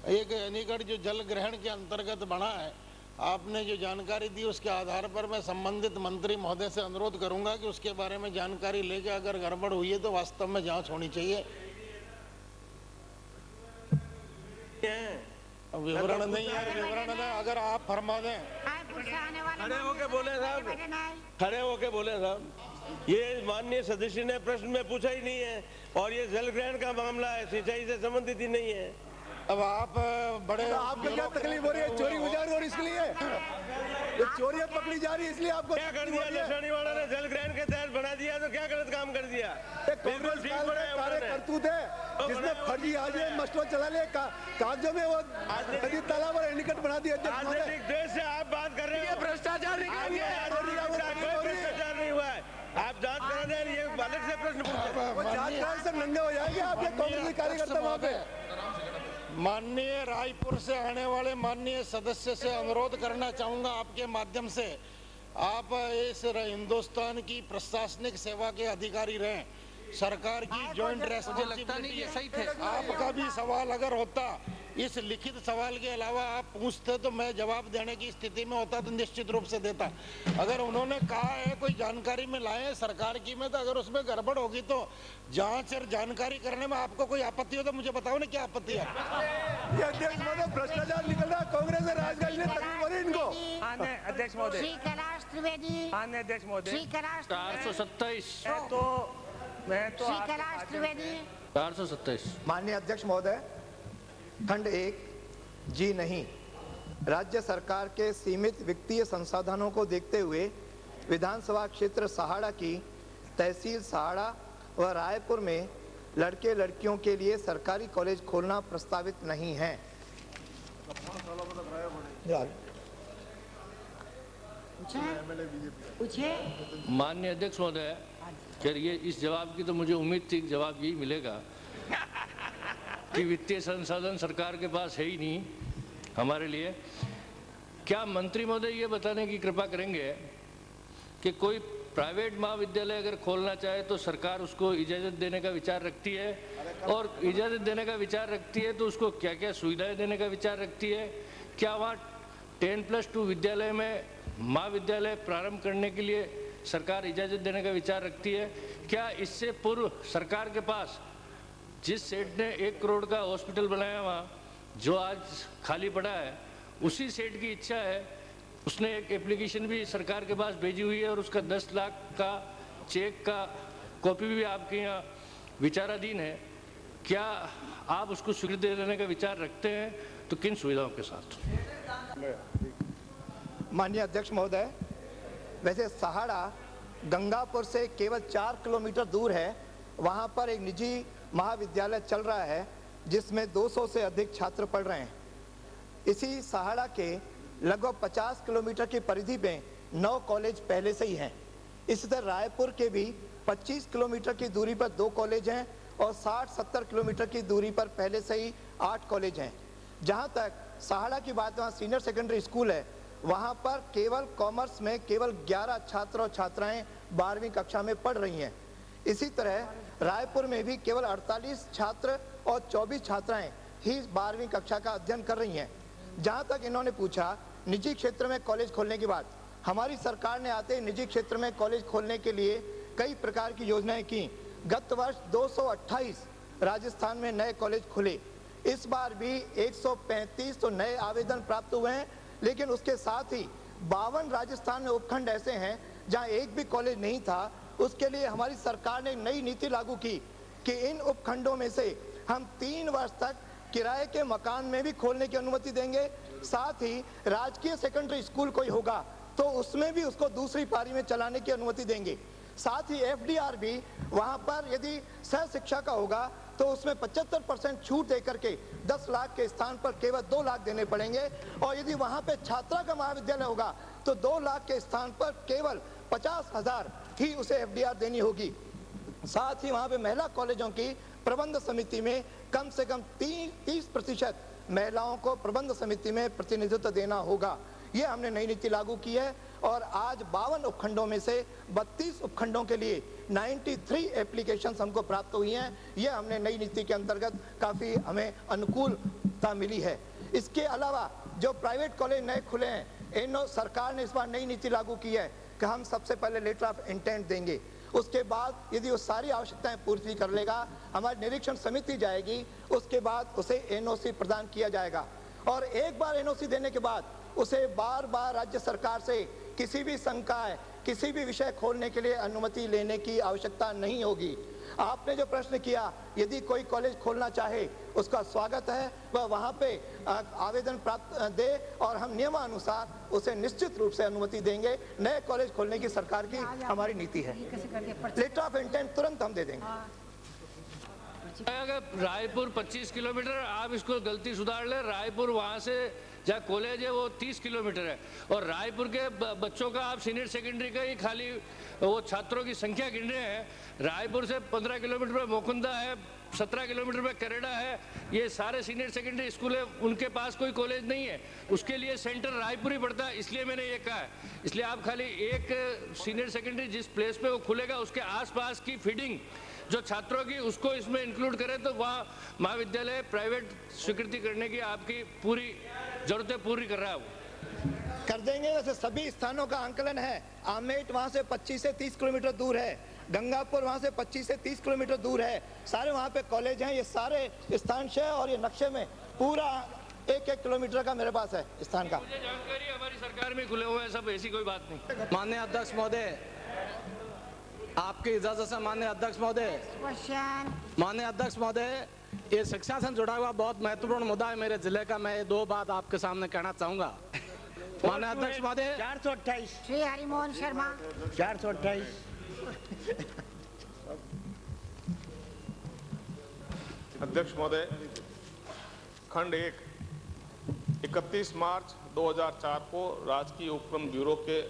एक एनीकट जो जल ग्रहण के अंतर्गत बना है, आपने जो जानकारी दी उसके आधार पर मैं संबंधित मंत्री महोदय से अनुरोध करूंगा कि उसके बारे में जानकारी लेके अगर गड़बड़ हुई है तो वास्तव में जाँच होनी चाहिए। विवरण नहीं है, विवरण है अगर आप फरमा दें। खड़े होके बोले साहब, खड़े होके बोले साहब, ये माननीय सदस्य ने प्रश्न में पूछा ही नहीं है, और ये जल ग्रहण का मामला है, सिंचाई से संबंधित ही नहीं है। अब आप बड़े तो आपको क्या तकलीफ हो रही है? चोरी गुजार और इसके लिए ये चोरियां पकड़ी जा रही है, इसलिए आपको क्या कर दिया? लसानी वाला ने जल ग्रहण के तहत बना दिया तो क्या गलत काम कर दिया? बिल्कुल ठीक करतूत है जिसने फर्जी आज मस्टो चला ले कागजों में वो नदी तालाब और एनीकट बना दिया। राजनीतिक देश से आप बात कर रहे हो, भ्रष्टाचार भ्रष्टाचार नहीं हुआ है, आप जांच करा दें, ये अलग से प्रश्न पूछते जांच से नंगे हो जाएंगे आपके कांग्रेस कार्यकर्ता वहाँ पे। माननीय रायपुर से आने वाले माननीय सदस्य से अनुरोध करना चाहूंगा आपके माध्यम से, आप इस हिंदुस्तान की प्रशासनिक सेवा के अधिकारी रहे, सरकार की जॉइंट रेस्पॉन्सिबिलिटी, आपका भी सवाल अगर होता इस लिखित सवाल के अलावा आप पूछते तो मैं जवाब देने की स्थिति में होता तो निश्चित रूप से देता। अगर उन्होंने कहा है कोई जानकारी में लाए सरकार की में, तो अगर उसमें गड़बड़ होगी तो जांच और जानकारी करने में आपको कोई आपत्ति हो तो मुझे बताओ ना क्या आपत्ति है। ये अध्यक्ष महोदय भ्रष्टाचार निकल रहा, कांग्रेस और राजगढ़ ने तकलीफ हो रही इनको। अध्यक्ष महोदय, श्री कैलाश त्रिवेदी, अध्यक्ष महोदय, श्री कैलाश 427 मैं तो 427 माननीय अध्यक्ष महोदय, खंड 1 जी नहीं, राज्य सरकार के सीमित वित्तीय संसाधनों को देखते हुए विधानसभा क्षेत्र सहाड़ा की तहसील सहाड़ा व रायपुर में लड़के लड़कियों के लिए सरकारी कॉलेज खोलना प्रस्तावित नहीं है। माननीय अध्यक्ष महोदय, ये इस जवाब की तो मुझे उम्मीद थी कि जवाब यही मिलेगा कि वित्तीय संसाधन सरकार के पास है ही नहीं हमारे लिए। क्या मंत्री महोदय ये बताने की कृपा करेंगे कि कोई प्राइवेट महाविद्यालय अगर खोलना चाहे तो सरकार उसको इजाज़त देने का विचार रखती है, और इजाज़त देने का विचार रखती है तो उसको क्या क्या सुविधाएं देने का विचार रखती है? क्या वहाँ 10+2 विद्यालय में महाविद्यालय प्रारंभ करने के लिए सरकार इजाज़त देने का विचार रखती है? क्या इससे पूर्व सरकार के पास जिस सेठ ने 1 करोड़ का हॉस्पिटल बनाया वहाँ जो आज खाली पड़ा है, उसी सेठ की इच्छा है उसने एक एप्लीकेशन भी सरकार के पास भेजी हुई है और उसका 10 लाख का चेक का कॉपी भी आपके यहाँ विचाराधीन है। क्या आप उसको स्वीकृति देने का विचार रखते हैं, तो किन सुविधाओं के साथ? माननीय अध्यक्ष महोदय, वैसे सहाड़ा गंगापुर से केवल 4 किलोमीटर दूर है। वहाँ पर एक निजी महाविद्यालय चल रहा है जिसमें 200 से अधिक छात्र पढ़ रहे हैं। इसी सहाड़ा के लगभग 50 किलोमीटर की परिधि में 9 कॉलेज पहले से ही हैं। इसी तरह रायपुर के भी 25 किलोमीटर की दूरी पर 2 कॉलेज हैं और 60-70 किलोमीटर की दूरी पर पहले से ही 8 कॉलेज हैं। जहाँ तक सहाड़ा की बात, वहाँ सीनियर सेकेंडरी स्कूल है, वहाँ पर केवल कॉमर्स में केवल 11 छात्र और छात्राएं 12वीं कक्षा में पढ़ रही हैं। इसी तरह रायपुर में भी केवल 48 छात्र और 24 छात्राएं ही 12वीं कक्षा का अध्ययन कर रही हैं। जहाँ तक इन्होंने पूछा निजी क्षेत्र में कॉलेज खोलने की बात, हमारी सरकार ने आते ही निजी क्षेत्र में कॉलेज खोलने के लिए कई प्रकार की योजनाएं की। गत वर्ष 228 राजस्थान में नए कॉलेज खुले। इस बार भी 135 तो नए आवेदन प्राप्त हुए हैं, लेकिन उसके साथ ही 52 राजस्थान में उपखंड ऐसे हैं जहां एक भी कॉलेज नहीं था। उसके लिए हमारी सरकार ने नई नीति लागू की कि इन उपखंडों में से हम 3 वर्ष तक किराए के मकान में भी खोलने की अनुमति देंगे। साथ ही राजकीय सेकेंडरी स्कूल कोई होगा तो उसमें भी उसको दूसरी पारी में चलाने की अनुमति देंगे। साथ ही FDR भी वहां पर यदि सह शिक्षा का होगा तो उसमें 75% छूट देकर के 10 लाख के स्थान पर केवल 2 लाख देने पड़ेंगे, और यदि वहां पे छात्रा का महाविद्यालय होगा तो 2 लाख के स्थान पर केवल 50,000 ही उसे FDR देनी होगी। साथ ही वहां पे महिला कॉलेजों की प्रबंध समिति में कम से कम 30% महिलाओं को प्रबंध समिति में प्रतिनिधित्व देना होगा। ये हमने नई नीति लागू की है और आज 52 उपखंडों में से 32 उपखंडों के लिए 93 एप्लीकेशंस हमको प्राप्त हुई हैं। ये हमने नई नीति के अंतर्गत काफ़ी हमें अनुकूलता मिली है। इसके अलावा जो प्राइवेट कॉलेज नए खुले हैं, इन सरकार ने इस बार नई नीति लागू की है कि हम सबसे पहले लेटर ऑफ इंटेंट देंगे। उसके बाद यदि वो सारी आवश्यकताएं पूर्ति कर लेगा, हमारी निरीक्षण समिति जाएगी, उसके बाद उसे NOC प्रदान किया जाएगा। और एक बार NOC देने के बाद उसे बार बार राज्य सरकार से किसी भी संकाय, किसी भी विषय खोलने के लिए अनुमति लेने की आवश्यकता नहीं होगी। आपने जो प्रश्न किया, यदि कोई कॉलेज खोलना चाहे उसका स्वागत है, वह वहाँ पे आवेदन प्राप्त दे और हम नियमानुसार उसे निश्चित रूप से अनुमति देंगे। नए कॉलेज खोलने की सरकार की हमारी नीति है। लेटर ऑफ इंटेंट तुरंत हम दे देंगे। अगर रायपुर 25 किलोमीटर, आप इसको गलती सुधार ले। रायपुर वहाँ से जहाँ कॉलेज है वो 30 किलोमीटर है, और रायपुर के बच्चों का आप सीनियर सेकेंडरी का ही खाली वो छात्रों की संख्या गिन रहे हैं। रायपुर से 15 किलोमीटर पे मोकुंदा है, 17 किलोमीटर पे करेड़ा है। ये सारे सीनियर सेकेंडरी स्कूल है, उनके पास कोई कॉलेज नहीं है। उसके लिए सेंटर रायपुर ही पड़ता है, इसलिए मैंने ये कहा है। इसलिए आप खाली एक सीनियर सेकेंडरी जिस प्लेस पे वो खुलेगा उसके आसपास की फीडिंग जो छात्रों की, उसको इसमें इंक्लूड करें तो वहाँ महाविद्यालय प्राइवेट स्वीकृति करने की आपकी पूरी जरूरतें पूरी कर रहा है वो। कर देंगे। वैसे सभी स्थानों का आंकलन है। आमेट वहाँ से 25 से 30 किलोमीटर दूर है, गंगापुर वहाँ से 25 से 30 किलोमीटर दूर है। सारे वहाँ पे कॉलेज हैं। ये सारे स्थानशय और ये नक्शे में पूरा 1-1 किलोमीटर का मेरे पास है स्थान का। मुझे जानकारी हमारी सरकार में खुले हुए हैं सब, ऐसी कोई बात नहीं। माननीय अध्यक्ष महोदय, आपकी इजाजत से माननीय अध्यक्ष महोदय, माननीय अध्यक्ष महोदय, ये शिक्षा से जुड़ा हुआ बहुत महत्वपूर्ण मुद्दा है मेरे जिले का। मैं 2 बात आपके सामने कहना चाहूंगा। माननीय अध्यक्ष महोदय, 428 श्री हरिमोहन शर्मा 428। अध्यक्ष महोदय, खंड 1 31 मार्च 2004 को राजकीय उपक्रम ब्यूरो के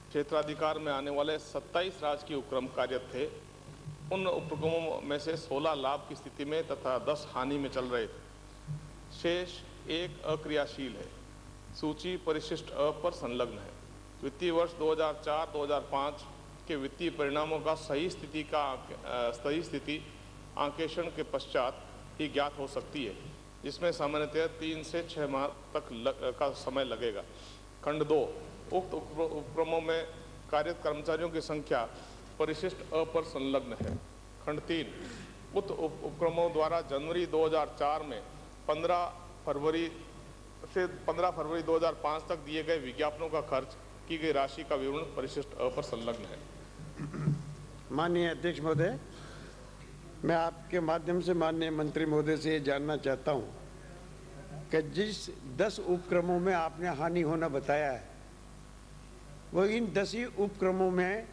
क्षेत्राधिकार में आने वाले 27 राजकीय उपक्रम कार्यरत थे। उन उपक्रमों में से 16 लाभ की स्थिति में तथा 10 हानि में चल रहे थे। शेष 1 अक्रियाशील है। सूची परिशिष्ट अ पर संलग्न है। वित्तीय वर्ष 2004-2005 के वित्तीय परिणामों का सही स्थिति आंकेक्षण के पश्चात ही ज्ञात हो सकती है, जिसमें सामान्यतः 3 से 6 माह तक का समय लगेगा। खंड 2 उक्त उपक्रमों में कार्यरत कर्मचारियों की संख्या परिशिष्ट अ पर संलग्न है। खंड 3 उक्त उपक्रमों द्वारा जनवरी 2004 में 15 फरवरी से 15 फरवरी 2005 तक दिए गए विज्ञापनों का खर्च की गई राशि का विवरण परिशिष्ट अ पर संलग्न है। माननीय अध्यक्ष महोदय, मैं आपके माध्यम से माननीय मंत्री महोदय से ये जानना चाहता हूँ कि जिस 10 उपक्रमों में आपने हानि होना बताया है, वो इन 10 ही उपक्रमों में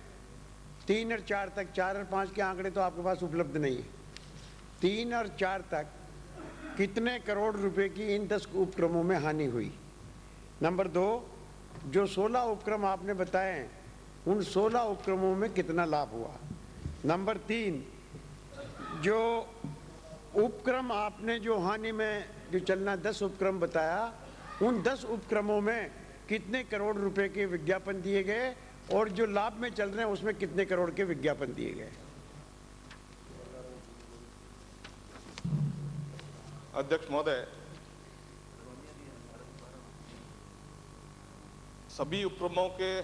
3 और 4 तक, 4 और 5 के आंकड़े तो आपके पास उपलब्ध नहीं है, 3 और 4 तक कितने करोड़ रुपए की इन 10 उपक्रमों में हानि हुई। नंबर 2, जो 16 उपक्रम आपने बताए हैं, उन 16 उपक्रमों में कितना लाभ हुआ। नंबर 3, जो उपक्रम आपने जो हानि में जो चलना 10 उपक्रम बताया, उन 10 उपक्रमों में कितने करोड़ रुपए के विज्ञापन दिए गए और जो लाभ में चल रहे हैं उसमें कितने करोड़ के विज्ञापन दिए गए। अध्यक्ष महोदय, सभी उपक्रमों के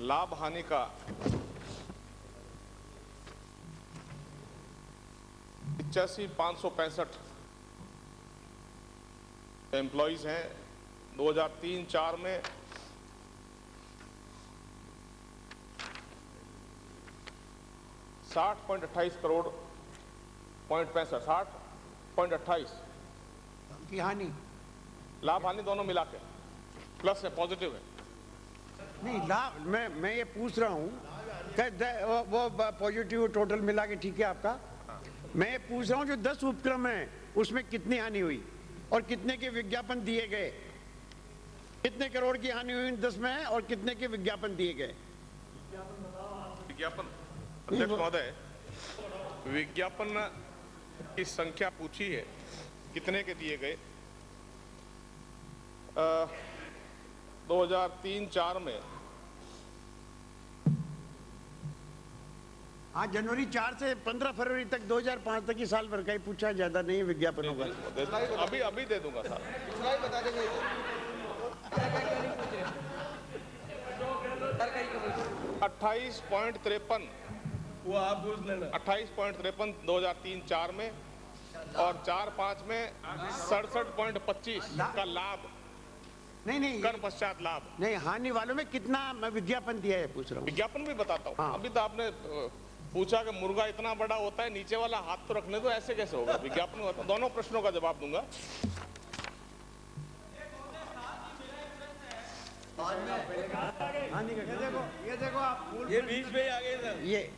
लाभ हानि का 85,565 एम्प्लॉइज हैं। 2003-04 में 60.28 करोड़ 60.28 की हानि, लाभ हानि दोनों मिला के प्लस है, पॉजिटिव है। नहीं लाभ, मैं ये पूछ रहा हूँ कि वो पॉजिटिव टोटल मिला के ठीक है आपका। मैं ये पूछ रहा हूँ जो 10 उपक्रम हैं उसमें कितनी हानि हुई और कितने के विज्ञापन दिए गए, कितने करोड़ की हानि हुई इन 10 में और कितने के विज्ञापन दिए गए। विज्ञापन अध्यक्ष महोदय, विज्ञापन की संख्या पूछी है, कितने के दिए गए। 2003-04 में हाँ, जनवरी 4 से 15 फरवरी तक 2005 तक ही साल भर का ही पूछा, ज्यादा नहीं है विज्ञापनों का। अभी दे दूंगा सर। 28.53 वो आप पूछ लेना। 28.53 2003-04 में और 4-5 में 67.25 का लाभ। नहीं कर पश्चात लाभ नहीं, हानि वालों में कितना मैं विज्ञापन दिया है पूछ रहा हूँ। विज्ञापन भी बताता हूँ। हाँ। अभी तो आपने पूछा कि मुर्गा इतना बड़ा होता है, नीचे वाला हाथ तो रखने दो, ऐसे कैसे होगा। विज्ञापन होता, दोनों प्रश्नों का जवाब दूंगा। ये देखो आप ये बीच में ही आ गए सर। ये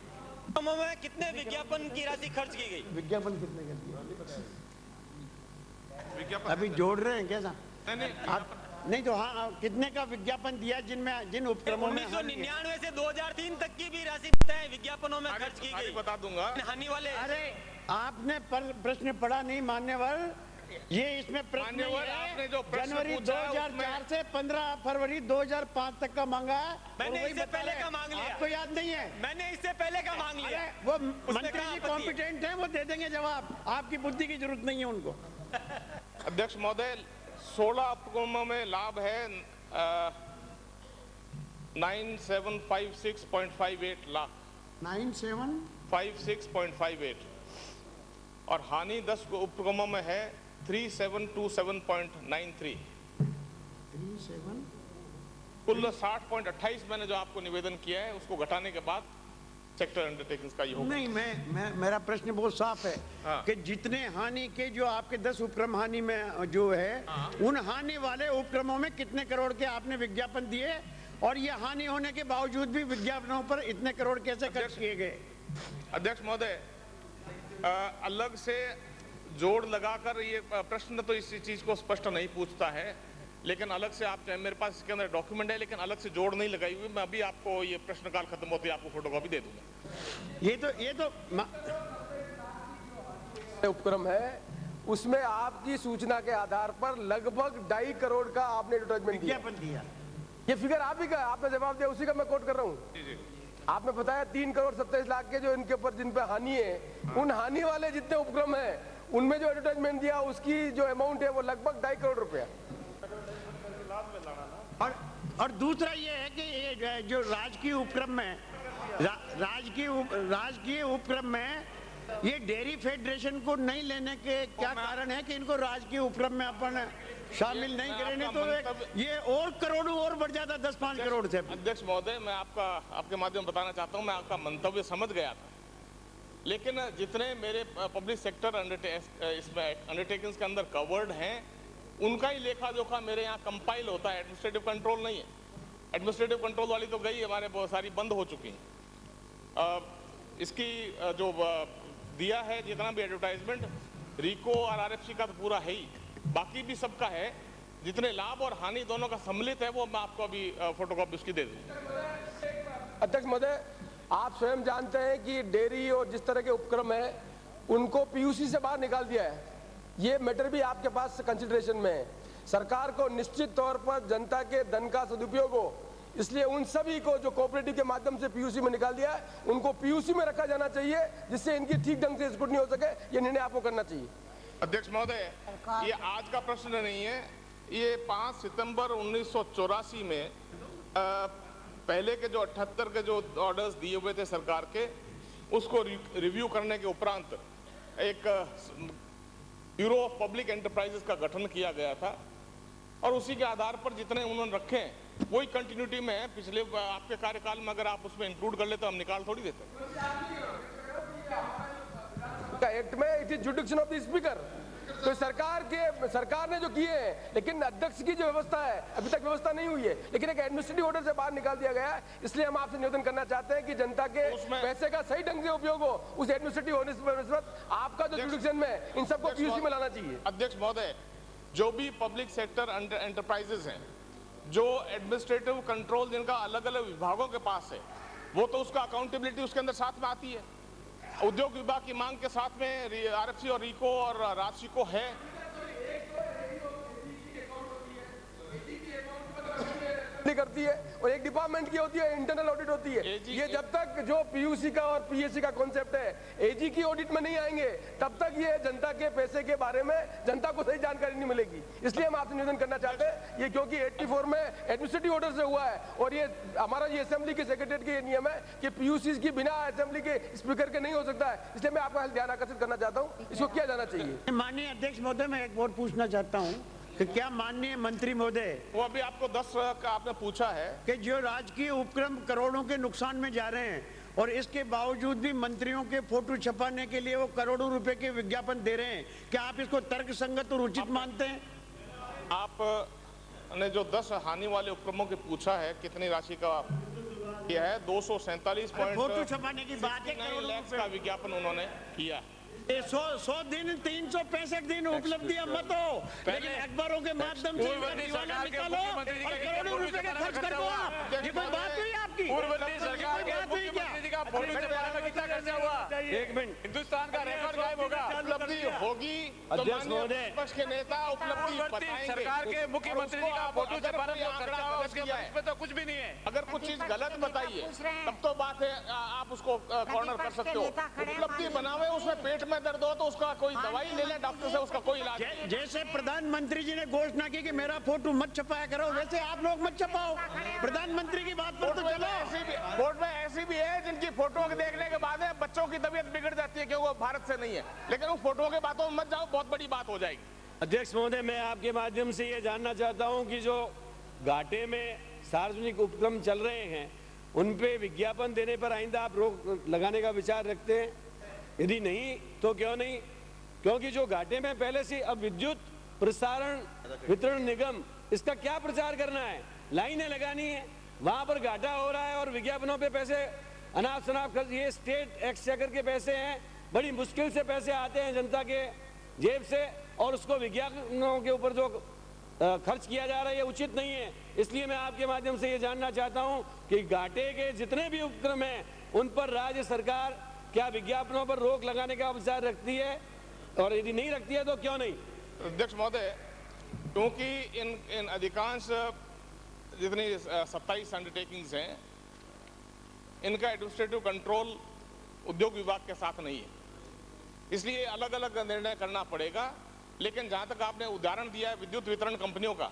में कितने विज्ञापन की राशि खर्च की गई। विज्ञापन कितने का दिया अभी जोड़ रहे हैं कैसा। नहीं तो हाँ, कितने का विज्ञापन दिया जिन उपक्रमों में 1999 से 2003 तक की भी राशि बताएं विज्ञापनों में खर्च की गई। बता दूंगा हानि वाले। अरे आपने प्रश्न पढ़ा नहीं मान्यवर, ये इसमें प्रश्न आपने जो जनवरी 2004 से 15 फरवरी 2005 तक का मांगा है। मैंने इससे पहले का मांग लिया। आपको याद नहीं है? मैंने इससे पहले का मांग लिया। वो मंत्री जी कॉम्पिटेंट है, वो दे देंगे जवाब, आपकी बुद्धि की जरूरत नहीं है उनको। अध्यक्ष महोदय, 16 उपक्रमों में लाभ है 9756.58 लाख। 9756.58 और हानि 10 उपक्रमों में है 3727.93। कुल 60.28 मैंने जो आपको निवेदन किया है उसको घटाने के बाद सेक्टर अंडरटेकिंग्स का ये होगा। नहीं, मेरा प्रश्न बहुत साफ है। हाँ। कि जितने हानि के जो आपके 10 उपक्रम हानि में जो है। हाँ। उन हानि वाले उपक्रमों में कितने करोड़ के आपने विज्ञापन दिए और ये हानि होने के बावजूद भी विज्ञापनों पर इतने करोड़ कैसे खर्च किए गए। अध्यक्ष महोदय, अलग से जोड़ लगाकर ये प्रश्न तो इस चीज को स्पष्ट नहीं पूछता है, लेकिन अलग से आप मेरे पास इसके अंदर डॉक्यूमेंट है, लेकिन अलग से जोड़ नहीं लगाई हुई। मैं अभी आपको ये प्रश्नकाल खत्म होते ही आपको फोटोकॉपी दे दूंगा। ये तो उपक्रम है, उसमें आपकी सूचना के आधार पर लगभग 2.5 करोड़ का आपने एडवर्टाइजमेंट दिया। ये फिगर आप ही का, आपने जवाब दिया, उसी का मैं कोट कर रहा हूँ। आपने बताया 3 करोड़ 27 लाख के जो इनके ऊपर जिन पे हानि है। हाँ। उन हानि वाले जितने उपक्रम है उनमें जो एडवर्टाइजमेंट दिया उसकी जो अमाउंट है वो लगभग 2.5 करोड़ रुपया। और दूसरा ये है कि ये जो राजकीय उपक्रम में राजकीय उपक्रम में ये डेयरी फेडरेशन को नहीं लेने के क्या कारण है कि इनको राजकीय उपक्रम में अपन शामिल नहीं करेंगे तो ये और करोड़ों और बढ़ जाता, 10-5 करोड़ से। अध्यक्ष महोदय, मैं आपके माध्यम बताना चाहता हूं, मैं आपका मंतव्य समझ गया था, लेकिन जितने मेरे पब्लिक सेक्टर इसमें अंडरटेकिंग्स के अंदर कवर्ड हैं, उनका ही लेखा जोखा मेरे यहाँ कंपाइल होता है, एडमिनिस्ट्रेटिव कंट्रोल नहीं है। एडमिनिस्ट्रेटिव कंट्रोल वाली तो गई, हमारे बहुत सारी बंद हो चुकी हैं। इसकी जो दिया है जितना भी एडवर्टाइजमेंट, रिको और आरएफसी का तो पूरा है ही, बाकी भी सबका है। जितने लाभ और हानि दोनों का सम्मिलित है वो मैं आपको अभी फोटोकॉपी उसकी दे दूँ। अध्यक्ष महोदय, आप स्वयं जानते हैं कि डेयरी और जिस तरह के उपक्रम है उनको पीयूसी से बाहर निकाल दिया है। ये मैटर भी आपके पास कंसिडरेशन में है। सरकार को निश्चित तौर पर जनता के धन का सदुपयोग हो, इसलिए उन सभी को जो कोऑपरेटिव के माध्यम से पीयूसी में निकाल दिया है उनको पीयूसी में रखा जाना चाहिए, जिससे इनकी ठीक ढंग से स्क्रूटनी हो सके। ये निर्णय आपको करना चाहिए। अध्यक्ष महोदय, ये आज का प्रश्न नहीं है, ये 5 सितंबर 1984 में पहले के जो 78 के जो ऑर्डर्स दिए हुए थे सरकार के, उसको रिव्यू करने के उपरांत एक ब्यूरो ऑफ पब्लिक एंटरप्राइजेस का गठन किया गया था और उसी के आधार पर जितने उन्होंने रखे हैं वही कंटिन्यूटी में है। पिछले आपके कार्यकाल में अगर आप उसमें इंक्लूड कर लेते तो हम निकाल थोड़ी देते। एक्ट में it is जुडिक्शन of the speaker, तो सरकार ने जो किए हैं, लेकिन अध्यक्ष की जो व्यवस्था है अभी तक व्यवस्था नहीं हुई है, लेकिन एक एडमिनिस्ट्रेटिव ऑर्डर से बाहर निकाल दिया गया है। इसलिए हम आपसे निवेदन करना चाहते हैं कि जनता के पैसे का सही ढंग से उपयोग हो, उस एडमिनिस्ट्रेटिव ऑर्डर आपका जो जुडिक्शन में इन सबको पीयूसी में लाना चाहिए। अध्यक्ष महोदय, जो भी पब्लिक सेक्टर एंटरप्राइजेस हैं, जो एडमिनिस्ट्रेटिव कंट्रोल जिनका अलग अलग विभागों के पास है, वो तो उसका अकाउंटेबिलिटी उसके अंदर साथ में आती है। उद्योग विभाग की मांग के साथ में आरएफसी और रिको और राजसी को है। करती है और एक डिपार्टमेंट की होती है, इंटरनल ऑडिट होती है। ये जब तक जो पीयूसी का और पीएससी का कॉन्सेप्ट है एजी की ऑडिट में नहीं आएंगे, तब तक ये जनता के पैसे के बारे में जनता को सही जानकारी नहीं मिलेगी। इसलिए हम आपसे निवेदन करना चाहते हैं, ये क्योंकि 84 में एडमिनिस्ट्रेटिव ऑर्डर से हुआ है और ये हमारा ये असेंबली के सेक्रेटरीट के नियम है कि पीयूसी की बिना असेंबली के स्पीकर के नहीं हो सकता है। इसलिए मैं आपका ध्यान आकर्षित करना चाहता हूँ, इसको किया जाना चाहिए। माननीय अध्यक्ष महोदय, मैं एक और पूछना चाहता हूँ कि क्या माननीय मंत्री महोदय, वो अभी आपको 10 का आपने पूछा है कि जो राजकीय उपक्रम करोड़ों के नुकसान में जा रहे हैं और इसके बावजूद भी मंत्रियों के फोटो छपाने के लिए वो करोड़ों रुपए के विज्ञापन दे रहे हैं, क्या आप इसको तर्कसंगत और उचित मानते हैं? आपने जो 10 हानि वाले उपक्रमों के पूछा है, कितनी राशि का किया है? 247 फोटो छपाने की बात है, करोड़ों लाख का विज्ञापन उन्होंने किया। 100 दिन 365 दिन उपलब्धि मत हो, लेकिन अखबारों के माध्यम से निकालो और करोड़ों रुपए का खर्च कर दो। ये कोई बात हुई आपकी? पूर्ववर्ती सरकार के मुख्यमंत्री का फोटो छपाने में कितना खर्चा हुआ? 1 मिनट, हिंदुस्तान का रिकॉर्ड गायब होगा। उपलब्धि होगी तो माननीय विपक्ष के नेता उपलब्धि बताएंगे। सरकार के मुख्यमंत्री का फोटो छपाने में खर्चा हुआ, उसके तो कुछ भी नहीं है। अगर कुछ चीज गलत बताइए तब तो बात है, आप उसको कॉर्नर कर सकते हो। उपलब्धि बनावे, उसमें पेट में दर्द हो तो उसका कोई दवाई ले ले डॉक्टर से, उसका कोई इलाज। जैसे प्रधानमंत्री जी ने घोषणा की कि मेरा फोटो मत छपाया करो, वैसे आप लोग मत छपाओ। प्रधानमंत्री की बात पर तो चलो। बोर्ड में ऐसी भी है जिनकी फोटो के देखने के बाद बच्चों की तबीयत बिगड़ जाती है क्योंकि वो भारत से नहीं है, लेकिन वो फोटो के बातों में मत जाओ, बहुत बड़ी बात हो जाएगी। अध्यक्ष महोदय, मैं आपके माध्यम से ये जानना चाहता हूँ कि जो घाटे में सार्वजनिक उपक्रम चल रहे हैं उन पे विज्ञापन देने पर आइंदा आप रोक लगाने का विचार रखते हैं? यदि नहीं तो क्यों नहीं? क्योंकि जो घाटे में पहले से, अब विद्युत प्रसारण वितरण निगम, इसका क्या प्रचार करना है? लाइनें लगानी है, वहां पर घाटा हो रहा है और विज्ञापनों पे पैसे अनाप शनाप खर्च। ये स्टेट एक्सचेकर के पैसे हैं, बड़ी मुश्किल से पैसे आते हैं जनता के जेब से और उसको विज्ञापनों के ऊपर जो खर्च किया जा रहा है ये उचित नहीं है। इसलिए मैं आपके माध्यम से ये जानना चाहता हूँ कि घाटे के जितने भी उपक्रम हैं उन पर राज्य सरकार क्या विज्ञापनों पर रोक लगाने का विचार रखती है, और यदि नहीं रखती है तो क्यों नहीं? अध्यक्ष महोदय, क्योंकि इन अधिकांश जितनी 27 अंडरटेकिंग्स हैं, इनका एडमिनिस्ट्रेटिव कंट्रोल उद्योग विभाग के साथ नहीं है, इसलिए अलग अलग निर्णय करना पड़ेगा। लेकिन जहां तक आपने उदाहरण दिया है विद्युत वितरण कंपनियों का,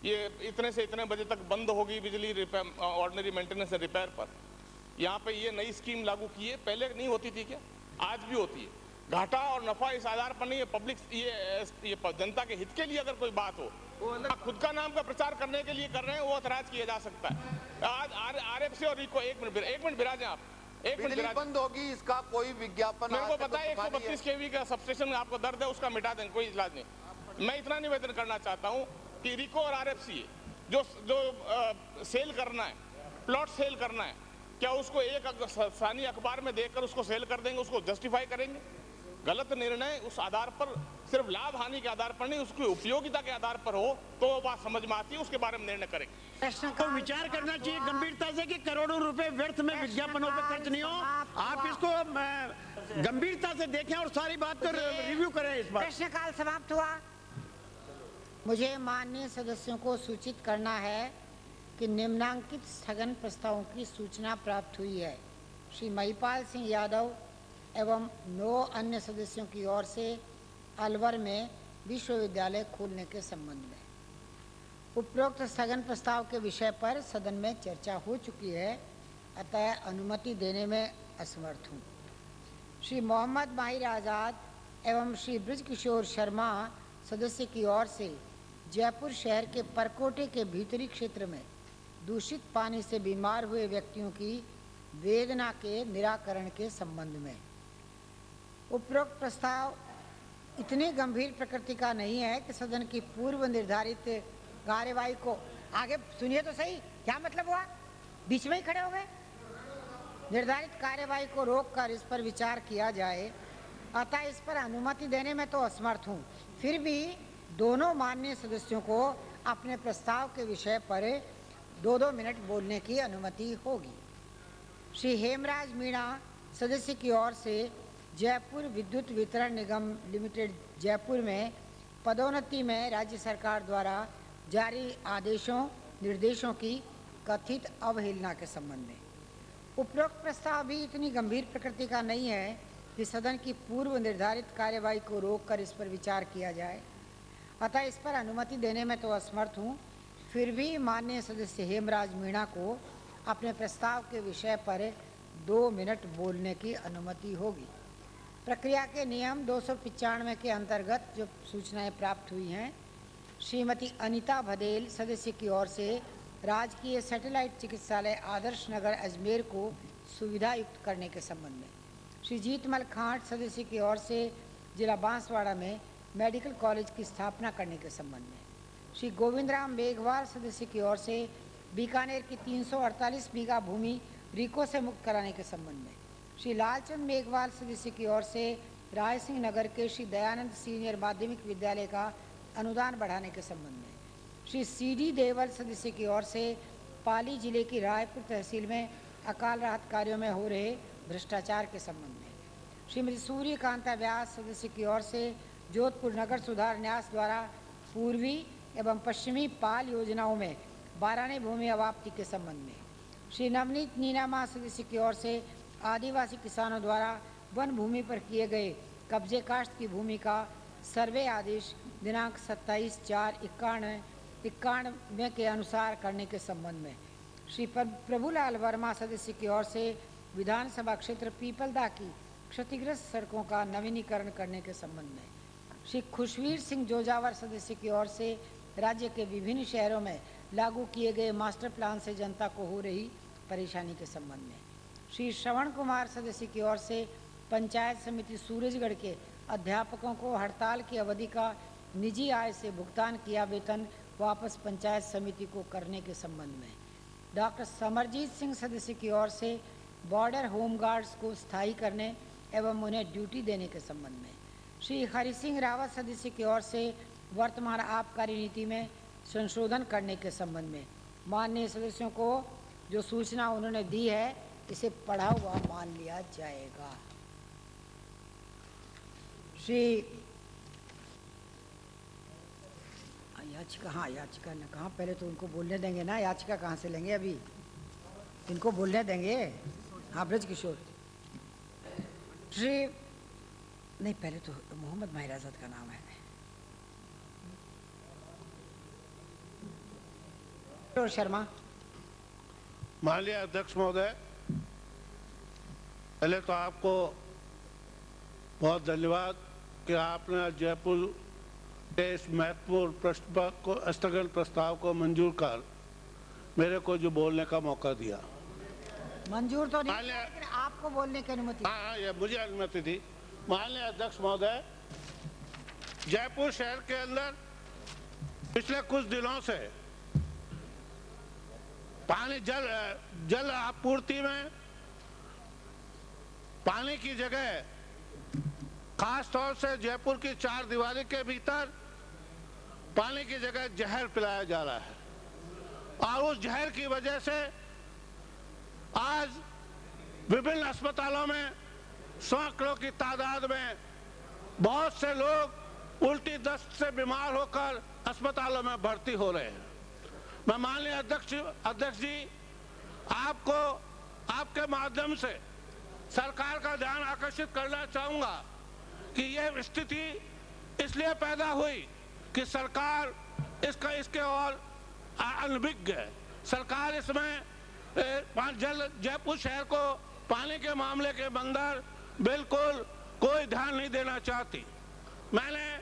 ये इतने से इतने बजे तक बंद होगी बिजली ऑर्डिनरी मेंटेनेंस रिपेयर पर, यहाँ पे ये नई स्कीम लागू की है, पहले नहीं होती थी क्या? आज भी होती है। घाटा और नफा इस आधार पर नहीं है, पब्लिक ये जनता के हित के लिए अगर कोई बात हो, खुद का नाम का प्रचार करने के लिए कर रहे हैं, वो ऐतराज किया जा सकता है। आज आरएफसी और रिको एक मिनट बिराजे आप, एक मिनट बिजली बंद होगी, इसका कोई विज्ञापन मेरे को पता है। 132 केवी का सबस्टेशन में आपको दर्द है, उसका मिटा दें, कोई इलाज नहीं। मैं इतना निवेदन करना चाहता हूँ कि रिको और आरएफसी जो सेल करना है, प्लॉट सेल करना है, क्या उसको एक स्थानीय अखबार में देखकर उसको सेल कर देंगे, उसको जस्टिफाई करेंगे? गलत निर्णय उस आधार पर, सिर्फ लाभ हानि के आधार पर नहीं, उसकी उपयोगिता के आधार पर हो तो बात समझ में आती है, उसके बारे में निर्णय करेंगे। तो विचार करना चाहिए गंभीरता से कि करोड़ों रुपए व्यर्थ में विज्ञापनों पर खर्च नहीं हो। आप इसको गंभीरता से देखें और सारी बात को रिव्यू करें। इस बार प्रश्नकाल समाप्त हुआ। मुझे माननीय सदस्यों को सूचित करना है कि निम्नांकित स्थगन प्रस्तावों की सूचना प्राप्त हुई है। श्री महिपाल सिंह यादव एवं 9 अन्य सदस्यों की ओर से अलवर में विश्वविद्यालय खोलने के संबंध में। उपरोक्त स्थगन प्रस्ताव के विषय पर सदन में चर्चा हो चुकी है, अतः अनुमति देने में असमर्थ हूँ। श्री मोहम्मद माहिर आज़ाद एवं श्री बृजकिशोर शर्मा सदस्य की ओर से जयपुर शहर के परकोटे के भीतरी क्षेत्र में दूषित पानी से बीमार हुए व्यक्तियों की वेदना के निराकरण के संबंध में। उपरोक्त प्रस्ताव इतनी गंभीर प्रकृति का नहीं है कि सदन की पूर्व निर्धारित कार्यवाही को आगे सुनिए तो सही, क्या मतलब हुआ, बीच में ही खड़े हो गए। निर्धारित कार्यवाही को रोककर इस पर विचार किया जाए, अतः इस पर अनुमति देने में तो असमर्थ हूँ। फिर भी दोनों माननीय सदस्यों को अपने प्रस्ताव के विषय पर 2-2 मिनट बोलने की अनुमति होगी। श्री हेमराज मीणा सदस्य की ओर से जयपुर विद्युत वितरण निगम लिमिटेड जयपुर में पदोन्नति में राज्य सरकार द्वारा जारी आदेशों निर्देशों की कथित अवहेलना के संबंध में। उपरोक्त प्रस्ताव भी इतनी गंभीर प्रकृति का नहीं है कि सदन की पूर्व निर्धारित कार्यवाही को रोककर इस पर विचार किया जाए, अतः इस पर अनुमति देने में तो असमर्थ हूँ। फिर भी माननीय सदस्य हेमराज मीणा को अपने प्रस्ताव के विषय पर 2 मिनट बोलने की अनुमति होगी। प्रक्रिया के नियम 295 के अंतर्गत जो सूचनाएं प्राप्त हुई हैं, श्रीमती अनीता भदेल सदस्य की ओर से राजकीय सैटेलाइट चिकित्सालय आदर्श नगर अजमेर को सुविधा युक्त करने के संबंध में। श्री जीतमल खांट सदस्य की ओर से जिला बांसवाड़ा में मेडिकल कॉलेज की स्थापना करने के संबंध में। श्री गोविंदराम मेघवाल सदस्य की ओर से बीकानेर की 348 बीघा भूमि रिको से मुक्त कराने के संबंध में। श्री लालचंद मेघवाल सदस्य की ओर से राय सिंह नगर के श्री दयानंद सीनियर माध्यमिक विद्यालय का अनुदान बढ़ाने के संबंध में। श्री CD देवल सदस्य की ओर से पाली जिले की रायपुर तहसील में अकाल राहत कार्यों में हो रहे भ्रष्टाचार के संबंध में। श्रीमती सूर्यकांता व्यास सदस्य की ओर से जोधपुर नगर सुधार न्यास द्वारा पूर्वी एवं पश्चिमी पाल योजनाओं में 12 भूमि अवाप्ति के संबंध में। श्री नवनीत नीनामा सदस्य की ओर से आदिवासी किसानों द्वारा वन भूमि पर किए गए कब्जे काश्त की भूमि का सर्वे आदेश दिनांक 27/4/91 के अनुसार करने के संबंध में। श्री प्रभुलाल वर्मा सदस्य की ओर से विधानसभा क्षेत्र पीपलदा की क्षतिग्रस्त सड़कों का नवीनीकरण करने के संबंध में। श्री खुशवीर सिंह जोजावर सदस्य की ओर से राज्य के विभिन्न शहरों में लागू किए गए मास्टर प्लान से जनता को हो रही परेशानी के संबंध में। श्री श्रवण कुमार सदस्य की ओर से पंचायत समिति सूरजगढ़ के अध्यापकों को हड़ताल की अवधि का निजी आय से भुगतान किया वेतन वापस पंचायत समिति को करने के संबंध में। डॉक्टर समरजीत सिंह सदस्य की ओर से बॉर्डर होमगार्ड्स को स्थायी करने एवं उन्हें ड्यूटी देने के संबंध में। श्री हरि सिंह रावत सदस्य की ओर से वर्तमान आबकारी नीति में संशोधन करने के संबंध में। माननीय सदस्यों को जो सूचना उन्होंने दी है इसे पढ़ा हुआ मान लिया जाएगा। श्री याचिका, हाँ याचिका ने कहा, पहले तो उनको बोलने देंगे ना, याचिका कहाँ से लेंगे, अभी इनको बोलने देंगे। हाँ बृजकिशोर श्री, नहीं पहले तो मोहम्मद माहिर आज़ाद का नाम है। शर्मा। माननीय अध्यक्ष महोदय, पहले तो आपको बहुत धन्यवाद कि आपने जयपुर के इस महत्वपूर्ण स्थगन प्रस्ताव को मंजूर कर मेरे को जो बोलने का मौका दिया। मंजूर तो नहीं, लेकिन आपको बोलने की अनुमति। हाँ, ये मुझे अनुमति दी। माननीय अध्यक्ष महोदय, जयपुर शहर के अंदर पिछले कुछ दिनों से पानी जल आपूर्ति में पानी की जगह खास तौर से जयपुर की चार दीवारी के भीतर पानी की जगह जहर पिलाया जा रहा है और उस जहर की वजह से आज विभिन्न अस्पतालों में सैकड़ों की तादाद में बहुत से लोग उल्टी दस्त से बीमार होकर अस्पतालों में भर्ती हो रहे हैं। मैं माननीय अध्यक्ष जी आपको आपके माध्यम से सरकार का ध्यान आकर्षित करना चाहूंगा कि यह स्थिति इसलिए पैदा हुई कि सरकार इसके और अनभिज्ञ है। सरकार इसमें जयपुर शहर को पानी के मामले के अंदर बिल्कुल कोई ध्यान नहीं देना चाहती। मैंने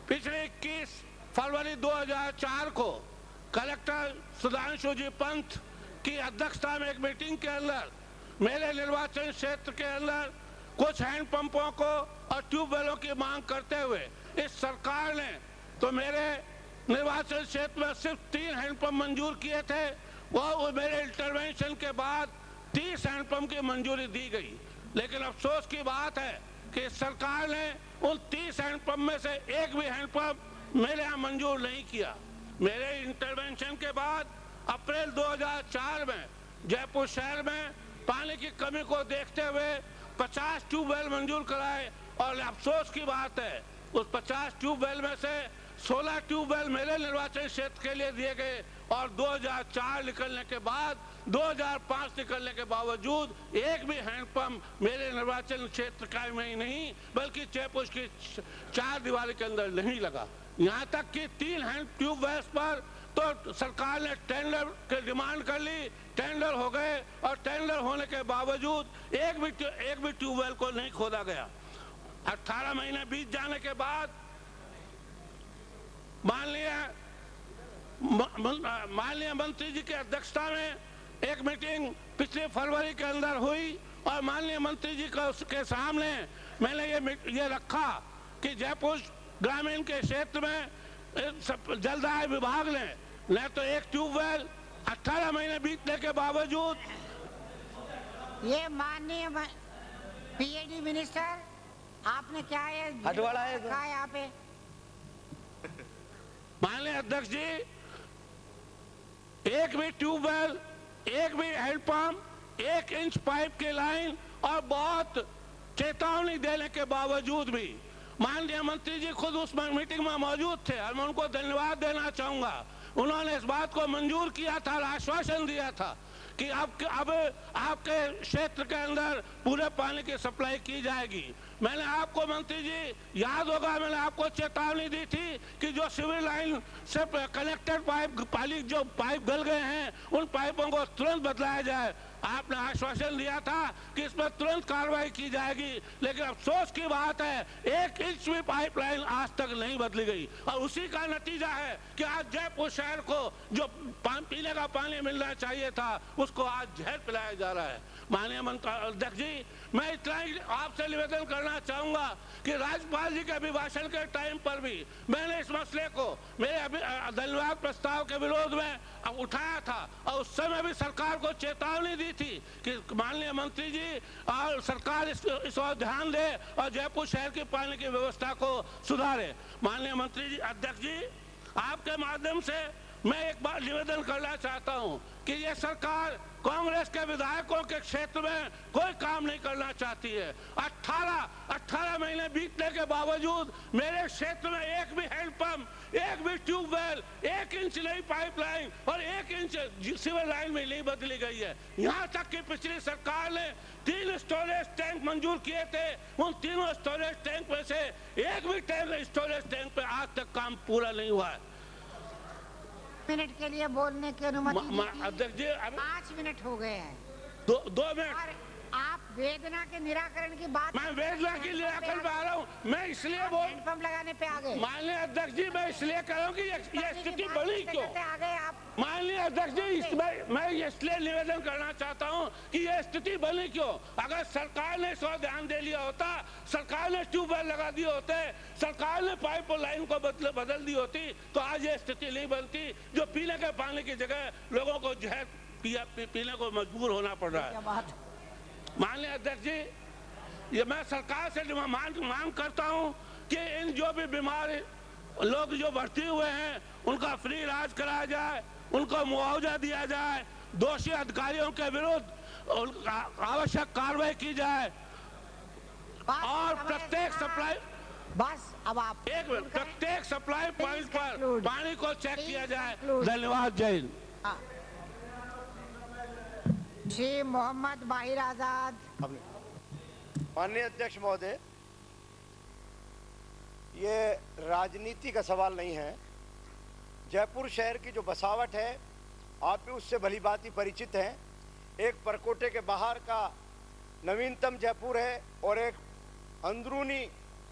पिछले 21 फरवरी 2004 को कलेक्टर सुधांशु जी पंत की अध्यक्षता में एक मीटिंग के अंदर मेरे निर्वाचन क्षेत्र के अंदर कुछ हैंडपंपों को और ट्यूबवेलों की मांग करते हुए इस सरकार ने तो मेरे निर्वाचन क्षेत्र में सिर्फ 3 हैंडपंप मंजूर किए थे। वो मेरे इंटरवेंशन के बाद 30 हैंडपंप की मंजूरी दी गई, लेकिन अफसोस की बात है कि सरकार ने उन 30 हैंडपंप में से एक भी हैंडपंप मेरे यहाँ मंजूर नहीं किया। मेरे इंटरवेंशन के बाद अप्रैल 2004 में जयपुर शहर में पानी की कमी को देखते हुए 50 ट्यूबवेल मंजूर कराए और अफसोस की बात है उस 50 ट्यूबवेल में से 16 ट्यूबवेल मेरे निर्वाचन क्षेत्र के लिए दिए गए और 2004 निकलने के बाद 2005 निकलने के बावजूद एक भी हैंडपंप मेरे निर्वाचन क्षेत्र का में ही नहीं बल्कि जयपुर की चार दीवारी के अंदर नहीं लगा। यहाँ तक कि 3 हैंड ट्यूबवेल्स पर तो सरकार ने टेंडर की डिमांड कर ली, टेंडर हो गए और टेंडर होने के बावजूद एक भी ट्यूबवेल को नहीं खोदा गया। 18 महीने बीत जाने के बाद माननीय मंत्री जी की अध्यक्षता में एक मीटिंग पिछले फरवरी के अंदर हुई और माननीय मंत्री जी के सामने मैंने ये रखा कि जयपुर ग्रामीण के क्षेत्र में जलदाय विभाग ने न तो एक ट्यूबवेल 18 महीने बीतने के बावजूद ये माननीय पीएडी मिनिस्टर आपने क्या है हटवाड़ा है कहा यहाँ पे। माननीय अध्यक्ष जी, एक भी ट्यूबवेल, एक भी हैंडपंप, 1 इंच पाइप की लाइन और बहुत चेतावनी देने के बावजूद भी माननीय मंत्री जी खुद उस मीटिंग में मौजूद थे और मैं उनको धन्यवाद देना चाहूंगा। उन्होंने इस बात को मंजूर किया था और आश्वासन दिया था कि अब आपके क्षेत्र के अंदर पूरे पानी की सप्लाई की जाएगी। मैंने आपको मंत्री जी याद होगा मैंने आपको चेतावनी दी थी कि जो सिविल लाइन से कनेक्टेड पाइप गल गए हैं उन पाइपों को तुरंत बदलाया जाए। आपने आश्वासन दिया था कि इस पर तुरंत कार्रवाई की जाएगी, लेकिन अफसोस की बात है 1 इंच भी पाइपलाइन आज तक नहीं बदली गई और उसी का नतीजा है कि आज जयपुर शहर को जो पीने का पानी मिलना चाहिए था उसको आज जहर पिलाया जा रहा है। माननीय अध्यक्ष जी, मैं इतना ही आपसे निवेदन करना चाहूंगा कि राज्यपाल जी के अभिभाषण के टाइम पर भी मैंने इस मसले को मेरे धन्यवाद प्रस्ताव के विरोध में उठाया था और उस समय भी सरकार को चेतावनी दी थी कि माननीय मंत्री जी और सरकार इस ओर ध्यान दे और जयपुर शहर की पानी की व्यवस्था को सुधारे। माननीय मंत्री जी, अध्यक्ष जी, आपके माध्यम से मैं एक बार निवेदन करना चाहता हूं कि ये सरकार कांग्रेस के विधायकों के क्षेत्र में कोई काम नहीं करना चाहती है। 18 महीने बीतने के बावजूद मेरे क्षेत्र में एक भी हैंडपंप, एक भी ट्यूबवेल, 1 इंच नई पाइपलाइन और 1 इंच सिविल लाइन में नहीं बदली गई है। यहाँ तक कि पिछली सरकार ने 3 स्टोरेज टैंक मंजूर किए थे, उन तीनों स्टोरेज टैंक में से एक भी स्टोरेज टैंक पे आज तक काम पूरा नहीं हुआ है। मिनट के लिए बोलने की अनुमति अध्यक्ष जी, 5 मिनट हो गए हैं। 2 मिनट और आप वेदना के निराकरण की बात, मैं वेदना की निराकरण पे आ रहा हूँ। मैं इसलिए हैंडपंप लगाने पे आ गए। माननीय अध्यक्ष जी, मैं इसलिए कह रहा हूँ कि ये स्थिति बनी क्यों। आ गए आप। माननीय अध्यक्ष जी, मैं इसलिए निवेदन करना चाहता हूँ कि ये स्थिति बनी क्यों। अगर सरकार ने इस पर ध्यान दे लिया होता, सरकार ने ट्यूबवेल लगा दिए होते, सरकार ने पाइप लाइन को बदल दी होती, तो आज ये स्थिति नहीं बनती जो पीने के पानी की जगह लोगों को जहर पीने को मजबूर होना पड़ रहा है। माननीय अध्यक्ष जी, ये मैं सरकार से मांग करता हूँ कि इन जो भी बीमार लोग जो भर्ती हुए हैं उनका फ्री इलाज कराया जाए, उनको मुआवजा दिया जाए, दोषी अधिकारियों के विरुद्ध आवश्यक कार्रवाई की जाए और प्रत्येक सप्लाई अब आप प्रत्येक सप्लाई पॉइंट पर पानी को चेक किया जाए। धन्यवाद। जय हिंद। श्री मोहम्मद बाहिर आजाद। माननीय अध्यक्ष महोदय, ये राजनीति का सवाल नहीं है। जयपुर शहर की जो बसावट है, आप भी उससे भली बात ही परिचित हैं। एक परकोटे के बाहर का नवीनतम जयपुर है और एक अंदरूनी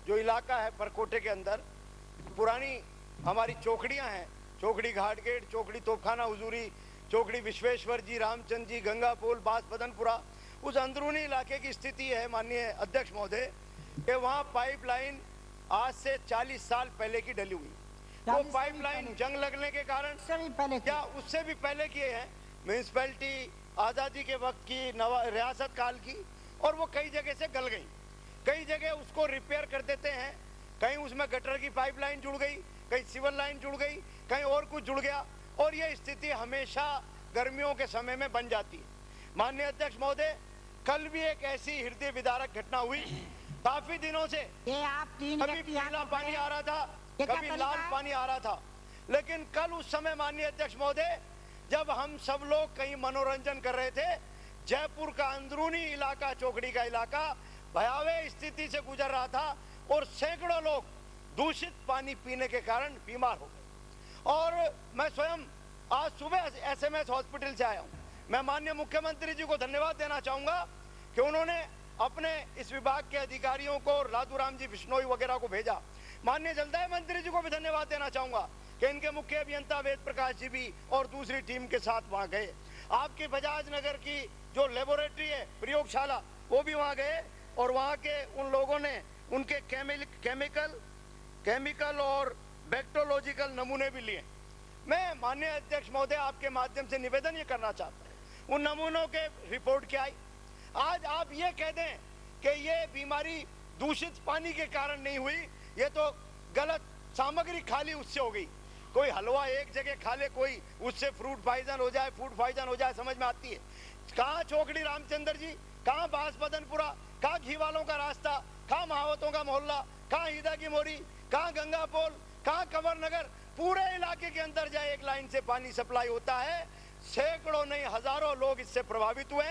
जो इलाका है परकोटे के अंदर पुरानी हमारी चौकड़ियां हैं, चौकड़ी घाट गेट, चौकड़ी तोपखाना हुजूरी, चौकड़ी विश्वेश्वर जी, रामचंद्र जी, गंगा पोल, बास बदनपुरा, उस अंदरूनी इलाके की स्थिति है माननीय अध्यक्ष महोदय कि वहाँ पाइपलाइन आज से 40 साल पहले की डली हुई। वो पाइपलाइन जंग लगने के कारण क्या उससे भी पहले किए हैं, म्यूनिसिपैलिटी आज़ादी के वक्त की, रियासत काल की, और वो कई जगह से गल गई। कई जगह उसको रिपेयर कर देते हैं, कहीं उसमें गटर की पाइपलाइन जुड़ गई, कहीं सिविल लाइन जुड़ गई, कहीं और कुछ जुड़ गया, और ये स्थिति हमेशा गर्मियों के समय में बन जाती है। माननीय अध्यक्ष महोदय, कल भी एक ऐसी हृदय विदारक घटना हुई। काफी दिनों से कभी पीला पानी आ रहा था, कभी लाल पानी आ रहा था, लेकिन कल उस समय माननीय अध्यक्ष महोदय जब हम सब लोग कहीं मनोरंजन कर रहे थे, जयपुर का अंदरूनी इलाका, चौकड़ी का इलाका भयावह स्थिति से गुजर रहा था और सैकड़ों लोग दूषित पानी पीने के कारण बीमार हो गए। और मैं स्वयं आज सुबह SMS हॉस्पिटल से आया हूँ। मैं माननीय मुख्यमंत्री जी को धन्यवाद देना चाहूँगा कि उन्होंने अपने इस विभाग के अधिकारियों को, लादूराम जी बिश्नोई वगैरह को भेजा। माननीय जलदाय मंत्री जी को भी धन्यवाद देना चाहूँगा कि इनके मुख्य अभियंता वेद प्रकाश जी भी और दूसरी टीम के साथ वहाँ गए। आपकी बजाज नगर की जो लेबोरेटरी है, प्रयोगशाला, वो भी वहाँ गए और वहाँ के उन लोगों ने उनके केमिकल और बैक्टीरियोलॉजिकल नमूने भी लिए। मैं माननीय अध्यक्ष महोदय आपके माध्यम से निवेदन ये करना चाहता हूँ, उन नमूनों के रिपोर्ट क्या आई। आज आप ये कह दें कि ये बीमारी दूषित पानी के कारण नहीं हुई, ये तो गलत सामग्री खाली उससे हो गई। कोई हलवा एक जगह खा ले, कोई उससे फ्रूट पॉइजन हो जाए, फूड पॉइजन हो जाए, समझ में आती है। कहाँ चौकड़ी रामचंद्र जी, कहाँ बांस बदनपुरा, कहाँ घी वालों का रास्ता, कहाँ महावतों का मोहल्ला, कहाँ ईदा की मोरी, कहाँ गंगा पोल, कहाँ कंवर नगर, पूरे इलाके के अंदर जाए एक लाइन से पानी सप्लाई होता है। सैकड़ों नहीं हजारों लोग इससे प्रभावित हुए।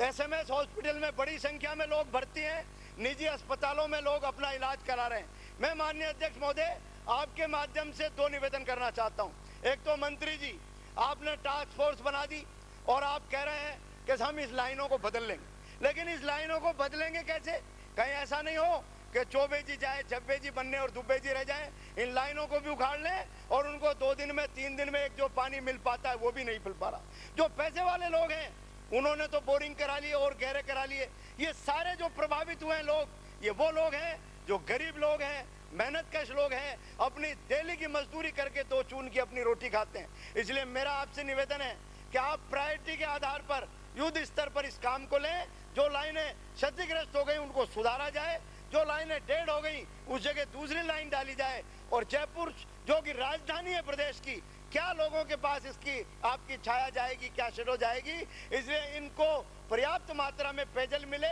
SMS हॉस्पिटल में बड़ी संख्या में लोग भर्ती हैं, निजी अस्पतालों में लोग अपना इलाज करा रहे हैं। मैं माननीय अध्यक्ष महोदय आपके माध्यम से दो निवेदन करना चाहता हूँ। एक तो मंत्री जी, आपने टास्क फोर्स बना दी और आप कह रहे हैं कि हम इस लाइनों को बदल लेंगे, लेकिन इस लाइनों को बदलेंगे कैसे? कहीं ऐसा नहीं हो कि चौबे जी जाए, छब्बे जी बनने और दुब्बे जी रह जाएं। इन लाइनों को भी उखाड़ लें और उनको 2 दिन में 3 दिन में एक जो पानी मिल पाता है वो भी नहीं मिल पा रहा। जो पैसे वाले लोग हैं उन्होंने तो बोरिंग करा लिए और गहरे करा लिए। ये सारे जो प्रभावित हुए हैं लोग, ये वो लोग हैं जो गरीब लोग हैं, मेहनतकश लोग हैं, अपनी डेली की मजदूरी करके 2 चून की अपनी रोटी खाते हैं। इसलिए मेरा आपसे निवेदन है कि आप प्रायोरिटी के आधार पर युद्ध स्तर पर इस काम को लें। जो लाइनें क्षतिग्रस्त हो गई उनको सुधारा जाए, जो लाइनें डेड हो गई उस जगह दूसरी लाइन डाली जाए। और जयपुर जो कि राजधानी है प्रदेश की, क्या लोगों के पास इसकी आपकी छाया जाएगी, क्या शैडो जाएगी? इसलिए इनको पर्याप्त मात्रा में पेयजल मिले,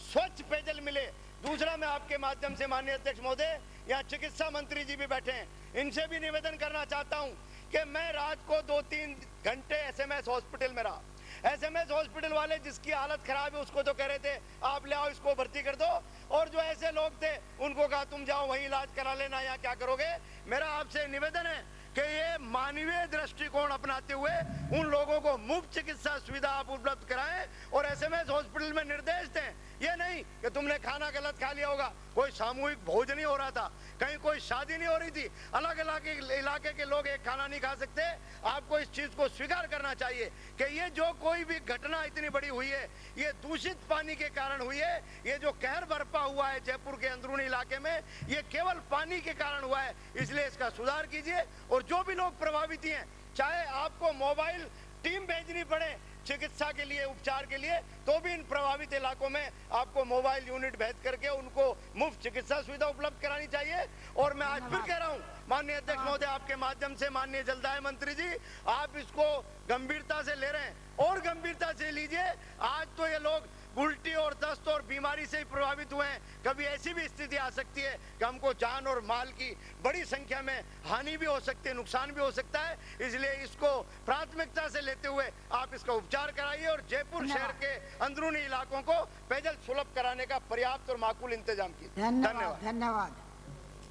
स्वच्छ पेयजल मिले। दूसरा, मैं आपके माध्यम से माननीय अध्यक्ष महोदय, यहाँ चिकित्सा मंत्री जी भी बैठे हैं, इनसे भी निवेदन करना चाहता हूँ कि मैं रात को 2-3 घंटे SMS हॉस्पिटल में रहा। SMS हॉस्पिटल वाले जिसकी हालत खराब है उसको तो कह रहे थे आप ले आओ, इसको भर्ती कर दो, और जो ऐसे लोग थे उनको कहा तुम जाओ वहीं इलाज करा लेना, यहाँ क्या करोगे। मेरा आपसे निवेदन है कि ये मानवीय दृष्टिकोण अपनाते हुए उन लोगों को मुफ्त चिकित्सा सुविधा आप उपलब्ध कराएं और एसएमएस हॉस्पिटल में निर्देश दें। ये नहीं कि तुमने खाना गलत खा लिया होगा, कोई सामूहिक भोज नहीं हो रहा था, कहीं कोई शादी नहीं हो रही थी, अलग अलग इलाके के लोग एक खाना नहीं खा सकते। आपको इस चीज को स्वीकार करना चाहिए कि ये जो कोई भी घटना इतनी बड़ी हुई है ये दूषित पानी के कारण हुई है। ये जो कहर बरपा हुआ है जयपुर के अंदरूनी इलाके में ये केवल पानी के कारण हुआ है, इसलिए इसका सुधार कीजिए। और जो भी लोग प्रभावित हैं, चाहे आपको मोबाइल टीम भेजनी पड़े चिकित्सा के लिए, उपचार के लिए, तो भी इन प्रभावित इलाकों में आपको मोबाइल यूनिट भेज करके उनको मुफ्त चिकित्सा सुविधा उपलब्ध करानी चाहिए। और मैं आज फिर कह रहा हूं माननीय अध्यक्ष महोदय, आपके माध्यम से माननीय जलदाय मंत्री जी, आप इसको गंभीरता से ले रहे हैं और गंभीरता से लीजिए। आज तो ये लोग उल्टी और दस्त और बीमारी से ही प्रभावित हुए हैं, कभी ऐसी भी स्थिति आ सकती है कि हमको जान और माल की बड़ी संख्या में हानि भी हो सकती है, नुकसान भी हो सकता है। इसलिए इसको प्राथमिकता से लेते हुए आप इसका उपचार कराइए और जयपुर शहर के अंदरूनी इलाकों को पेयजल सुलभ कराने का पर्याप्त और माकूल इंतजाम कीजिए। धन्यवाद। धन्यवाद।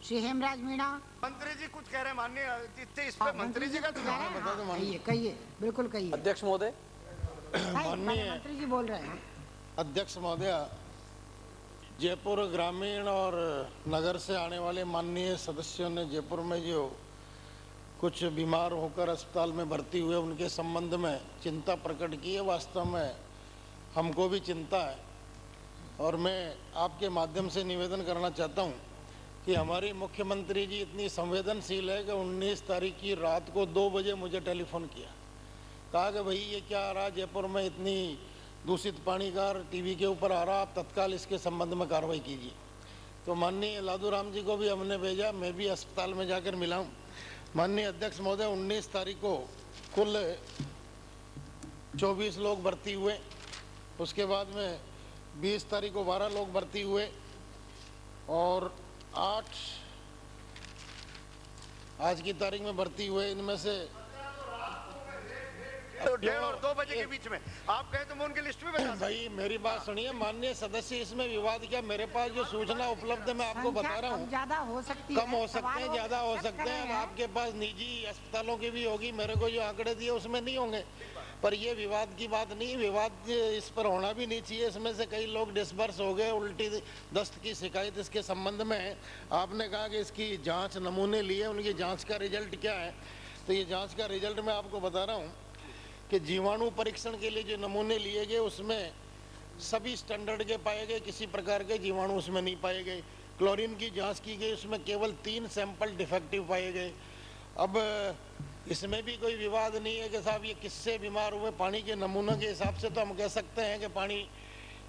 श्री हेमराज मीणा। मंत्री जी कुछ कह रहे हैं माननीय, इस पे मंत्री जी का कहिए, बिल्कुल कहिए। अध्यक्ष महोदय, माननीय मंत्री जी बोल रहे हैं। अध्यक्ष महोदय, जयपुर ग्रामीण और नगर से आने वाले माननीय सदस्यों ने जयपुर में जो कुछ बीमार होकर अस्पताल में भर्ती हुए उनके संबंध में चिंता प्रकट की है। वास्तव में हमको भी चिंता है और मैं आपके माध्यम से निवेदन करना चाहता हूं कि हमारी मुख्यमंत्री जी इतनी संवेदनशील है कि 19 तारीख की रात को 2 बजे मुझे टेलीफोन किया, कहा कि भाई ये क्या आ रहा, जयपुर में इतनी दूषित पानी का टीवी के ऊपर आ रहा, आप तत्काल इसके संबंध में कार्रवाई कीजिए। तो माननीय लादू राम जी को भी हमने भेजा, मैं भी अस्पताल में जाकर मिला हूँ। माननीय अध्यक्ष महोदय, 19 तारीख को कुल 24 लोग भर्ती हुए, उसके बाद में 20 तारीख को 12 लोग भर्ती हुए और 8 आज की तारीख में भर्ती हुए। इनमें से 1:30 और 2 बजे के बीच में आप कहें तो मैं उनकी लिस्ट भी बता सकता। भाई मेरी बात सुनिए माननीय सदस्य, इसमें विवाद क्या, मेरे पास जो सूचना उपलब्ध है मैं आपको बता रहा हूँ। ज्यादा हो सकती है, कम हो सकते हैं, ज्यादा हो सकते हैं। आपके पास निजी अस्पतालों की भी होगी, मेरे को जो आंकड़े दिए उसमें नहीं होंगे, पर ये विवाद की बात नहीं, विवाद इस पर होना भी नहीं चाहिए। इसमें से कई लोग डिस्बर्स हो गए, उल्टी दस्त की शिकायत इसके संबंध में है। आपने कहा कि इसकी जाँच नमूने लिए, उनकी जाँच का रिजल्ट क्या है, तो ये जाँच का रिजल्ट मैं आपको बता रहा हूँ कि जीवाणु परीक्षण के लिए जो नमूने लिए गए उसमें सभी स्टैंडर्ड के पाए गए, किसी प्रकार के जीवाणु उसमें नहीं पाए गए। क्लोरीन की जांच की गई, उसमें केवल 3 सैंपल डिफेक्टिव पाए गए। अब इसमें भी कोई विवाद नहीं है कि साहब ये किससे बीमार हुए, पानी के नमूनों के हिसाब से तो हम कह सकते हैं कि पानी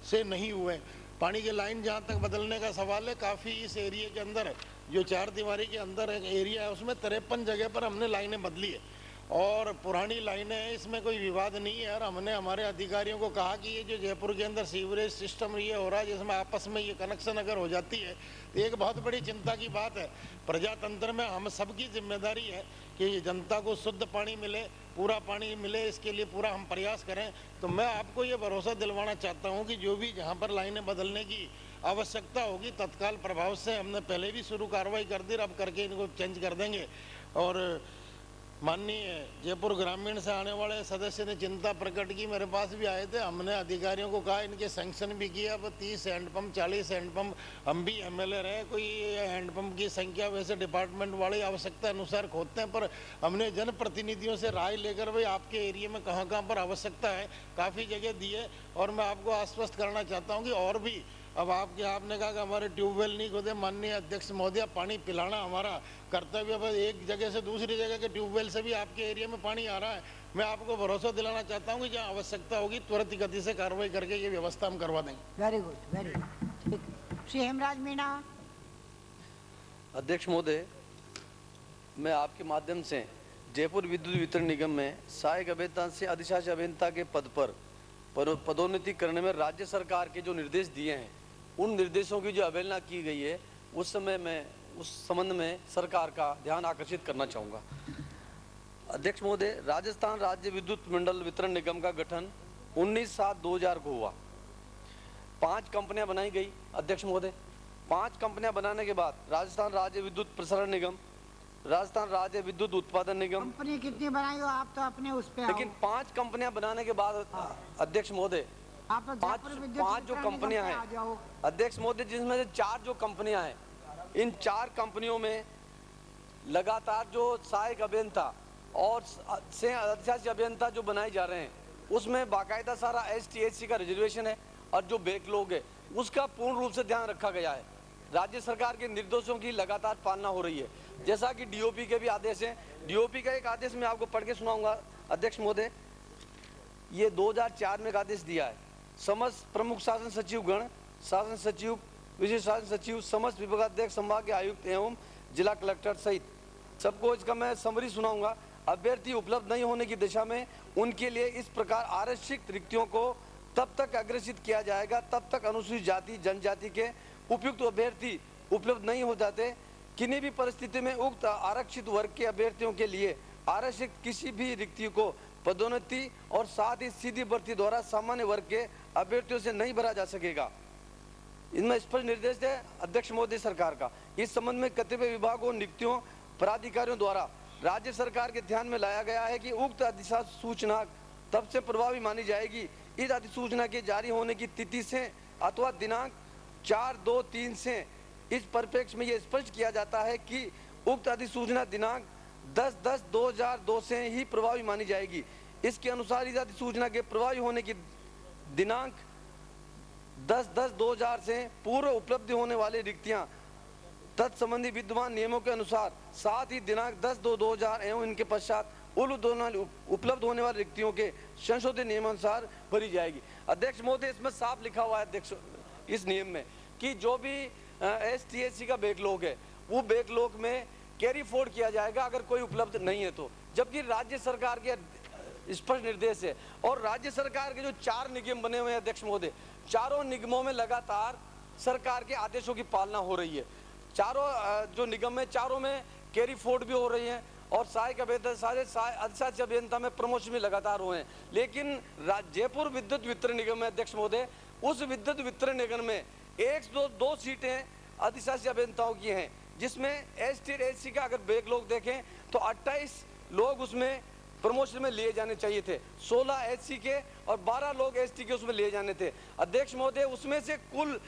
से नहीं हुए। पानी की लाइन जहाँ तक बदलने का सवाल है, काफ़ी इस एरिया के अंदर जो 4 दीवारी के अंदर एक एरिया है उसमें 53 जगह पर हमने लाइनें बदली है और पुरानी लाइनें हैं, इसमें कोई विवाद नहीं है। और हमने हमारे अधिकारियों को कहा कि ये जो जयपुर के अंदर सीवरेज सिस्टम ये हो रहा है जिसमें आपस में ये कनेक्शन अगर हो जाती है तो एक बहुत बड़ी चिंता की बात है। प्रजातंत्र में हम सबकी जिम्मेदारी है कि जनता को शुद्ध पानी मिले, पूरा पानी मिले, इसके लिए पूरा हम प्रयास करें। तो मैं आपको ये भरोसा दिलवाना चाहता हूँ कि जो भी जहाँ पर लाइनें बदलने की आवश्यकता होगी तत्काल प्रभाव से, हमने पहले भी शुरू कार्रवाई कर दी, अब करके इनको चेंज कर देंगे। और माननीय जयपुर ग्रामीण से आने वाले सदस्य ने चिंता प्रकट की, मेरे पास भी आए थे, हमने अधिकारियों को कहा इनके सैंक्शन भी किया। अब 30 हैंडपम्प 40 हैंडपम्प हम भी एमएलए रहे, कोई हैंडपम्प की संख्या वैसे डिपार्टमेंट वाले आवश्यकता अनुसार खोदते हैं, पर हमने जनप्रतिनिधियों से राय लेकर भाई आपके एरिया में कहाँ कहाँ पर आवश्यकता है काफ़ी जगह दी है। और मैं आपको आश्वस्त करना चाहता हूँ कि और भी अब आपने कहा कि हमारे ट्यूबवेल नहीं खोदे, माननीय अध्यक्ष महोदय पानी पिलाना हमारा कर्तव्य है। एक जगह से दूसरी जगह के ट्यूबवेल से भी आपके एरिया में पानी आ रहा है। मैं आपको भरोसा दिलाना चाहता हूं कि जहां आवश्यकता होगी त्वरित गति से कार्रवाई करके ये व्यवस्था हम करवा देंगे। Very good, very good. Shri Hemraj Meena. अध्यक्ष महोदय, मैं आपके माध्यम से जयपुर विद्युत वितरण निगम में सहायक अभियंता से अधिशासी अभियंता के पद पर पदोन्नति करने में राज्य सरकार के जो निर्देश दिए हैं उन निर्देशों की जो अवहेलना की गई है उस समय मैं उस संबंध में सरकार का ध्यान आकर्षित करना चाहूँगा। अध्यक्ष महोदय, राजस्थान राज्य विद्युत मंडल वितरण निगम का गठन 19/7/2000 को हुआ। 5 कंपनियां बनाई गई। अध्यक्ष महोदय, 5 कंपनियां बनाने के बाद राजस्थान राज्य विद्युत प्रसारण निगम राजस्थान राज्य विद्युत उत्पादन निगम। कंपनी कितनी बनाई हो आप, तो अपने उस पे लेकिन 5 कंपनियां बनाने के बाद अध्यक्ष महोदय, आप तो जयपुर विद्युत 5 जो वितरण कंपनियां निगम पे आ जाओ। हैं अध्यक्ष महोदय, जिसमें से 4 जो कंपनियां हैं, इन 4 कंपनियों में लगातार जो सहायक अभियंता और अधिशासी अभियंता जो बनाए जा रहे हैं, उसमें बाकायदा सारा ST/SC का रिजर्वेशन है और जो बैकलॉग है उसका पूर्ण रूप से ध्यान रखा गया है। राज्य सरकार के निर्देशों की लगातार पालना हो रही है, जैसा कि DOP के भी आदेश हैं। DOP का एक आदेश मैं आपको पढ़ के सुनाऊंगा अध्यक्ष महोदय। ये 2004 में एक आदेश दिया है। समस्त प्रमुख शासन सचिव गण, शासन सचिव, विशेष शासन सचिव, समस्त विभागाध्यक्ष, संभाग के आयुक्त एवं जिला कलेक्टर सहित सबको इसका मैं समरी सुनाऊंगा। अभ्यर्थी उपलब्ध नहीं होने की दिशा में उनके लिए इस प्रकार आरक्षित रिक्तियों को तब तक अग्रेसित किया जाएगा तब तक अनुसूचित जाति जनजाति के उपयुक्त अभ्यर्थी उपलब्ध नहीं हो जाते। किन्हीं भी परिस्थिति में उक्त आरक्षित वर्ग के अभ्यर्थियों के लिए आरक्षित किसी भी रिक्ति को पदोन्नति और साथ ही सीधी भर्ती द्वारा सामान्य वर्ग के अभ्यर्थियों से नहीं भरा जा सकेगा। इनमें स्पष्ट निर्देश है अध्यक्ष महोदय सरकार का। इस संबंध में कतिपय विभागों, नियुक्तियों, प्राधिकारियों द्वारा राज्य सरकार के ध्यान में लाया गया है कि उक्त अधिसूचना तब से प्रभावी मानी जाएगी इस अधिसूचना के जारी होने की तिथि से अथवा दिनांक 4/2/3 से। इस परिप्रेक्ष्य में यह स्पष्ट किया जाता है कि उक्त अधिसूचना दिनांक 10/10/2002 से ही प्रभावी मानी जाएगी। इसके अनुसार इस अधिसूचना के प्रभावी होने की दिनांक 10/10/2000 से पूर्व उपलब्ध होने वाली रिक्तियां तत्संबंधी विद्यमान नियमों के अनुसार, साथ ही दिनांक 10/2/2000 एवं इनके पश्चात उपलब्ध होने वाली रिक्तियों के संशोधित नियमानुसार भरी जाएगी। अध्यक्ष महोदय, इसमें साफ लिखा हुआ है अध्यक्ष इस नियम में कि जो भी ST/SC का बैकलॉग है वो बैकलॉग में कैरी फॉरवर्ड किया जाएगा अगर कोई उपलब्ध नहीं है तो, जबकि राज्य सरकार के स्पष्ट निर्देश है। और राज्य सरकार के जो 4 निगम बने हुए हैं अध्यक्ष महोदय, चारों निगमों में लगातार सरकार के आदेशों की पालना हो रही है। चारों जो निगम है, चारों में कैरी फॉरवर्ड भी हो रही है और सहायक अभियंता, सारे अधिशासी अभियंता में प्रमोशन भी लगातार हुए हैं। लेकिन जयपुर विद्युत वितरण निगम में अध्यक्ष महोदय, उस विद्युत वितरण निगम में 102 सीटें अधिशासी अभियंताओं की हैं, जिसमें ST/SC का अगर बैकलॉग देखें तो 28 लोग उसमें प्रमोशन में लिए जाने चाहिए थे, 16 SC के और 12 लोग ST के उसमें लिए जाने थे। अध्यक्ष महोदय, उसमें से कुल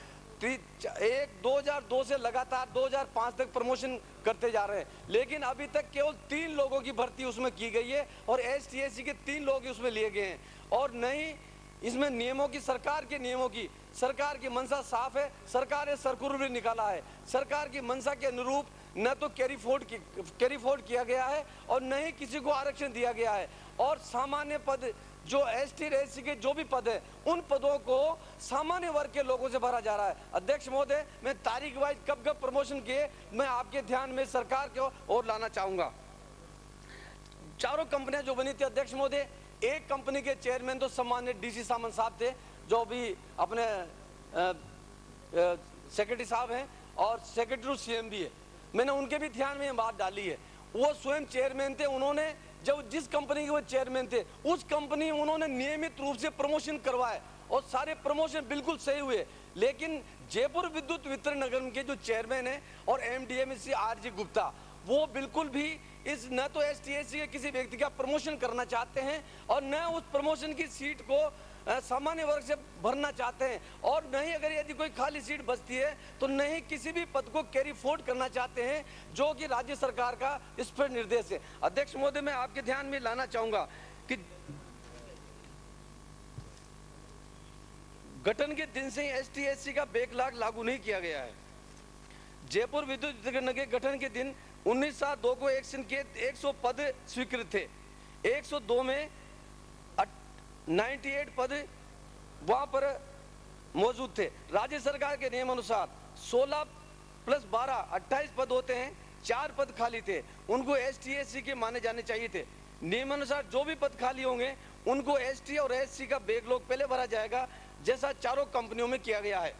2002 से लगातार 2005 तक प्रमोशन करते जा रहे हैं, लेकिन अभी तक केवल 3 लोगों की भर्ती उसमें की गई है और ST/SC के 3 लोग उसमें लिए गए हैं। और नहीं, इसमें नियमों की, सरकार के नियमों की, सरकार की मंशा साफ है। सरकार ने सर्कुलर भी निकाला है, सरकार की मंशा के अनुरूप न तो कैरी फॉरवर्ड किया गया है और न ही किसी को आरक्षण दिया गया है। और सामान्य पद जो ST/SC के जो भी पद है, उन पदों को सामान्य वर्ग के लोगों से भरा जा रहा है। अध्यक्ष महोदय, मैं तारीख वाइज कब प्रमोशन किए मैं आपके ध्यान में सरकार को और लाना चाहूंगा। चारों कंपनियां जो बनी थी अध्यक्ष महोदय, एक कंपनी के चेयरमैन तो सम्मान्य DC सामंत साहब थे, जो भी अपने सेक्रेटरी साहब हैं और सेक्रेटरी CM भी है। मैंने उनके भी ध्यान में ये बात डाली है। वो स्वयं चेयरमैन थे, उन्होंने जब जिस कंपनी के वो चेयरमैन थे उस कंपनी उन्होंने नियमित रूप से प्रमोशन करवाए और सारे प्रमोशन बिल्कुल सही हुए। लेकिन जयपुर विद्युत वितरण निगम के जो चेयरमैन है और MD श्री RG गुप्ता, वो बिल्कुल भी इस न तो ST/SC के किसी व्यक्ति का प्रमोशन करना चाहते हैं और न उस प्रमोशन की सीट को सामान्य वर्ग से भरना चाहते हैं, और नहीं अगर यदि कोई खाली सीट बचती है तो नहीं किसी भी पद को कैरी फॉरवर्ड करना चाहते हैं, जो कि राज्य सरकार का स्पष्ट निर्देश है। अध्यक्ष महोदय, मैं आपके ध्यान में लाना चाहूंगा कि गठन के दिन से ही ST/SC का बैकलॉग लागू नहीं किया गया है। जयपुर विद्युत वितरण निगम के गठन के दिन 19/7/2 को एक्शन के 100 पद स्वीकृत थे। 102 में 98 पद वहां पर मौजूद थे। राज्य सरकार के नियम अनुसार 16 + 12 28 पद होते हैं, 4 पद खाली थे, उनको ST/SC के माने जाने चाहिए थे। नियमानुसार जो भी पद खाली होंगे उनको ST और SC का बैकलॉग पहले भरा जाएगा, जैसा चारों कंपनियों में किया गया है।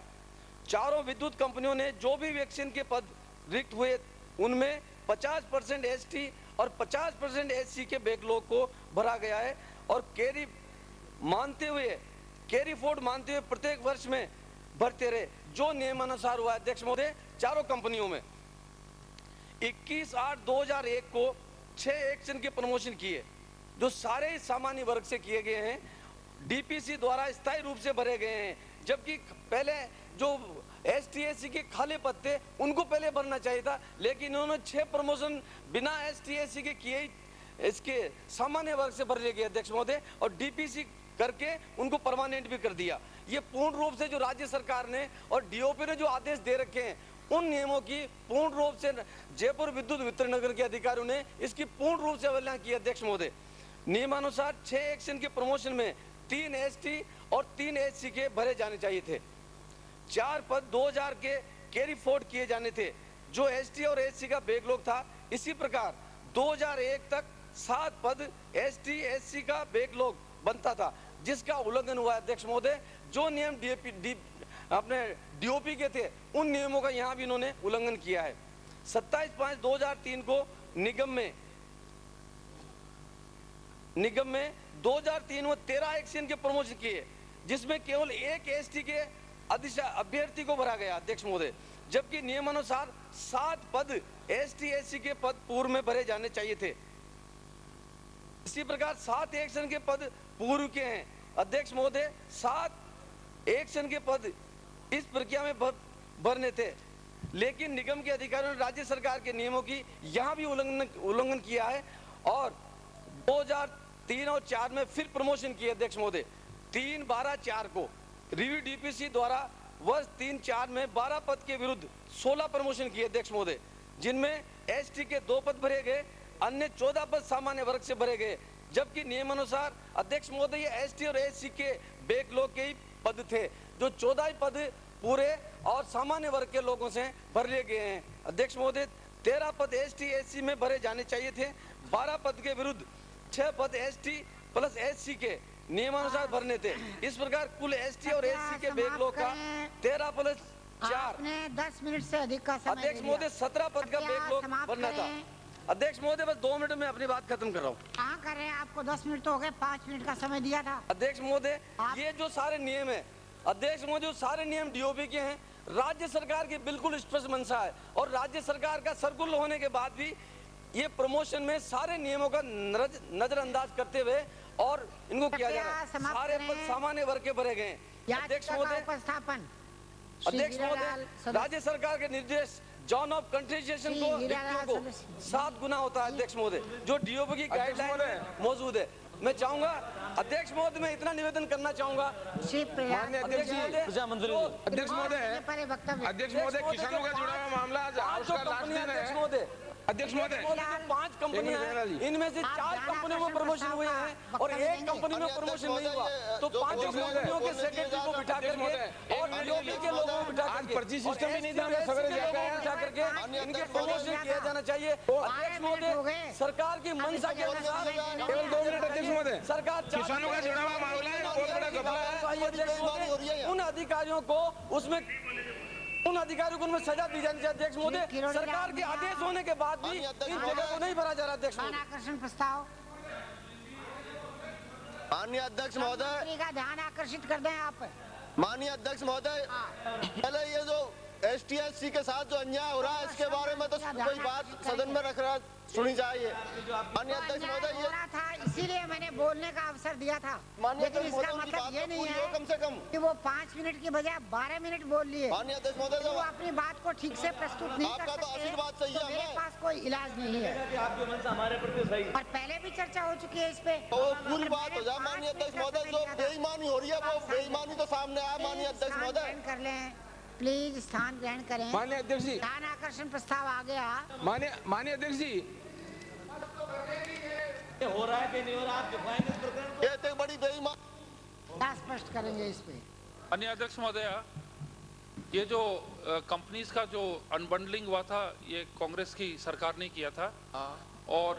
चारों विद्युत कंपनियों ने जो भी वैक्सीन के पद रिक्त हुए उनमें 50% ST और 50% SC के बैकलॉग को भरा गया है और कैरी फॉरवर्ड मानते हुए प्रत्येक वर्ष में भरते रहे, जो नियमानुसार हुआ। अध्यक्ष महोदय, चारों कंपनियों में 21/8/2001 को 6 एक्शन के प्रमोशन किए जो सारे सामान्य वर्ग से किए गए हैं, डीपीसी द्वारा स्थायी रूप से भरे गए हैं। जबकि पहले जो ST/SC के खाली पद थे उनको पहले भरना चाहिए था, लेकिन इन्होंने 6 प्रमोशन बिना ST/SC के किए इसके सामान्य वर्ग से भर लिए गए अध्यक्ष महोदय, और डीपीसी करके उनको परमानेंट भी कर दिया। ये पूर्ण रूप से जो राज्य सरकार ने और DOP ने जो आदेश दे रखे हैं उन नियमों की पूर्ण रूप से जयपुर विद्युत वितरण नगर के अधिकारियों ने इसकी पूर्ण रूप से अवहेलना की अध्यक्ष महोदय। नियमानुसार 6 एक्शन के प्रमोशन में 3 ST और 3 SC के भरे जाने चाहिए थे। 4 पद 2000 के कैरी फोर्ड किए जाने थे जो ST और SC का बैकलॉग था। इसी प्रकार 2001 तक 7 पद ST/SC का बैकलॉग बनता था जिसका उल्लंघन हुआ अध्यक्ष महोदय। जो नियम अपने DOP के थे उन नियमों का यहाँ भी इन्होंने उल्लंघन किया है। 27/5/2003 को निगम में 2003 में 13 एक्शन के प्रमोशन किए जिसमें केवल 1 ST के अभ्यर्थी को भरा गया अध्यक्ष महोदय, जबकि नियमानुसार 7 पद ST/SC के पद पूर्व में भरे जाने चाहिए थे। इसी प्रकार 7 एक्शन के पद पूर्व के हैं अध्यक्ष महोदय। 7 एक्शन के पद इस प्रक्रिया में भरने थे, लेकिन निगम के अधिकारियों ने राज्य सरकार के नियमों की यहाँ भी उल्लंघन किया है और 2003 और 4 में फिर प्रमोशन किए अध्यक्ष महोदय। 3/12/4 को रिव्यू डीपीसी द्वारा वर्ष 3-4 में 12 पद के विरुद्ध 16 प्रमोशन किए अध्यक्ष महोदय, जिनमें ST के 2 पद भरे गए, अन्य 14 पद सामान्य वर्ग से भरे गए। जबकि नियमानुसार अध्यक्ष महोदय ST और SC के बैकलॉग के ही पद थे जो 14 पद पूरे और सामान्य वर्ग के लोगों से भर लिए गए हैं अध्यक्ष महोदय। 13 पद ST/SC में भरे जाने चाहिए थे। 12 पद के विरुद्ध 6 पद ST प्लस SC के नियमानुसार भरने थे। इस प्रकार कुल ST और SC के बैकलॉग का 13 + 4 10 मिनट से अधिक का समय अध्यक्ष महोदय 17 पद का बैकलॉग भरना था। अध्यक्ष महोदय बस 2 मिनट में अपनी बात खत्म कर रहा हूँ। कहाँ कर रहे हैं? आपको 10 मिनट तो हो गए, 5 मिनट का समय दिया था। अध्यक्ष महोदय ये जो सारे नियम है अध्यक्ष महोदय, जो सारे नियम DOP के हैं राज्य सरकार की बिल्कुल स्पष्ट मंशा है और राज्य सरकार का सर्कुलर होने के बाद भी ये प्रमोशन में सारे नियमों का नजरअंदाज करते हुए और इनको किया जा रहा है। सारे पद सामान्य वर्ग के भरे गए। अध्यक्ष महोदय राज्य सरकार के निर्देश जॉन ऑफ कंट्रीजेशन को रिक्तियों को 7 गुना होता है अध्यक्ष महोदय, जो DOP की गाइडलाइन मौजूद है। मैं चाहूंगा अध्यक्ष महोदय मैं इतना निवेदन करना चाहूंगा अध्यक्ष महोदय किसानों का जुड़ा हुआ मामला आज का लास्ट दिन है। अध्यक्ष महोदय 5 कंपनियां हैं, इनमें से 4 कंपनियों में प्रमोशन हुए हैं और 1 कंपनी में प्रमोशन नहीं हुआ, तो 5 कंपनियों के सेक्रेटरी को बिठा करके और DOP के लोगों को बिठा करके पर्ची सिस्टम भी नहीं था, सवेरे बिठा करके इनके प्रमोशन किया जाना चाहिए। अध्यक्ष महोदय सरकार की मंशा के अनुसार केवल 2 मिनट अध्यक्ष महोदय, सरकार किसानों का जुड़ा हुआ मामला है, बहुत बड़ा घपला है। उन अधिकारियों को उसमें उनमें सजा दी जानी चाहिए अध्यक्ष महोदय। सरकार के आदेश होने के बाद भी इन जगह को नहीं भरा जा रहा अध्यक्ष महोदय। आकर्षण प्रस्ताव माननीय अध्यक्ष महोदय का ध्यान आकर्षित कर दें आप। माननीय अध्यक्ष महोदय पहले ये जो ST/SC के साथ जो अन्याय हो रहा है इसके बारे में तो कोई बात सदन में रख रहा सुनी चाहिए। माननीय अध्यक्ष महोदय ये था इसीलिए मैंने बोलने का अवसर दिया था, लेकिन इसका मतलब ये नहीं है कम से कम कि वो 5 मिनट की बजाय 12 मिनट बोल लिए। माननीय अध्यक्ष महोदय वो अपनी बात को ठीक से प्रस्तुत नहीं कर सकते, आशीर्वाद चाहिए तो मेरे पास कोई इलाज नहीं है। आपकी मंशा हमारे प्रति सही है और पहले भी चर्चा हो चुकी है इस पे। तो पूरी बात हो जाए। माननीय अध्यक्ष महोदय जो बेईमानी हो रही है वो बेईमानी तो सामने आया। माननीय अध्यक्ष महोदय कर लें प्लीज, स्थान ग्रहण करें। माननीय अध्यक्ष जी ध्यान आकर्षण प्रस्ताव आ गया। माननीय अध्यक्ष जी हो रहा है कि नहीं हो रहा, आप दिखाएंगे इस प्रकरण ये तो बड़ी बेईमानी क्या स्पष्ट करेंगे इस पे। माननीय अध्यक्ष महोदय ये जो कंपनीज का जो अनबंडलिंग हुआ था ये कांग्रेस की सरकार ने किया था और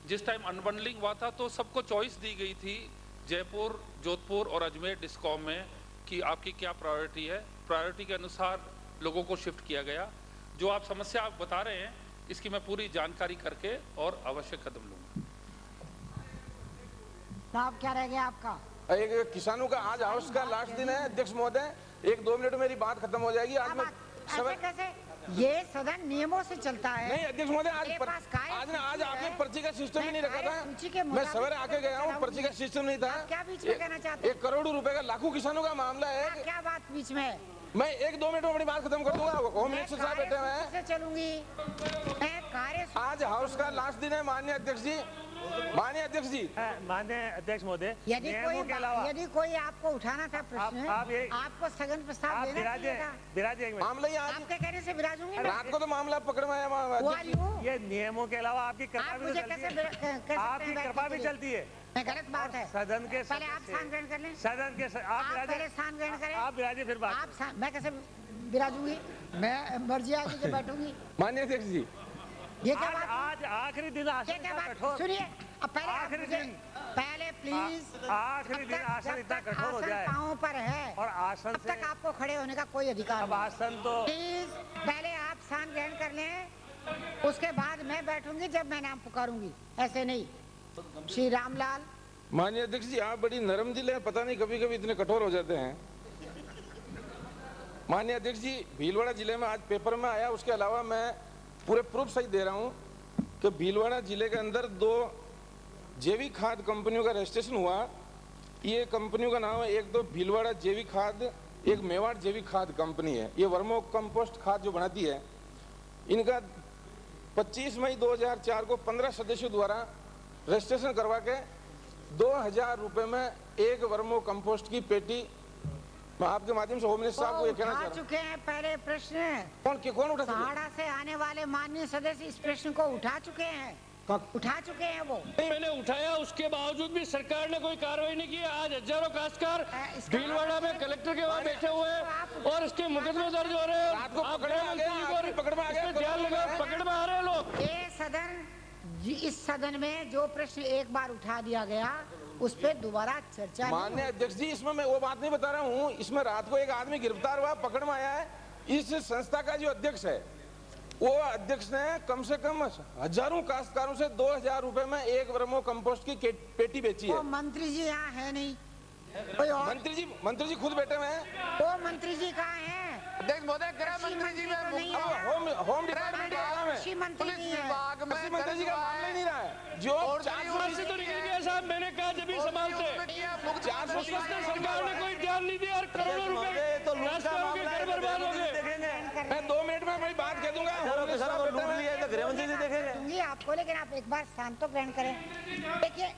जिस टाइम अनबंडलिंग हुआ था तो सबको चॉइस दी गई थी जयपुर, जोधपुर और अजमेर डिस्कॉम में कि आपकी क्या प्रायोरिटी है। प्रायोरिटी के अनुसार लोगों को शिफ्ट किया गया। जो आप समस्या आप बता रहे हैं इसकी मैं पूरी जानकारी करके और आवश्यक कदम लूंगा। नाम क्या रह गया आपका? एक किसानों का आज हाउस का लास्ट दिन है अध्यक्ष महोदय, 1-2 मिनट में मेरी बात खत्म हो जाएगी। आज मैं ऐसे कैसे? ये सदन नियमों से चलता है। नहीं अध्यक्ष महोदय, आज आज आपने पर्ची का सिस्टम ही नहीं रखा था। मैं मैं सवेरे आके गया हूँ, पर्ची का सिस्टम नहीं था। क्या बीच में कहना चाहते हैं? 1 करोड़ रुपए का लाखों किसानों का मामला है। क्या बात बीच में? मैं 1-2 मिनट में अपनी बात खत्म कर दूंगा। होम मिनिस्टर साहब बैठे हुए हैं। चलूंगी मैं कार्य। आज हाउस का लास्ट दिन है माननीय अध्यक्ष जी। माननीय अध्यक्ष जी, माननीय अध्यक्ष महोदय, यदि कोई आपको उठाना था प्रश्न, आपको स्थगन प्रस्ताव देना विराजे मामला ही आज आपके कहने से विराजूंगी। रात को तो मामला पकड़ में आया। ये नियमों के अलावा आपकी कृपा भी चलती है। गलत बात है। सदन के पहले आप स्थान ग्रहण कर लें। सदन के आप पहले स्थान ग्रहण करें। आप विराजे फिर बात। मैं कैसे विराजूंगी? मैं मर्जी आगे के बैठूंगी। माननीय अध्यक्ष जी, ये क्या बात? आज आखिरी दिन कठोर सुनिए। अब पहले आखिरी दिन पहले प्लीज आखिरी दिन आसन इतना कठोर हो जाए पाँव पर है और आसन अब तक आपको खड़े होने का कोई अधिकार अब आसन तो प्लीज पहले आप स्थान ग्रहण कर लें, उसके बाद मैं बैठूंगी जब मैं नाम पुकारूंगी। ऐसे नहीं। श्री रामलाल। माननीय अध्यक्ष जी, आप बड़ी नरम दिल है, पता नहीं कभी कभी इतने कठोर हो जाते हैं। माननीय अध्यक्ष जी, भीलवाड़ा जिले में आज पेपर में आया, उसके अलावा मैं पूरे प्रूफ सही दे रहा हूं कि भीलवाड़ा जिले के अंदर 2 जैविक खाद कंपनियों का रजिस्ट्रेशन हुआ। ये कंपनियों का नाम है, एक तो भीलवाड़ा जैविक खाद, एक मेवाड़ जैविक खाद कंपनी है। ये वर्मो कंपोस्ट खाद जो बनाती है, इनका 25 मई 2004 को 15 सदस्यों द्वारा रजिस्ट्रेशन करवा के 2000 रुपए में एक वर्मो कंपोस्ट की पेटी, मैं आपके माध्यम से होम मिनिस्टर साहब को ये कहना चाह रहा हूं। चुके हैं पहले प्रश्न। कौन उठा? सहाड़ा से आने वाले माननीय सदस्य इस प्रश्न को उठा चुके हैं। उठा चुके हैं वो। मैंने उठाया, उसके बावजूद भी सरकार ने कोई कार्रवाई नहीं की। आज हजारों काश्तकार भीलवाड़ा में कलेक्टर के वहाँ बैठे हुए हैं और इसके मुकदमे दर्ज हो रहे हैं। आप पकड़ में आ गए, ध्यान लगा, पकड़ में आ रहे हैं लोग। इस सदन में जो प्रश्न एक बार उठा दिया गया, उस पर दोबारा चर्चा। माननीय अध्यक्ष जी, इसमें मैं वो बात नहीं बता रहा हूँ। इसमें रात को एक आदमी गिरफ्तार हुआ, पकड़ में आया है। इस संस्था का जो अध्यक्ष है, वो अध्यक्ष ने कम से कम हजारों काश्तकारों से 2000 रुपए में एक वर्मो कंपोस्ट की पेटी बेची है। मंत्री जी यहाँ है नहीं, कोई और? मंत्री जी खुद बैठे हुए हैं। वो मंत्री जी कहाँ हैं? अध्यक्ष महोदय, गृह मंत्री जी होम डिपार्टमेंट कृषि मंत्री विभाग में मंत्री जी का मामला ही नहीं रहा है। जो 400 से तो निकल गया साहब, मैंने कहा जब भी संभालते 400 सरकार ने कोई ध्यान नहीं दिया और करोड़ों रुपए तो काश्तकारों के घर बर्बाद हो गए। मैं 2 मिनट में अपनी बात कह दूंगा। गृह मंत्री जी देखेंगे आपको, लेकिन आप एक बार शांत तो ग्रहण करें। देखिए,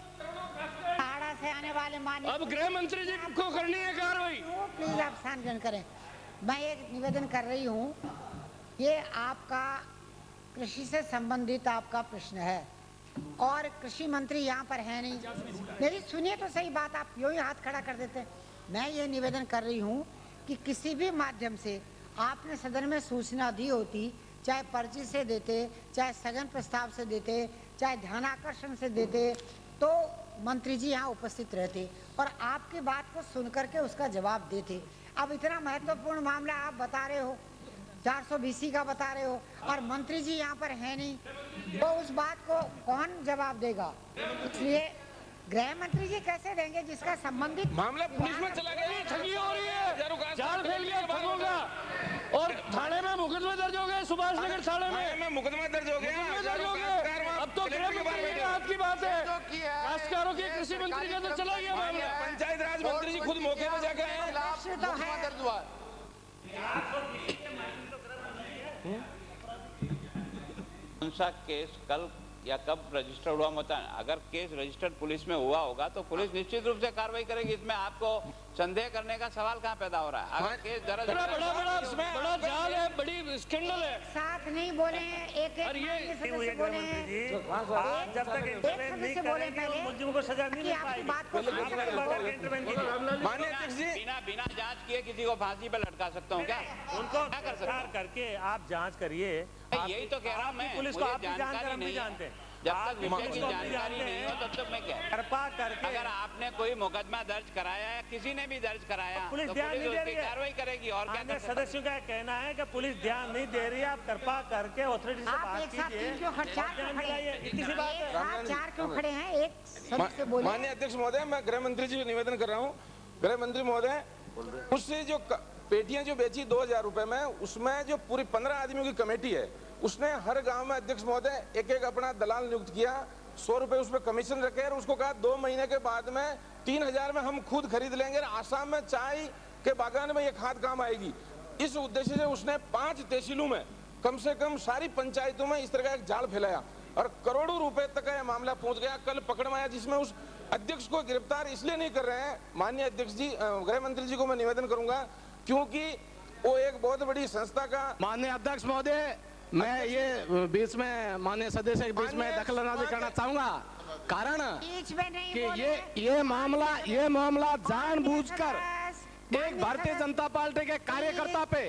सहाड़ा से आने वाले माननीय अब गृह मंत्री जी को करनी है कार्रवाई। प्लीज आप स्थान ग्रहण करें। मैं एक निवेदन कर रही हूँ, ये आपका कृषि से संबंधित आपका प्रश्न है और कृषि मंत्री यहाँ पर है नहीं। मेरी सुनिए तो सही बात, आप यूं ही हाथ खड़ा कर देते। मैं ये निवेदन कर रही हूँ कि किसी भी माध्यम से आपने सदन में सूचना दी होती, चाहे पर्ची से देते, चाहे स्थगन प्रस्ताव से देते, चाहे ध्यानाकर्षण से देते, तो मंत्री जी यहाँ उपस्थित रहते और आपकी बात को सुन करके उसका जवाब देते। अब इतना महत्वपूर्ण मामला आप बता रहे हो, 420 का बता रहे हो और मंत्री जी यहाँ पर है नहीं, तो उस बात को कौन जवाब देगा? इसलिए गृह मंत्री जी कैसे देंगे जिसका संबंधित मामला पुलिस में चला गया, ठगी हो रही है, जाल फैल गया ठगों का और थाने में मुकदमे दर्ज हो गए। सुभाष नगर थाने में मुकदमा दर्ज हो गया। अब तो गृह मंत्री के हाथ की बात है, काश्तकारों के कृषि मंत्री का तो चला गया मामला। पंचायत राज मंत्री जी खुद मौके पर जाकर आए। कौन सा केस कल या कब रजिस्टर हुआ मता, अगर केस रजिस्टर्ड पुलिस में हुआ होगा तो पुलिस निश्चित रूप से कार्रवाई करेगी। इसमें आपको संदेह करने का सवाल कहाँ पैदा हो रहा है? अगर केस दर्ज बड़ा जाल है, बड़ी स्कैंडल है। साथ नहीं बोले, एक बोले, जब तक इंटरवेंट नहीं करेंगे मुलजिम को सजा नहीं मिल पाएगी। माननीय अध्यक्ष जी, बिना जांच किए किसी को फांसी पे लटका सकता हूँ क्या? उनको गिरफ्तार करके आप जांच करिए। यही तो कह रहा हूँ मैं, पुलिस को आप भी जानते हैं, हम भी जानते हैं। जब तक विषय की जानकारी नहीं हो तब तक मैं क्या कृपा करके, अगर आपने कोई मुकदमा दर्ज कराया है, किसी ने भी दर्ज कराया, पुलिस तो ध्यान नहीं दे रही है, कार्रवाई करेगी। और क्या सदस्यों का कहना है कि पुलिस ध्यान नहीं दे रही है, आप कृपा करके अथॉरिटी से बात कीजिए। किसी बात चार क्यों खड़े हैं? एक सदस्य बोले। माननीय अध्यक्ष महोदय, मैं गृह मंत्री जी को निवेदन कर रहा हूँ। गृह मंत्री महोदय, उससे जो पेटियां जो बेची 2000 रुपए में, उसमें जो पूरी 15 आदमियों की कमेटी है, उसने हर गांव में अध्यक्ष महोदय एक एक अपना दलाल नियुक्त किया, 100 रुपए उसमें कमीशन रखे और उसको कहा 2 महीने के बाद में 3000 में हम खुद खरीद लेंगे और आसाम में चाय के बागान में ये खाद काम आएगी। इस उद्देश्य से उसने 5 तहसीलों में कम से कम सारी पंचायतों में इस तरह का एक जाल फैलाया और करोड़ों रुपए तक का यह मामला पहुंच गया। कल पकड़ में आया, जिसमें उस अध्यक्ष को गिरफ्तार इसलिए नहीं कर रहे हैं, माननीय अध्यक्ष जी, गृह मंत्री जी को मैं निवेदन करूंगा, क्योंकि वो एक बहुत बड़ी संस्था का। माननीय अध्यक्ष महोदय, मैं ये बीच में माननीय सदस्य के बीच में दखलंदाजी करना चाहूंगा, कारण कि ये मामला जानबूझकर एक भारतीय जनता पार्टी के कार्यकर्ता पे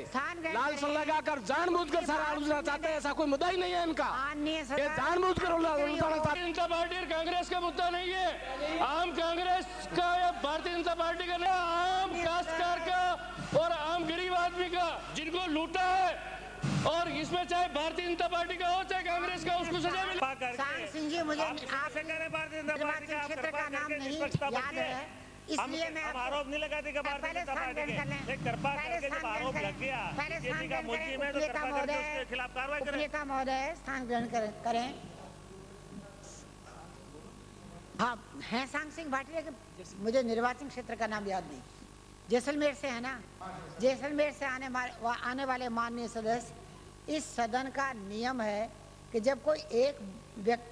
लाल सन लगाकर जानबूझकर सारा उलझाना चाहते हैं। ऐसा कोई मुद्दा ही नहीं है इनका, ये जानबूझकर उलझाना चाहते हैं। जनता पार्टी और कांग्रेस का मुद्दा नहीं है, आम कांग्रेस का या भारतीय जनता पार्टी का नहीं, आम काश्तकार का और आम गरीब आदमी का, जिनको लूटा है। और इसमें चाहे भारतीय जनता पार्टी का हो चाहे कांग्रेस का, उसको सजा मिले। सिंह जी, मुझे क्षेत्र का नाम नहीं याद है, इसलिए मैं आरोप नहीं लगाते कि भारतीय जनता पार्टी के एक तरफा करके जब आरोप लग गया किसी का मुलजिम है तो तरफा करके उसके खिलाफ कार्रवाई करें। उपनेता महोदय स्थान ग्रहण करें। हाँ, हैं सांग सिंह भाटिया के, मुझे निर्वाचन क्षेत्र का नाम याद नहीं, जैसलमेर से है ना। जैसलमेर से आने वाले माननीय सदस्य, इस सदन का नियम है कि जब कोई एक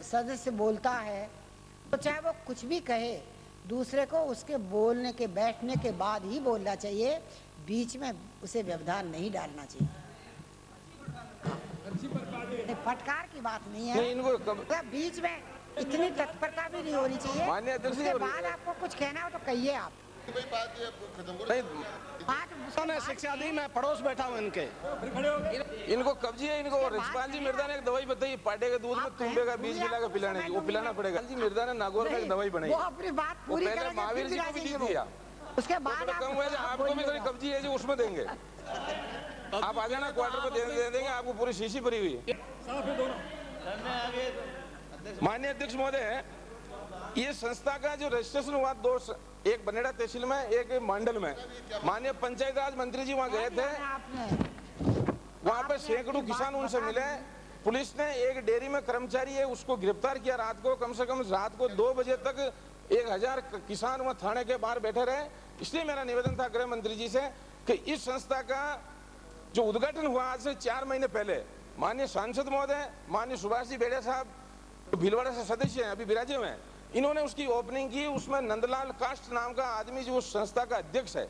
सदस्य बोलता है तो चाहे वो कुछ भी कहे, दूसरे को उसके बोलने के बैठने के बाद ही बोलना चाहिए, बीच में उसे व्यवधान नहीं डालना चाहिए। फटकार की बात नहीं है, इनको बीच में इतनी तत्परता भी नहीं होनी चाहिए। उसके बाद आपको कुछ कहना हो तो कहिए आप। ने शिक्षा दी, मैं पड़ोस बैठा हूँ इनके। इनको कब्जी है, इनको रिजवान जी मिर्जा ने एक दवाई बताई, पाटे के दूध में तुम्बे का बीज मिलाकर पिलाने की, वो पिलाना पड़ेगा। जी मिर्जा ने नागौर में एक दवाई बनाई, वो अपनी बात पूरी पहले महावीर जी को भी दी थी, उसके बाद कम हुआ आपको भी थोड़ी कब्जी है जो उसमें देंगे। आप आ जाना क्वार्टर पर दे देंगे, आपको पूरी शीशी भरी हुई है। माननीय अध्यक्ष महोदय, ये संस्था का जो रजिस्ट्रेशन हुआ एक बनेड़ा तहसील में, एक मंडल में। माननीय पंचायत राज मंत्री जी वहाँ गए थे, वहाँ पे सैकड़ों किसान उनसे मिले। पुलिस ने एक डेयरी में कर्मचारी है उसको गिरफ्तार किया रात को, कम से कम रात को 2 बजे तक 1000 किसान वहाँ थाने के बाहर बैठे रहे। इसलिए मेरा निवेदन था गृह मंत्री जी से कि इस संस्था का जो उद्घाटन हुआ आज से 4 महीने पहले, माननीय सांसद महोदय, माननीय सुभाष जी बेड़े साहब भीलवाड़ा से सदस्य हैं, अभी विराजे हुए हैं, इन्होंने उसकी ओपनिंग की। उसमें नंदलाल कास्ट नाम का आदमी जो उस संस्था का अध्यक्ष है,